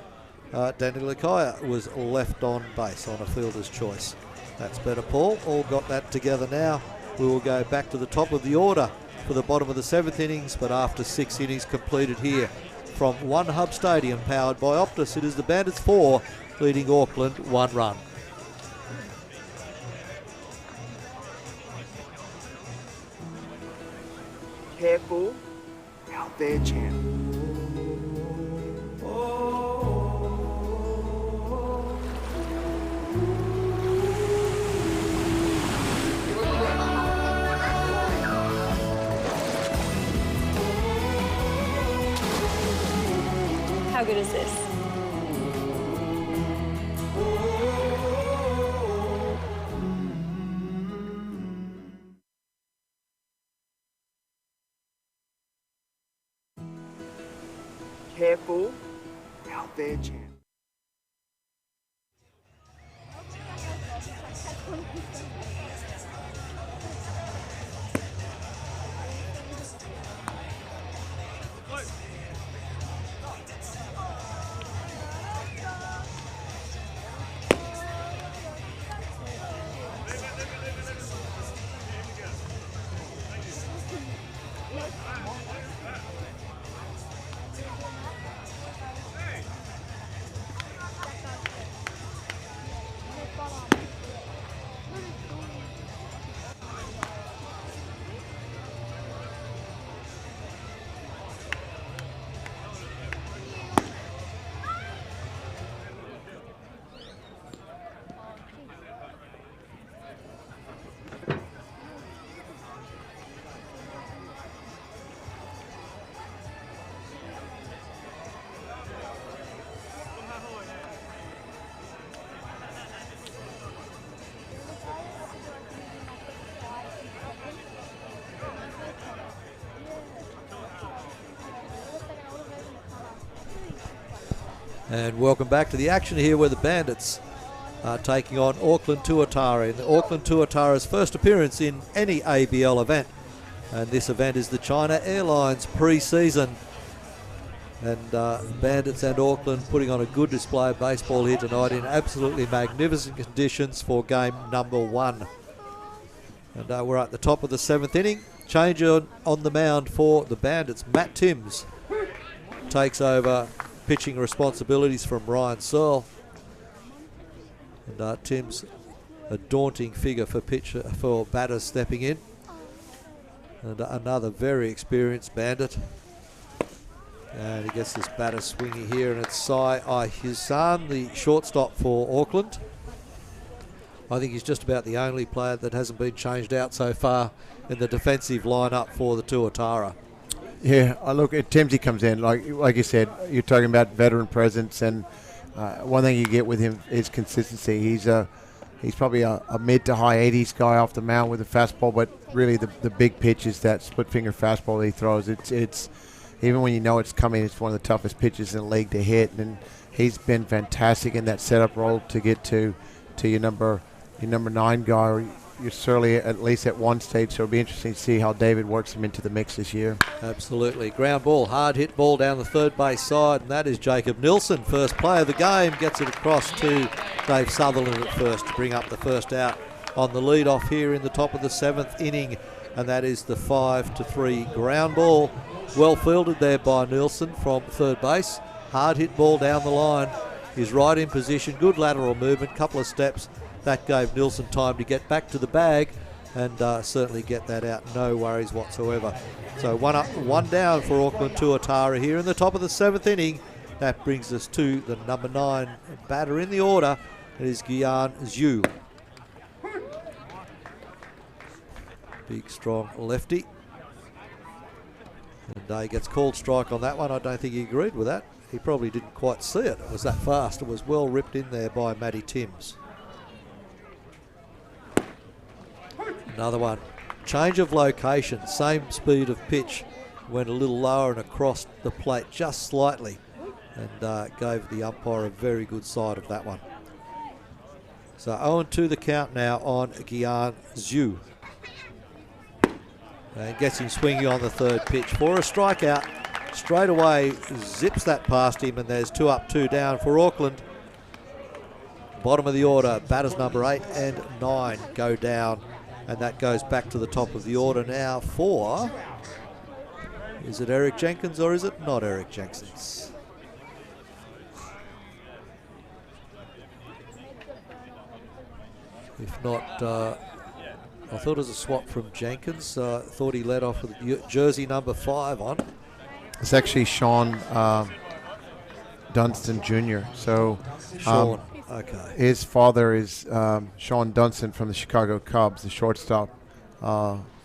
Daniel Lakaya was left on base on a fielder's choice. That's better, Paul. All got that together now. We will go back to the top of the order for the bottom of the 7th innings, but after 6 innings completed here from One Hub Stadium, powered by Optus, it is the Bandits 4 leading Auckland 1 run. Careful, out there, champ. How good is this? Careful, out there, champ. And welcome back to the action here where the Bandits are taking on Auckland Tuatara in the Auckland Tuatara's first appearance in any ABL event. And this event is the China Airlines pre-season. And Bandits and Auckland putting on a good display of baseball here tonight in absolutely magnificent conditions for game number 1. And we're at the top of the 7th inning. Change on the mound for the Bandits. Matt Timms takes over pitching responsibilities from Ryan Searle. And Tim's a daunting figure for batters stepping in. And another very experienced Bandit. And he gets this batter swinging here, and it's Sai Ihisan, the shortstop for Auckland. I think he's just about the only player that hasn't been changed out so far in the defensive lineup for the Tuatara. Yeah, I look at Timsy comes in, like you said, you're talking about veteran presence, and one thing you get with him is consistency. He's probably a mid to high 80s guy off the mound with a fastball, but really the big pitch is that split finger fastball that he throws. It's even when you know it's coming, it's one of the toughest pitches in the league to hit, and he's been fantastic in that setup role to get to your number 9 guy, or you're certainly at least at one stage, so it'll be interesting to see how David works him into the mix this year. Absolutely. Ground ball, hard hit ball down the third base side, and that is Jacob Nilsson, first play of the game, gets it across to Dave Sutherland at first to bring up the first out on the lead off here in the top of the 7th inning, and that is the 5-3 ground ball. Well fielded there by Nilsson from third base. Hard hit ball down the line. He's right in position, good lateral movement, couple of steps. That gave Nilsson time to get back to the bag and certainly get that out. No worries whatsoever. So 1 up, 1 down for Auckland Tuatara here in the top of the 7th inning. That brings us to the number 9 batter in the order. It is Gian Zhu. Big, strong lefty. And he gets called strike on that one. I don't think he agreed with that. He probably didn't quite see it. It was that fast. It was well ripped in there by Matty Timms. Another one. Change of location. Same speed of pitch. Went a little lower and across the plate just slightly. And gave the umpire a very good side of that one. So 0-2 the count now on Gian Zhu. And gets him swinging on the third pitch for a strikeout. Straight away zips that past him, and there's 2 up, 2 down for Auckland. Bottom of the order, batters number 8 and 9 go down, and that goes back to the top of the order now for... Is it Eric Jenkins or is it not Eric Jenkins? If not, I thought it was a swap from Jenkins. Thought he led off with jersey number 5 on. It's actually Sean Dunston Jr. So Sean, okay. His father is Sean Dunston from the Chicago Cubs, the shortstop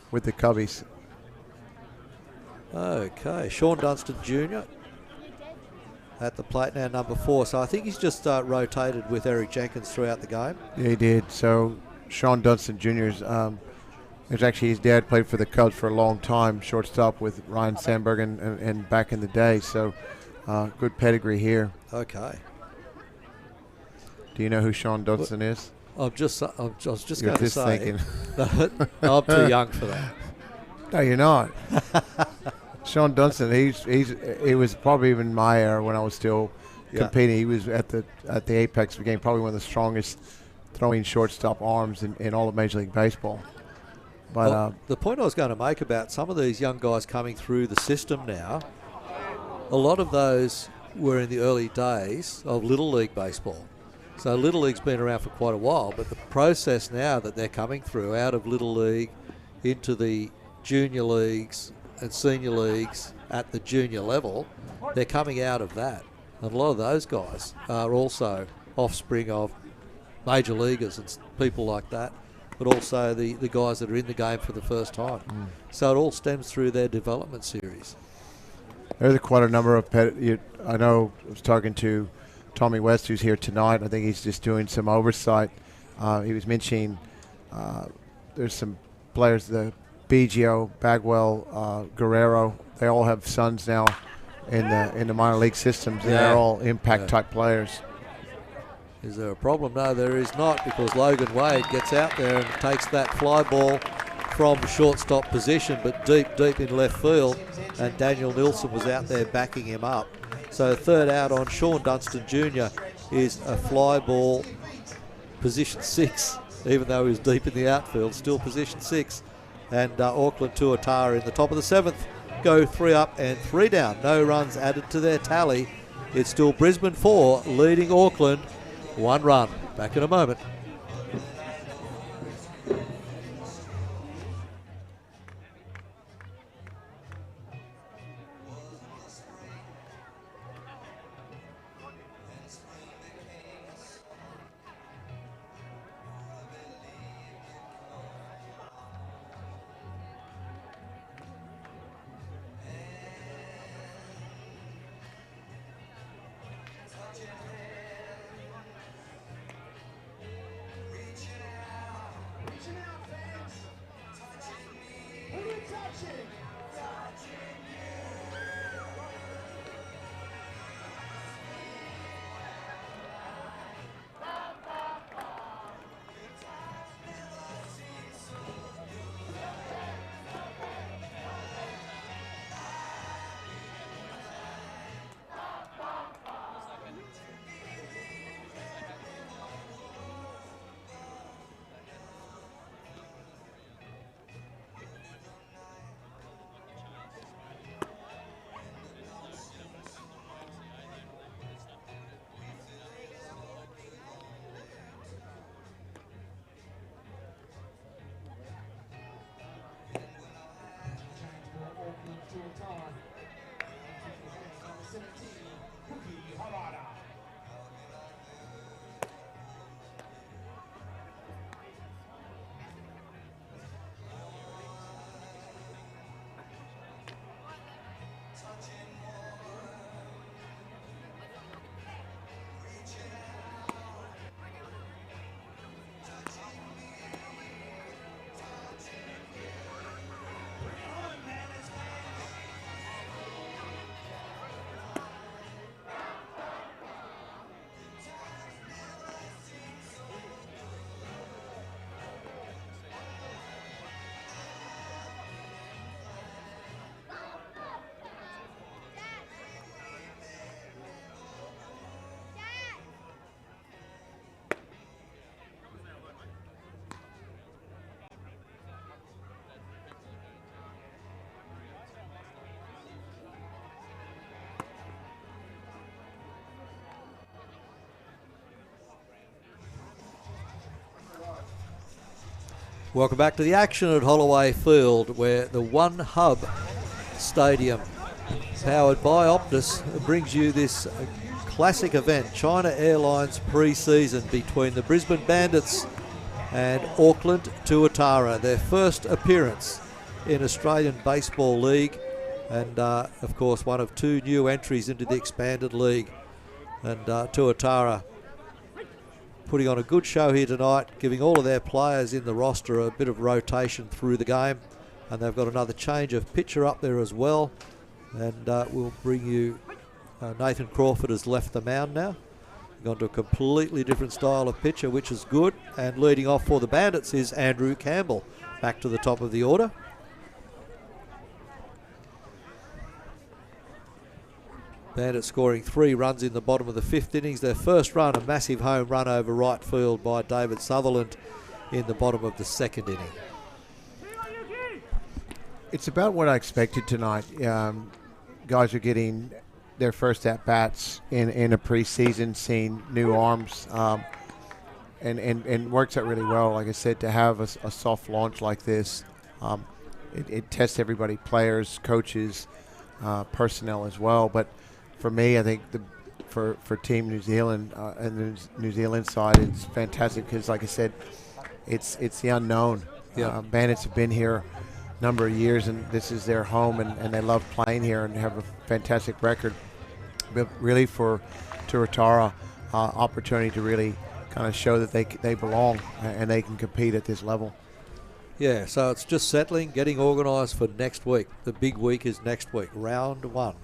with the Cubbies. Okay, Sean Dunston Jr. at the plate now, number 4. So I think he's just rotated with Eric Jenkins throughout the game. Yeah, he did. So Sean Dunston Jr. is actually his dad played for the Cubs for a long time, shortstop with Ryan Sandberg and back in the day. So good pedigree here. Okay. Do you know who Sean Dunston is? I was just You're going to just say. thinking. I'm too young for that. No, you're not. Sean Dunston, he was probably even my era when I was still competing. He was at the apex of the game, probably one of the strongest throwing shortstop arms in all of Major League Baseball. But the point I was going to make about some of these young guys coming through the system now, a lot of those were in the early days of Little League Baseball. So Little League's been around for quite a while, but the process now that they're coming through out of Little League into the junior leagues and senior leagues at the junior level, they're coming out of that. And a lot of those guys are also offspring of major leaguers and people like that, but also the guys that are in the game for the first time. So it all stems through their development series. There's quite a number of I know I was talking to Tommy West, who's here tonight. I think he's just doing some oversight. He was mentioning there's some players, the Biggio, Bagwell, Guerrero. They all have sons now in the minor league systems, and they're all impact type players. Is there a problem? No, there is not, because Logan Wade gets out there and takes that fly ball from shortstop position, but deep in left field, and Daniel Nilsson was out there backing him up. So third out on Sean Dunston Jr. is a fly ball, position 6, even though he was deep in the outfield, still position 6. And Auckland Tuatara in the top of the 7th go 3 up and 3 down. No runs added to their tally. It's still Brisbane 4 leading Auckland 1 run. Back in a moment. Welcome back to the action at Holloway Field, where the One Hub Stadium, powered by Optus, brings you this classic event, China Airlines pre-season between the Brisbane Bandits and Auckland Tuatara, their first appearance in Australian Baseball League, and of course one of two new entries into the expanded league. And Tuatara putting on a good show here tonight, giving all of their players in the roster a bit of rotation through the game, and they've got another change of pitcher up there as well. And we'll bring you Nathan Crawford has left the mound now, gone to a completely different style of pitcher, which is good. And leading off for the Bandits is Andrew Campbell, back to the top of the order. Bandits scoring 3 runs in the bottom of the 5th innings. Their first run, a massive home run over right field by David Sutherland in the bottom of the 2nd inning. It's about what I expected tonight. Guys are getting their first at-bats in a preseason, seeing new arms, and works out really well. Like I said, to have a soft launch like this, it tests everybody, players, coaches, personnel as well. But for me, I think for Team New Zealand and the New Zealand side, it's fantastic because, like I said, it's the unknown. Yeah. Bandits have been here a number of years, and this is their home, and they love playing here and have a fantastic record. But really, for Tuatara, opportunity to really kind of show that they belong and they can compete at this level. Yeah, so it's just settling, getting organised for next week. The big week is next week, round 1.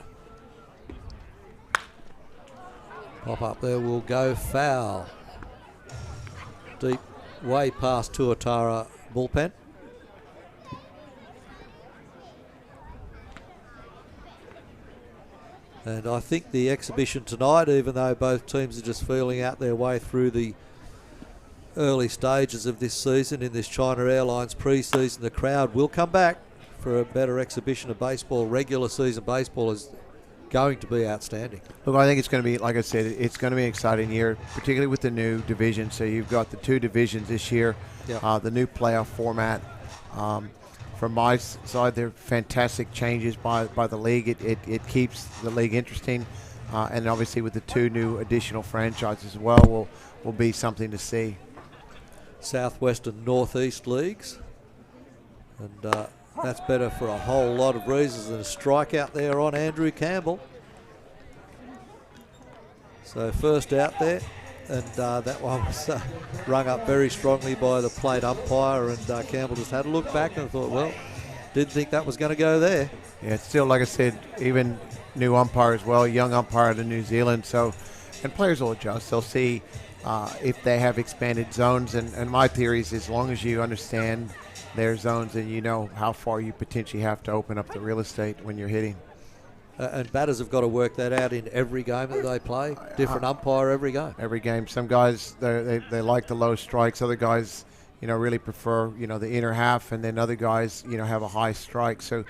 Pop up there will go foul. Deep, way past Tuatara bullpen. And I think the exhibition tonight, even though both teams are just feeling out their way through the early stages of this season in this China Airlines pre-season, the crowd will come back for a better exhibition of baseball. Regular season baseball is going to be outstanding. Look, I think it's going to be, like I said, it's going to be an exciting year, particularly with the new division. So you've got the 2 divisions this year, the new playoff format. From my side, they're fantastic changes by the league. It keeps the league interesting, and obviously with the 2 new additional franchises as well will be something to see. Southwest and Northeast leagues, and that's better for a whole lot of reasons than a strikeout there on Andrew Campbell. So first out there, and that one was rung up very strongly by the plate umpire, and Campbell just had a look back and thought, well, didn't think that was going to go there. Yeah, it's still, like I said, even new umpire as well, young umpire to New Zealand. So, and players will adjust. They'll see if they have expanded zones. And my theory is as long as you understand their zones and you know how far you potentially have to open up the real estate when you're hitting. And batters have got to work that out in every game that they play. Different umpire every game. Every game. Some guys, they like the low strikes. Other guys, really prefer, the inner half. And then other guys, have a high strike. So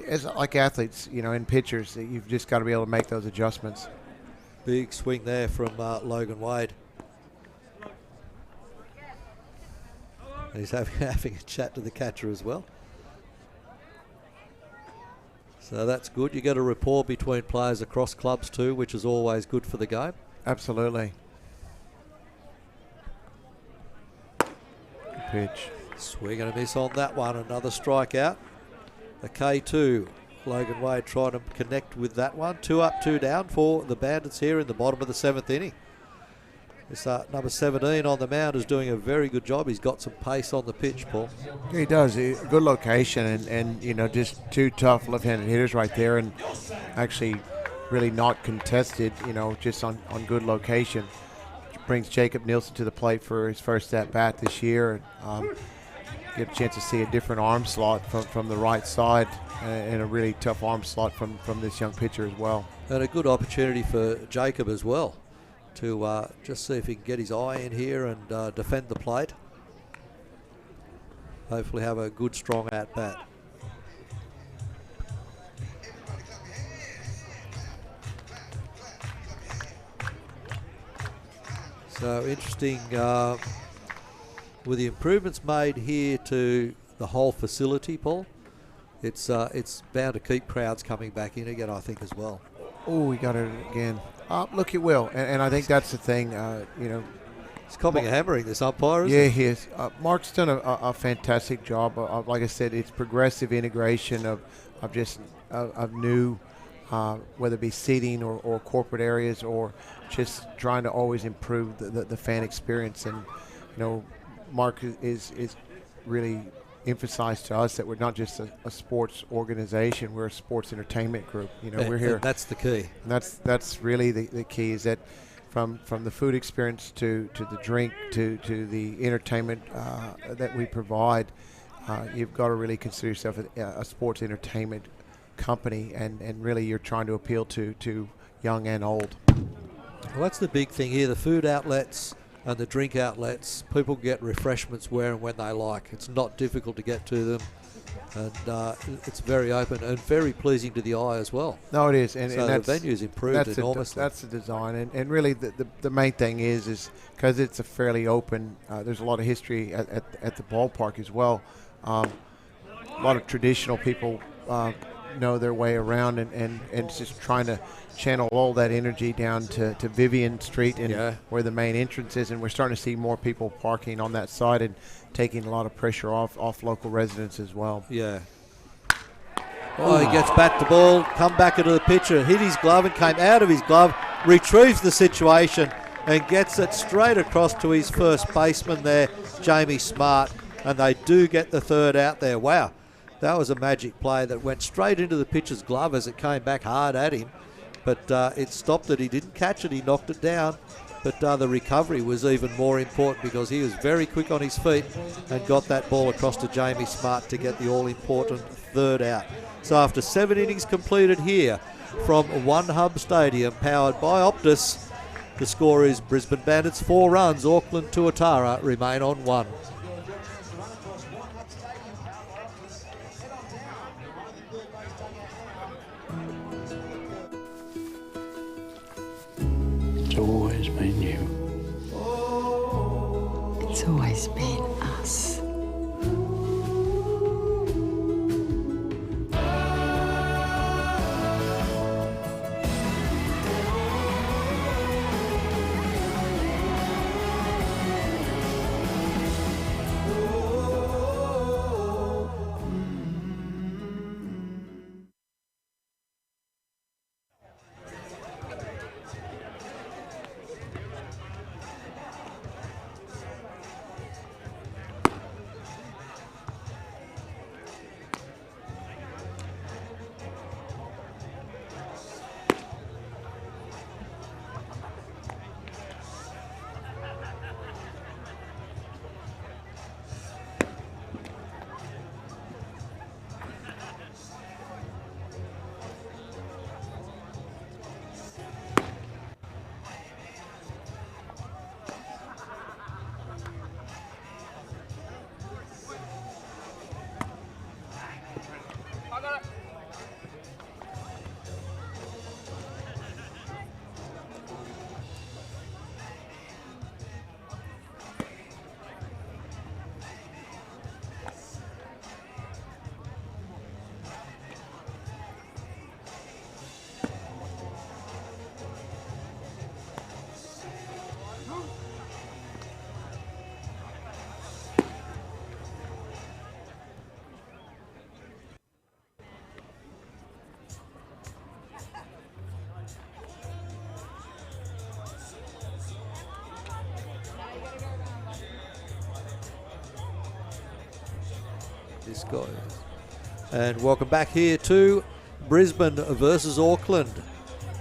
as like athletes, in pitchers, you've just got to be able to make those adjustments. Big swing there from Logan Wade. He's having a chat to the catcher as well. So that's good. You get a rapport between players across clubs too, which is always good for the game. Absolutely. Good pitch. Swing and a miss on that one. Another strikeout. A K2. Logan Wade trying to connect with that one. 2 up, 2 down for the Bandits here in the bottom of the 7th inning. This number 17 on the mound is doing a very good job. He's got some pace on the pitch, Paul. He does. Good location and just 2 tough left-handed hitters right there, and actually really not contested, just on good location. Brings Jacob Nielsen to the plate for his first at-bat this year. Get a chance to see a different arm slot from the right side and a really tough arm slot from this young pitcher as well. And a good opportunity for Jacob as well to just see if he can get his eye in here and defend the plate. Hopefully have a good, strong at-bat. So interesting with the improvements made here to the whole facility, Paul, it's bound to keep crowds coming back in again, I think, as well. Oh, we got it again. Look, it will, and I think that's the thing. He's copping a hammering, this umpire, isn't he? he? He is. Mark's done a fantastic job. Like I said, it's progressive integration of new, whether it be seating or corporate areas, or just trying to always improve the fan experience. And Mark is really emphasized to us that we're not just a sports organization, we're a sports entertainment group. We're here. That's the key. And that's really the key, is that from the food experience to the drink to the entertainment that we provide, you've got to really consider yourself a sports entertainment company, and really you're trying to appeal to young and old. Well, that's the big thing here, the food outlets and the drink outlets. People get refreshments where and when they like. It's not difficult to get to them, and it's very open and very pleasing to the eye as well. No, it is, and the venue's improved enormously. That's the design, and really the main thing is because it's a fairly open. There's a lot of history at the ballpark as well. A lot of traditional people know their way around, and it's just trying to channel all that energy down to Vivian Street and where the main entrance is, and we're starting to see more people parking on that side and taking a lot of pressure off local residents as well. Yeah. Oh, he gets back the ball, come back into the pitcher, hit his glove and came out of his glove, retrieves the situation and gets it straight across to his first baseman there, Jamie Smart, and they do get the third out there. Wow, that was a magic play that went straight into the pitcher's glove as it came back hard at him, but it stopped it. He didn't catch it, he knocked it down, but the recovery was even more important because he was very quick on his feet and got that ball across to Jamie Smart to get the all-important third out. So after 7 innings completed here from One Hub Stadium, powered by Optus, the score is Brisbane Bandits 4 runs, Auckland Tuatara remain on 1. It's always been you. It's always been us. This guy. And welcome back here to Brisbane versus Auckland.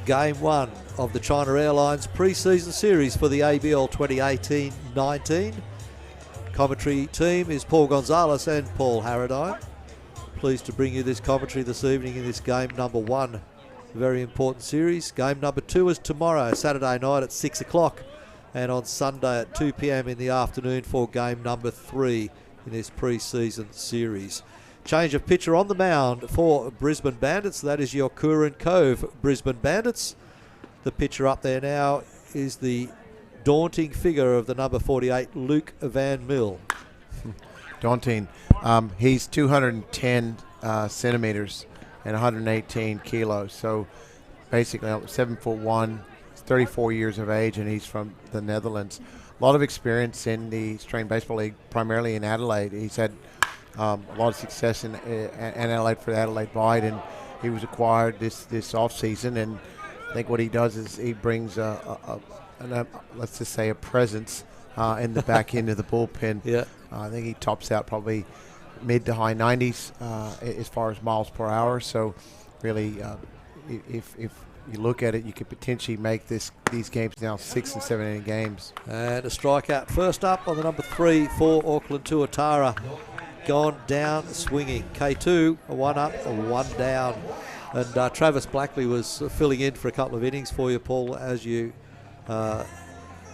Game 1 of the China Airlines pre-season series for the ABL 2018-19. Commentary team is Paul Gonzalez and Paul Harradine. Pleased to bring you this commentary this evening in this game number 1. Very important series. Game number 2 is tomorrow, Saturday night at 6 o'clock, and on Sunday at 2 p.m. in the afternoon for game number 3 in this pre-season series. Change of pitcher on the mound for Brisbane Bandits. That is your Curran Cove Brisbane Bandits. The pitcher up there now is the daunting figure of the number 48, Luke Van Mill. daunting. He's 210 centimeters and 118 kilos. So basically 7'1", 34 years of age, and he's from the Netherlands. A lot of experience in the Australian Baseball League, primarily in Adelaide. He's had a lot of success in Adelaide for the Adelaide Bite, and he was acquired this off season. And I think what he does is he brings let's just say a presence in the back end of the bullpen. Yeah, I think he tops out probably mid to high 90s as far as miles per hour. So really, if you look at it, you could potentially make these games now 6 and 7 inning games. And a strikeout first up on the number 3 for Auckland Tuatara. Gone down swinging. K2, a 1 up, a 1 down. And Travis Blackley was filling in for a couple of innings for you, Paul, as you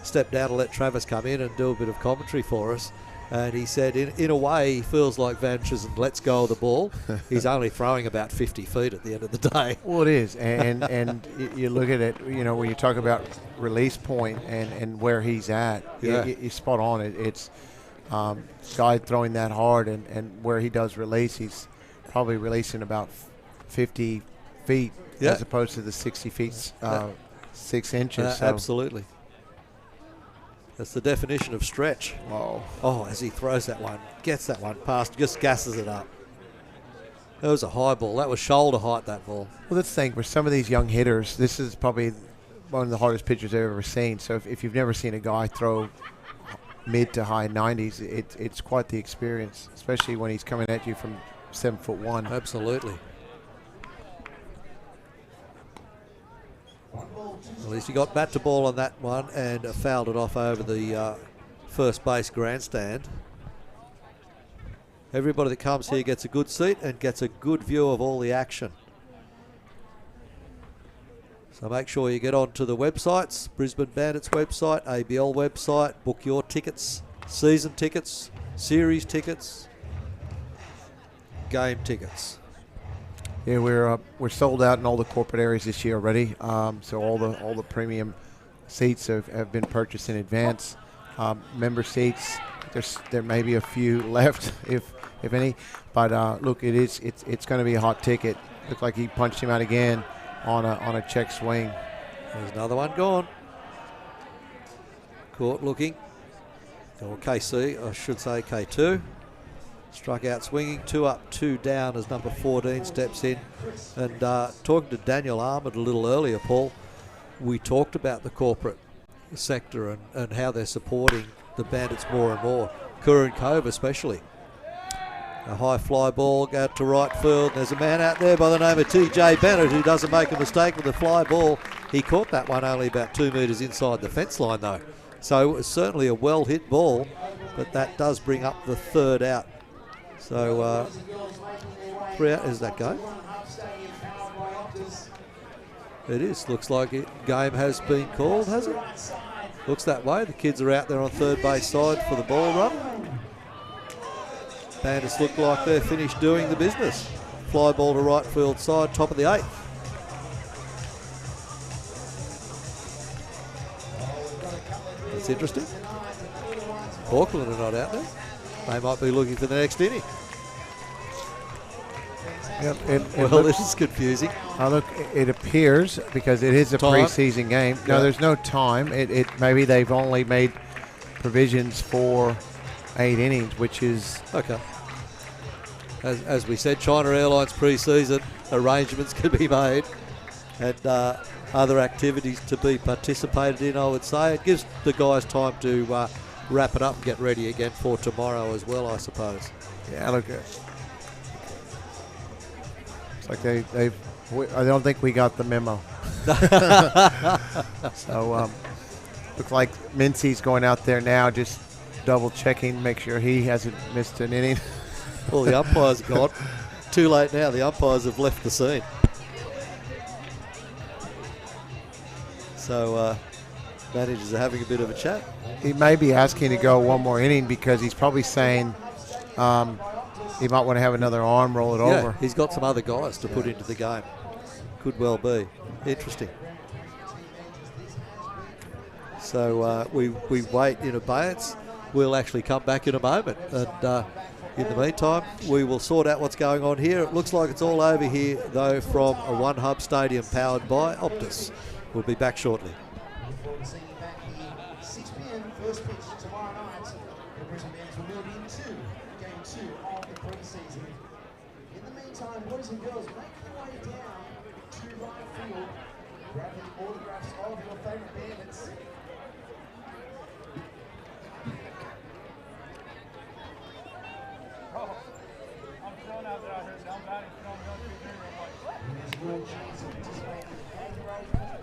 stepped down to let Travis come in and do a bit of commentary for us. And he said, in a way, he feels like Van Trisen lets go of the ball. He's only throwing about 50 feet at the end of the day. Well, it is. And you look at it, when you talk about release point and where he's at, you're spot on. It's guy throwing that hard, and where he does release, he's probably releasing about 50 feet as opposed to the 60 feet, 6 inches. So. Absolutely. That's the definition of stretch. Oh, as he throws that one, gets that one past, just gasses it up. That was a high ball. That was shoulder height, that ball. Well, let's think, for some of these young hitters, this is probably one of the hardest pitchers I've ever seen. So if you've never seen a guy throw mid to high 90s, it's quite the experience, especially when he's coming at you from 7'1". Absolutely. At least he got bat to ball on that one and fouled it off over the first base grandstand. Everybody that comes here gets a good seat and gets a good view of all the action. So make sure you get onto the websites, Brisbane Bandits website, ABL website, book your tickets, season tickets, series tickets, game tickets. Yeah, we're sold out in all the corporate areas this year already. So all the premium seats have been purchased in advance. Member seats, there may be a few left, if any. But look, it's going to be a hot ticket. Looked like he punched him out again on a check swing. There's another one gone. Caught looking. Or KC, I should say K2. Struck out swinging, 2 up, 2 down as number 14 steps in. And talking to Daniel Armour a little earlier, Paul, we talked about the corporate sector and how they're supporting the Bandits more and more. Curran Cove especially. A high fly ball out to right field. There's a man out there by the name of TJ Bennett who doesn't make a mistake with the fly ball. He caught that one only about 2 metres inside the fence line though. So it was certainly a well hit ball, but that does bring up the third out. So 3 out, is that go? It is. Looks like game has been called, has it? Looks that way. The kids are out there on third base side for the ball run. Bandits look like they're finished doing the business. Fly ball to right field side, top of the 8th. That's interesting. Auckland are not out there. They might be looking for the next inning. Yep, well, this is confusing. Look, it appears, because it is a preseason game. No, there's no time. It maybe they've only made provisions for 8 innings, which is okay. As we said, China Airlines preseason arrangements can be made, and other activities to be participated in. I would say it gives the guys time to wrap it up and get ready again for tomorrow as well, I suppose. Yeah, look, it's like I don't think we got the memo. So looks like Mincy's going out there now, just double checking, make sure he hasn't missed an inning. Well, the umpire's gone. Too late now. The umpires have left the scene. So managers are having a bit of a chat. He may be asking to go one more inning because he's probably saying he might want to have another arm, roll it over. He's got some other guys to put into the game. Could well be. Interesting. So we wait in abeyance. we'll actually come back in a moment. And in the meantime, we will sort out what's going on here. It looks like it's all over here, though, from a One Hub Stadium powered by Optus. We'll be back shortly. Look forward to seeing you back here 6 p.m. first pitch tomorrow night. The Brisbane Bandits will move into game 2 of the pre-season. In the meantime, boys and girls, make your way down to right field. Grab the autographs of your favourite Bandits.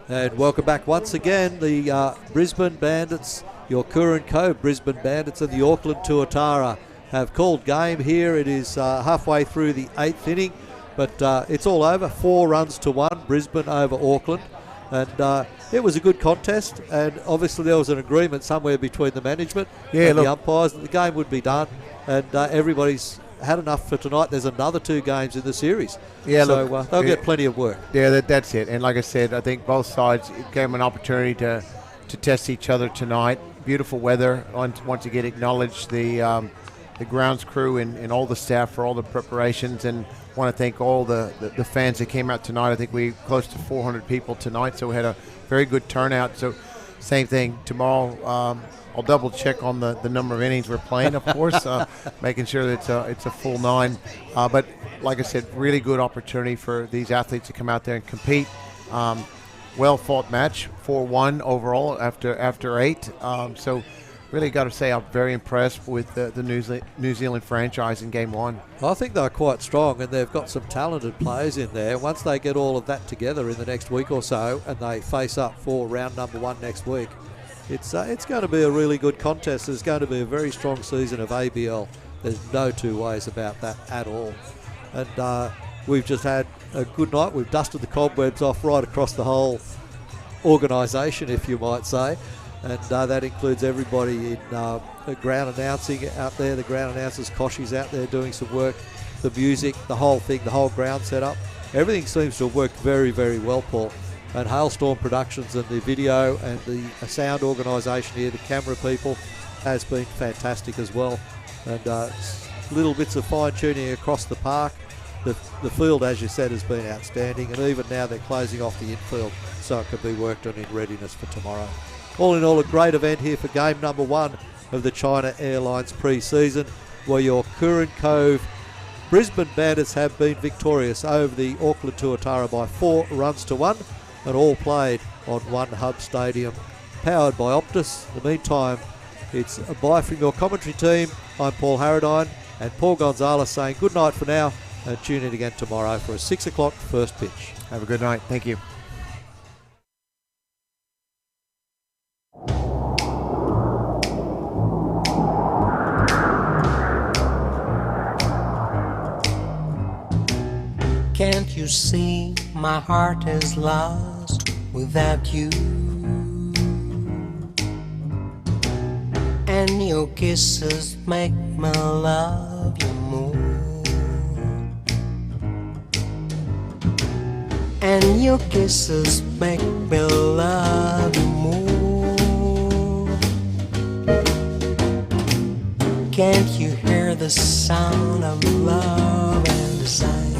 And welcome back once again, the Brisbane Bandits, your Curran Cove Brisbane Bandits and the Auckland Tuatara have called game here. It is halfway through the 8th inning, but it's all over. 4 runs to 1, Brisbane over Auckland. And it was a good contest, and obviously there was an agreement somewhere between the management and the umpires that the game would be done, and everybody's had enough for tonight. There's another 2 games in the series. Yeah, so look, they'll get plenty of work. Yeah, that's it. And like I said, I think both sides gave them an opportunity to test each other tonight. Beautiful weather. Once again, acknowledge the grounds crew and all the staff for all the preparations, and want to thank all the fans that came out tonight. I think we close to 400 people tonight, so we had a very good turnout. So same thing tomorrow. I'll double check on the number of innings we're playing, of course, making sure that it's a full 9. But like I said, really good opportunity for these athletes to come out there and compete. Well fought match, 4-1 overall after 8. So really got to say I'm very impressed with the New Zealand franchise in Game 1. I think they're quite strong, and they've got some talented players in there. Once they get all of that together in the next week or so, and they face up for round number 1 next week, it's going to be a really good contest. There's going to be a very strong season of ABL. There's no two ways about that at all. And we've just had a good night. We've dusted the cobwebs off right across the whole organisation, if you might say. And that includes everybody in ground announcing out there. The ground announcers, Koshi's out there doing some work. The music, the whole thing, the whole ground setup. Everything seems to have worked very, very well, Paul. And Hailstorm Productions and the video and the sound organisation here, the camera people, has been fantastic as well. And little bits of fine-tuning across the park. The field, as you said, has been outstanding. And even now they're closing off the infield so it can be worked on in readiness for tomorrow. All in all, a great event here for game number 1 of the China Airlines pre-season, where your Curran Cove Brisbane Bandits have been victorious over the Auckland Tuatara by 4 runs to 1. And all played on One Hub Stadium, powered by Optus. In the meantime, it's a bye from your commentary team. I'm Paul Harradine and Paul Gonzalez saying good night for now, and tune in again tomorrow for a 6 o'clock first pitch. Have a good night. Thank you. Can't you see my heart is lost without you? And your kisses make me love you more. And your kisses make me love you more. Can't you hear the sound of love and desire?